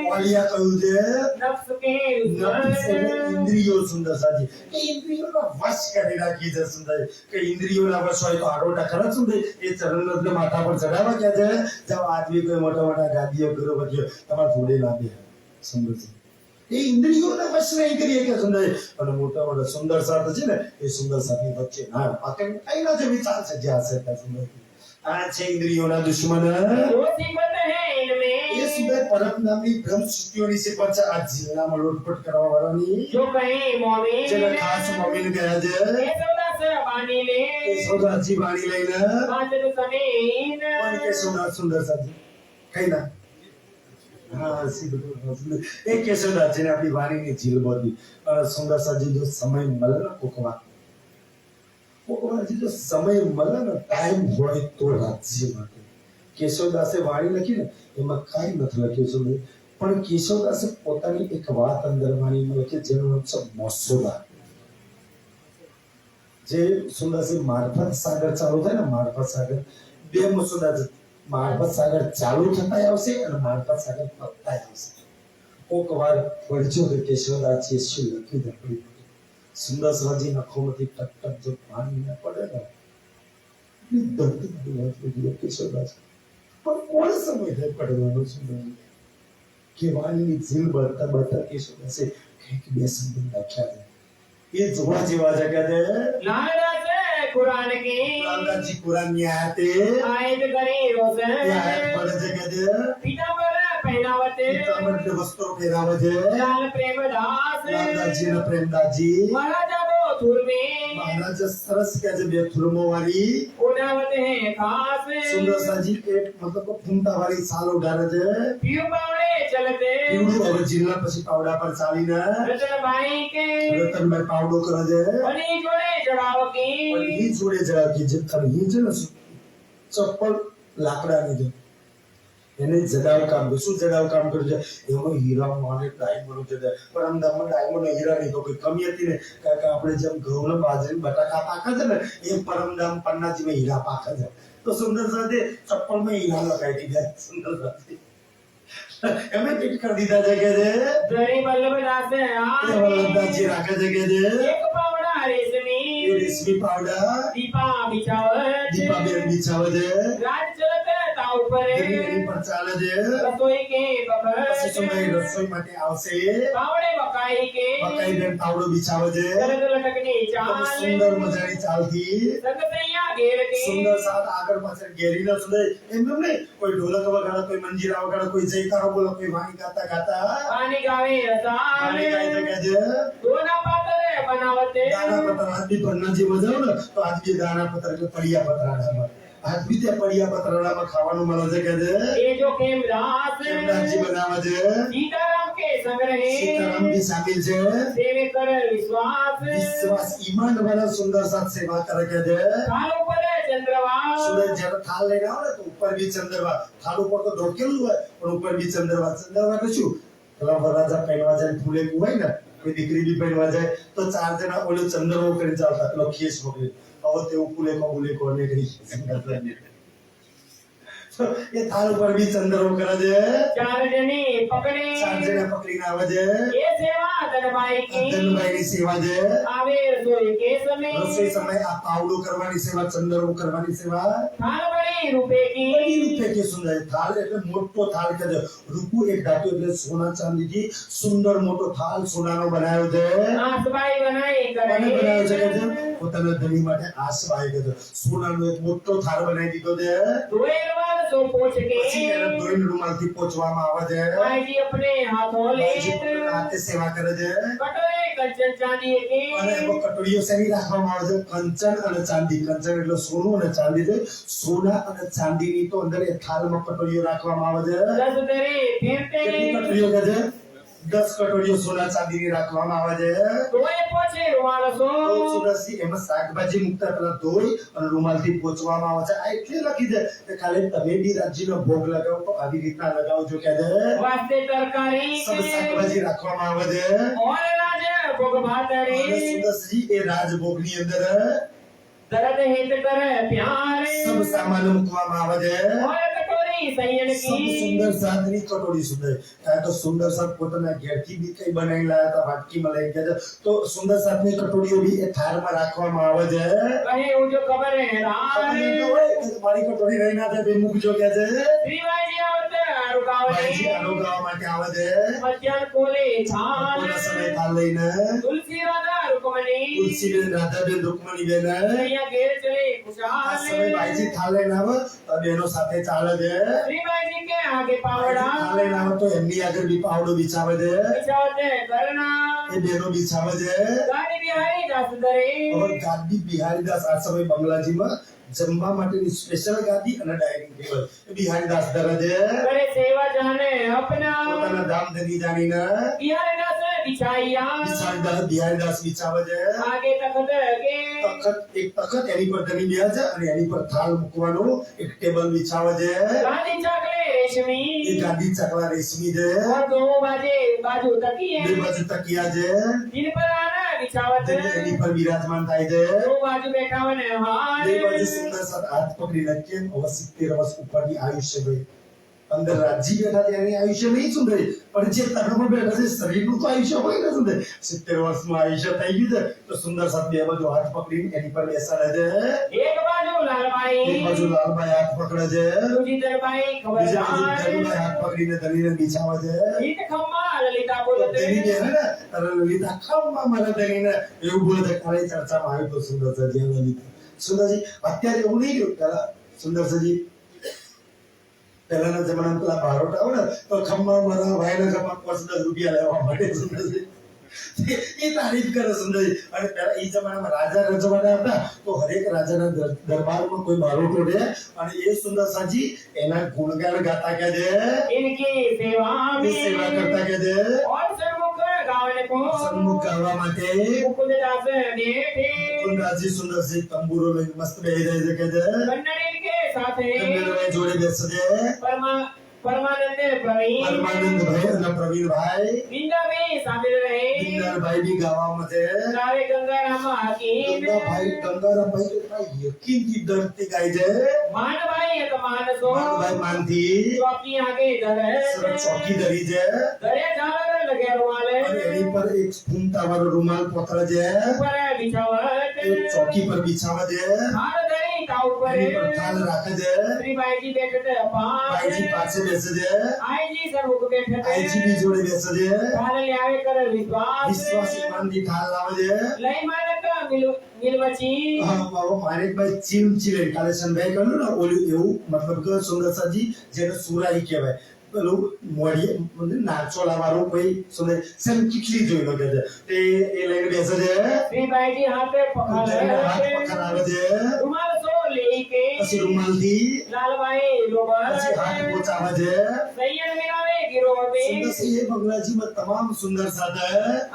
ઓલિયા કહ્યું છે नफ्स के નફસ એટલે ઇન્દ્રિયો સુંદર સાજી કે ઇન્દ્રિયોનો વશ કરી રાખી છે સુંદર કે ઇન્દ્રિયોના વશ હોય તો આરોટા ખરા સુંદર એ ચરણરજને માથા પર ચડાવવા કે છે જાવ આદમી કોઈ મોટા મોટા ગાદીઓ કરો બધું તમારે થોડે લાગે સુંદર છે એ ઇન્દ્રિયોના વશ નહીં કરીએ કે સુંદર અને મોટા મોટા સુંદર સાથ છે ને એ સુંદર સાથની વચ્ચે ના પાકે કઈના જે વિચાર છે જ્યાં છે ત્યાં સુંદર આ છે ઇન્દ્રિયોના દુશ્મન जो सिफत है इनमें એ સુંદર પરમ નામની બ્રહ્મ સૃષ્ટિઓની સિફત છે આ જિલ્લામાં લોટપટ કરવા વાળાની जो कहे मोमिन જેને ખાસ મોમીન ગયા છે ये सौदा से बानी ले એ સૌદાજી વાણી લઈને कांचन समीन પણ કે સુંદર સુંદર સાજી કઈ ના હા સીધું એ કેશવદાસજી ને આપણી વાણીની જીલ બોલી સુંદર સાજી જો સમય મળે ને કોકવા જો સમય મળે ને ટાઈમ હોય તો રાજ્ય માટે કેશવદાસે વાણી લખી ને એમાં કાંઈ નથી લખ્યું છે પણ કેશવદાસે પોતાની એક વાત અંદર વાણીમાં લખી જેનું નામ છે મસોદા જે સુંદરસી મારફત સાગર ચાલુ થાય ને મારફત સાગર બે મસોદા છે મારફત સાગર ચાલુ થતા આવશે અને મારફત સાગર પતતા આવશે કોક વાર પડજો કે કેશવદાસજી શું લખી દે સુંદર સરાજી નખોમાંથી ટક ટક જો પાણી ના પડે ને એટલી દર્દની વાત કરી કેશવદાસ પણ કોઈ સમય થાય પડવાનો છે કે વાણીની ઝીલ બળતા બળતા કેશવદાસે કંઈક બે સંબંધ રાખ્યા છે એ જોવા જેવા છે કે लालदास कुरान की લાલદાસજી કુરાન ની આયતે आयत करी रोशन એ આયત પડે છે કે पीतांबर पहनावते પીતાંબર વસ્ત્રો પહેરાવે છે लाल प्रेमदास લાલદાસજી ના પ્રેમદાસજી महाराजा वो थुर में મહારાજ સરસ કે છે બે થુરમો વાળી उड़ावत है खास સુંદર સાજી એક મતલબ ફૂમતા વાળી સાલ ઉડાડે છે पीऊ बावड़े चलते પીવડું હવે જીલના પછી પાવડા પર ચાલીને रतन भाई के રતનભાઈ પાવડો કરે છે बनी जोड़े चढ़ाव की પણ ઈ જોડે જરા કે જે ખાલી ઈ છે ને ચપ્પલ લાકડાની છે એને જડાવ કામ શું જડાવ કામ કર્યું છે એમાં હીરા માને ડાયમંડ છે પણ અમદાવાદમાં ડાયમંડ હીરા ની તો કોઈ કમી હતી ને કારણ કે આપણે જેમ ઘઉં ને બાજરી બટાકા પાકે છે ને એ પરમદામ પન્નાજીમાં હીરા પાકે છે તો સુંદર સાથે ચપ્પલમાં હીરા લગાવી દીધા સુંદર સાથે એમને ફિટ કરી દીધા છે કે છે ધરી વલ્લભદાસ એ વલ્લભદાસજી રાખે છે કે છે एक पावड़ा रेशमी એ રેશમી પાવડા दीपा बिछावत દીપાબેન બિછાવે છે राज चलत ता ऊपर એની પર ચાલે છે रसोई के પછી સમય बखर રસોઈ માટે આવશે पावड़े बकाई के બકાઈ બેન પાવડો બિછાવે છે दर्द लटकनी चाल સુંદર મજાની ચાલથી संग सैया घेर के સુંદર સાથ આગળ પાછળ ઘેરી ન સુલે એમ નહીં કોઈ ઢોલક વગાડે કોઈ મંજીરા વગાડે કોઈ જયકારો બોલે કોઈ વાણી ગાતા ગાતા पानी गावे रसाल વાણી ગાઈ શકે છે दोना पातर बनावते દાના પત્ર આદમી ભરના જે મજાવ ને તો આદમી દાના પત્ર એટલે પડિયા પતરાડામાં આદમી તે પડિયા પતરાડામાં ખાવાનું મળે છે કે છે ये जो खेमदास કેમદાસજી બનાવે છે सीताराम के संग रहे સીતારામ બી સામેલ છે सेवे कर विश्वास વિશ્વાસ ઈમાન વાળા સુંદર સાથ સેવા કરે કે છે थाल ऊपर चंद्रवा સુંદર જ્યારે થાળ લઈને આવે ને તો ઉપર બી ચંદ્રવા થાળ ઉપર તો ઢોકેલું હોય પણ ઉપર બી ચંદ્રવા એટલે શું પેલા વરરાજા પહેરવા જાય ફૂલેકું હોય ને કોઈ દીકરી બી પહેરવા જાય તો ચાર જણા ઓલો ચંદ્રવો કરી ચાલતા પેલો ખેસ મોકલી હવે તેવું ફૂલેકો ને કરી એ થાળ ઉપર બી ચંદ્રવો કરે છે चार जने पकड़े ચાર જણા પકડીને આવે છે ये सेवा धनबाई की ધનભાઈની સેવા છે आवे रसोई के समय રસોઈ સમય આ પાવડો કરવાની સેવા ચંદ્રવો કરવાની સેવા थाल बड़ी रुपए की बड़ी रूपे के सुंदर थाल એટલે મોટો થાળ કે છે રૂપુ એક ધાતુ એટલે સોના ચાંદીથી સુંદર મોટો થાળ સોનાનો બનાવ્યો છે आसबाई बनाई કોને करे બનાવ્યો છે કે છે પોતાના ધણી માટે આશવાય કે છે સોનાનો એક મોટો થાળ બનાવી દીધો છે दोएरवाल सो पोछ પછી એને के ધોઈને રૂમાલથી પોંછવામાં આવે છે माई जी अपने हाथों ले ભાઈજી પોતાના હાથે સેવા કરે છે कटोरे कंचन चांदी અને के એમાં કટોરીઓ શેની રાખવામાં આવે છે કંચન અને ચાંદી કંચન એટલે સોનું અને ચાંદી છે સોના અને ચાંદીની તો અંદર એ થાળમાં કટોરીઓ રાખવામાં આવે છે 10 दरे फिरते કેટલી કટોરીઓ કે છે 10 કટોરીઓ સોના ચાંદીની રાખવામાં આવે છે दोए पोछे रुमाल सो તો સુરસી એમાં શાકભાજી મુકતા પેલા ધોઈ અને રૂમાલથી પોંચવામાં આવે છે આ એટલે લખી છે કે ખાલી તમે બી રાજ્યનો ભોગ લગાવો તો આવી રીતના લગાવજો કે છે वास्ते तरकारी સબ के શાકભાજી રાખવામાં આવે છે और राज भोग અને भातड़ी સુરસી એ રાજભોગની અંદર दर्द हित कर प्यार સબ સામાન મૂકવામાં આવે છે और कटोरी सैयद સબ की સુંદર સાધની કટોરી સુંદર કારણ કે સુંદર સાથ પોતાના ઘેરથી બી કઈ બનાવી લાયા હતા વાટકીમાં લઈ ગયા છે તો સુંદર સાથની કટોરીઓ બી એ થાળમાં રાખવામાં આવે છે कहे वो जो खबर है ખબર राज ન હોય કે મારી કટોરી રહી ના થાય બે મૂકજો કે છે श्रीवाई जी आवत रुकावट ભાઈજી આનો ગાવા માટે આવે છે मध्यान कोले छाल કોના સમય કાલ લઈને तुलसी राधा रुकमणी તુલસીબેન રાધાબેન રૂકમણીબેન सैया घेर चले આ खुशहाल સમય ભાઈજી થાળ લઈને આવે તો બહેનો સાથે ચાલે છે श्रीवाई जी के आगे पावड़ा થાળ લઈને આવે તો એમની આગળ બી પાવડો બિછાવે છે बिछावते करना એ બહેનો બિછાવે છે गाड़ी बिहारी दास दरे હવે ગાદી બિહારીદાસ આ સમય બંગલાજીમાં જમવા માટેની સ્પેશિયલ ગાદી અને ડાઇનિંગ ટેબલ એ બિહારીદાસ ધરે છે करे सेवा जाने अपना પોતાના ધામ ધની જાણીને बिहारी दास बिछाइया બિહારીદાસ બિછાવે છે आगे तखत के તખત એક તખત એની પર ધની બેસે છે અને એની પર થાળ મૂકવાનું એક ટેબલ બિછાવે છે गांधी चाकले रेशमी એ ગાદી ચકલા રેશમી છે और दो बाजू तकिए બે બાજુ તકિયા છે जिन पर आना बिछावत એની પર બિરાજમાન થાય છે दो बाजू बैठा हुआ બે हार બાજુ સુંદર સાથ હાથ પકડી રાખીએ હવે 70 વર્ષ ઉપરની આયુષ્ય ભાઈ અંદર રાજી બેઠા છે એની આયુષ્ય નહીં સુંદર, પણ જે તનમાં બેઠા છે શરીરનું તો આયુષ્ય હોય ને સુંદર. 70 વર્ષનું આયુષ્ય થઈ ગયું છે તો સુંદર સાથ બે બાજુ હાથ પકડીને એની પર બેસાડે છે. એક બાજુ લાલભાઈ, એક બાજુ લાલભાઈ હાથ પકડે છે, બીજી દરબાઈ બીજા બાજુ ખબરદાર, ધનુભાઈ હાથ પકડીને ધણીને બિછાવે છે. ઈટ ખમ્મા લલિતા બોલતે, ધણી કહે છે ને, તારે લલિતા ખાવમાં મારા ધણીને એવું બોલે છે. ખાલી ચર્ચામાં આવ્યું તો સુંદર સજી લલિતા. સુંદરજી અત્યારે એવું નહીં રહ્યું. પેલા સુંદર સજી પહેલાના જમાનામાં પેલા બારોટ આવે ને તો ખમ્મા મારા ભાઈના ખમ્મા 5-10 રૂપિયા લેવા માટે સુંદરજી એ તારીફ કરે સુંદરજી. અને પેલા એ જમાનામાં રાજા રજવાડા હતા તો હરેક રાજાના દરબારમાં કોઈ બારોટો રહે અને એ સુંદર સાજી એના ગુણગાન ગાતા કે છે, इनकी सेवा એ સેવા में કરતા કે છે. और सन्मुख गावने को સન્મુખ ગાવા માટે मुकुंददास बैठे, મુકુંદરાજી સુંદરજી તંબુરો લઈને મસ્ત બેહી જાય છે કે છે. कन्नड़ी के साथे કન્નડભાઈ જોડે બેસે છે. परमानंद प्रवीण, પરમાનંદભાઈ અને પ્રવીણભાઈ बिंदा में शामिल रहे, બિંદારભાઈ બી ગાવામાં છે. गावे गंगाराम हकीम, ગંગાભાઈ ગંગારામભાઈ તો ભાઈ યકીનથી ડરતી ગાય છે. मानभाई एक मानसो, માનભાઈ માનથી चौकी आगे સરસ धरे, ચોકી ધરી છે धरे झालर लगे रुमाले, અને એની પર એક ફૂમતાવાળો રૂમાલ પોતરે છે. ऊपर बिछावट, એક ચોકી પર બિછાવે છે, हार धरी ताऊ पर, એની પર થાળ રાખે છે. श्री भाईजी बैठे ભાઈજી पास, પાસે બેસે છે, आईजी सन्मुख बैठे આઈજી બી જોડે બેસે છે. थाल ले आवे कर विश्वास, વિશ્વાસ ઈમાનથી થાળ લાવે છે. लई मानक मिलवची, હા, બાબા માણેકભાઈ ચીલ ચીલે કાલે સંભાઈ કહ્યું ને ઓલું એવું મતલબ કે સુંદરસાજી જેને સુરાઈ કહેવાય પેલું મોડી म्हणजे નાચોલા વાળું કોઈ સુંદર સેમ ચીખલી જોઈ લો કે છે તે એ લઈને બેસે છે. श्री भाईजी हाथे તેના હાથ पकड़ પકડાવે છે, रुमाल सो लेके પછી રૂમાલથી लालभाई लोबर પછી હાથ પોચાવે છે. सैयद मिलावे गिरोवे સુંદરસિંહ એ બંગલાજીમાં તમામ સુંદર સાથે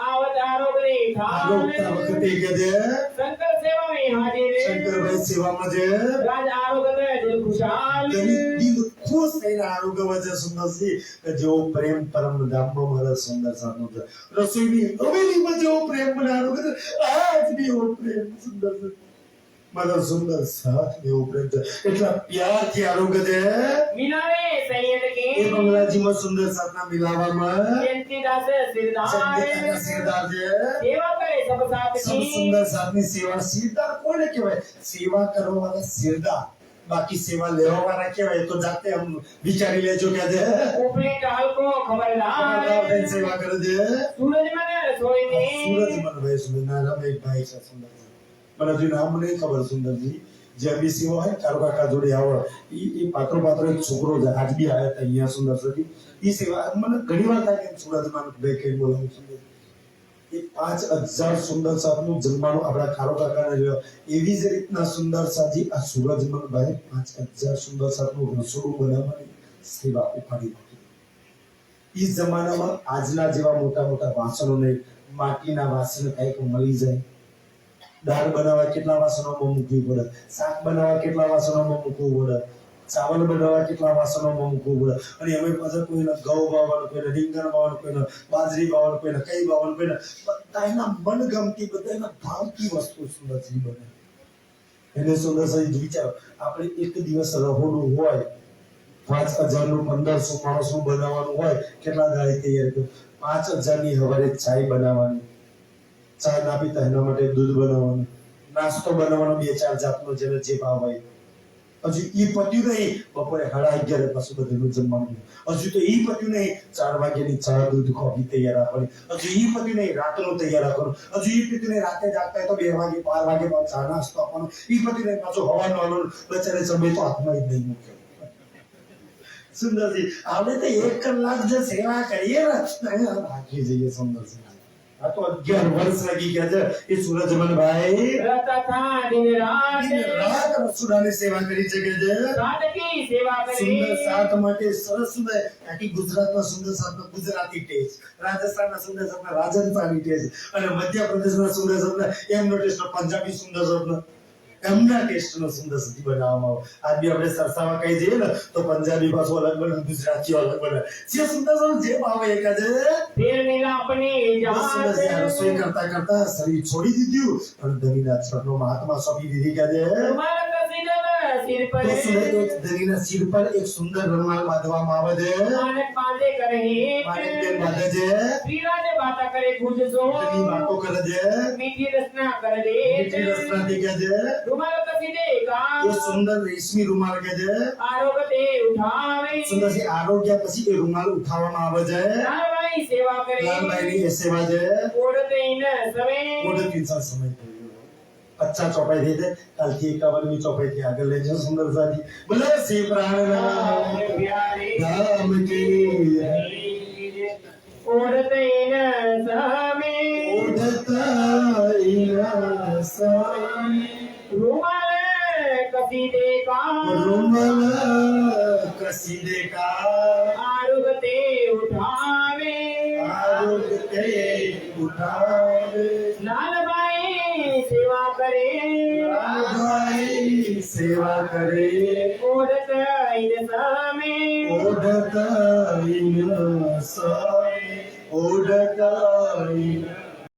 आवत आरोप रे આરોગતા ठाल વખતે કે છે शंकर सेवा में हाजिर શંકરભાઈ સેવામાં છે. राज आरोप ने दिल खुशाल તેની દિલ ખુશ થઈને આરોગ્ય છે સુંદરસિંહ કે જેવો પ્રેમ પરમ ધામમાં મારા સુંદર સાનો છે. રસોઈની હવેલીમાં જેવો પ્રેમ મને આરોગ્ય છે આજ બી એવો પ્રેમ સુંદર છે મારા સુંદર સાથ એવો પ્રેમ છે એટલા પ્યારથી આરોગ્ય છે. मिलावे सैयद એ के બંગલાજીમાં સુંદર સાથના મિલાવામાં जयंती दास सिरदार સંગીતાના સેરદાર છે. सेवा करे सब साथ સબ की સુંદર સાથની સેવા સેરદાર કોને કહેવાય? સેવા કરવાવાળા સેરદાર, બાકી સેવા લેવાવાળા કહેવાય તો જાતે આમ વિચારી લેજો કે છે ऊपरी टाल को खबरदार સેવા કરે છે. सूरज मन सोई ने સુરજ મનભાઈ સુંદર એક ભાઈ છે સુંદર મને હજુ નામ નહીં ખબર સુંદરજી જે બી સેવા હોય કારો કાકા જોડે આવો એ પાત્રો એક છોકરો છે આજ બી આવ્યા હતા અહીંયા સુંદર સજી એ સેવા મને ઘણી વાર થાય કે સુરજ મનભાઈ કઈ બોલાવું સુંદર એ 5000 સુંદર સાથનું જન્માનું આપણા ખારો કાકાને જોયો એવી જ રીતના સુંદર સાજી આ સુરજ મનભાઈ 5000 સુંદર સાથનું રસોડું બનાવવાની સેવા ઉપાડી નાખી. એ જમાનામાં આજના જેવા મોટા મોટા વાસણો નહીં, માટીના વાસણ કંઈક મળી જાય. દાળ બનાવવા કેટલા વાસણોમાં મૂકવી પડે, શાક બનાવવા કેટલા વાસણોમાં મૂકવું પડે, ચાવલ બનાવવા કેટલા વાસણોમાં મૂકવું પડે. અને અમે પાછા કોઈને ઘઉં વાવવાનું, કોઈને રીંગણ વાવવાનું, કોઈને બાજરી વાવવાનું, કોઈને કઈ વાવવાનું, કોઈને બધા એના મનગમતી બધા એના ભાવતી વસ્તુ સુંદરથી બને. એને સુંદરથી વિચારો આપણે એક દિવસ રહોડું હોય 5000 નું 1500 માણસનું બનાવવાનું હોય કેટલા દાડી તૈયાર કર્યું 5000 ની હવારે ચાય બનાવવાની, ચા ના પીતા એના માટે દૂધ બનાવવાનું, નાસ્તો બનાવવાનો 2-4 જાતનો જેને જે ભાવ હોય. હજુ ઈ પત્યું નહીં બપોરે 11:30 પાછું બધું જમવાનું. હજુ તો ઈ પત્યું નહીં 4 વાગ્યાની ચા દૂધ કોફી તૈયાર રાખવાની. હજુ ઈ પત્યું નહીં રાતનું તૈયાર રાખવાનું. હજુ ઈ પત્યું નહીં રાતે જાગતા તો 2 વાગે 12 વાગે પાછું ચા નાસ્તો આપવાનો. ઈ પત્યું નહીં પાછું હવાનું આવવાનું બચારે સમય તો હાથમાં જ નહીં મૂક્યો. સુંદરજી આપણે તો 1 કલાક જે સેવા કરીએ ને રાખી જઈએ સુંદરજી. આ તો 11 વર્ષ લાગી ગયા છે એ સુરજમનભાઈ रहता था दिन रात રાત રસોડાની સેવા કરી છે કે છે साथ की सेवा સુંદર करे સાથ માટે સરસ સુંદર આખી ગુજરાતના સુંદર સાથનો ગુજરાતી ટેસ્ટ, રાજસ્થાનના સુંદર સાથના રાજસ્થાની ટેસ્ટ અને મધ્યપ્રદેશના સુંદર સાથના એમનો ટેસ્ટ, પંજાબી સુંદર સાથનો એમના ટેસ્ટનો સુંદર સબ્જી બનાવવામાં આવે. આજ બી આપણે સરસાવા કહી જઈએ ને તો પંજાબી પાછું અલગ બને, ગુજરાતી અલગ બને. જે સુંદર સાથ જે ભાવે એક જ फिर मिला अपनी બસ સુંદરજી આ जहां રસોઈ કરતા શરીર છોડી દીધું અને ધણીના છોડનો મહાત્મા સોંપી દીધી કે છે तुम्हारा कसीदा सिर તો पर શું હે? એક ધણીના સિર પર એક સુંદર રૂમાલ બાંધવામાં આવે છે. मानक बांधे करे માણેકબેન બાંધે છે. श्रीराजे बाता करे खुद सो ધણી વાતો કરે છે. मीठी रचना कर दे મીઠી રસનાથી કહે છે. रुमाल कसी देगा એ સુંદર રેશમી રૂમાલ કહે છે. आरोग्य उठावे સુંદરથી આરોગ્ય પછી એ રૂમાલ ઉઠાવવામાં આવે છે. लालबाई सेवा करे લાલબાઈની એ સેવા છે. ओढ़ते इन सवे મોઢે તીનસા સમય થયો. 50 ચોપાઈ થઈ છે. કાલથી 51મી ચોપાઈથી આગળ લઈ જાઓ સુંદરતાથી. બોલે શ્રી પ્રાણનાથ प्यारे ધામ કી ओढ़ते इन सवे ઉડતા ઈરાસા रुमाल कसी देगा રૂમાલ કસી દેકા आरोग्य उठावे આરોગ્ય ઉઠાવે लालबाई सेवा करे લાલબાઈ સેવા કરે ओढ़त इन सवे ઓઢતા ઈરાસા ઓઢતા ઈરાસા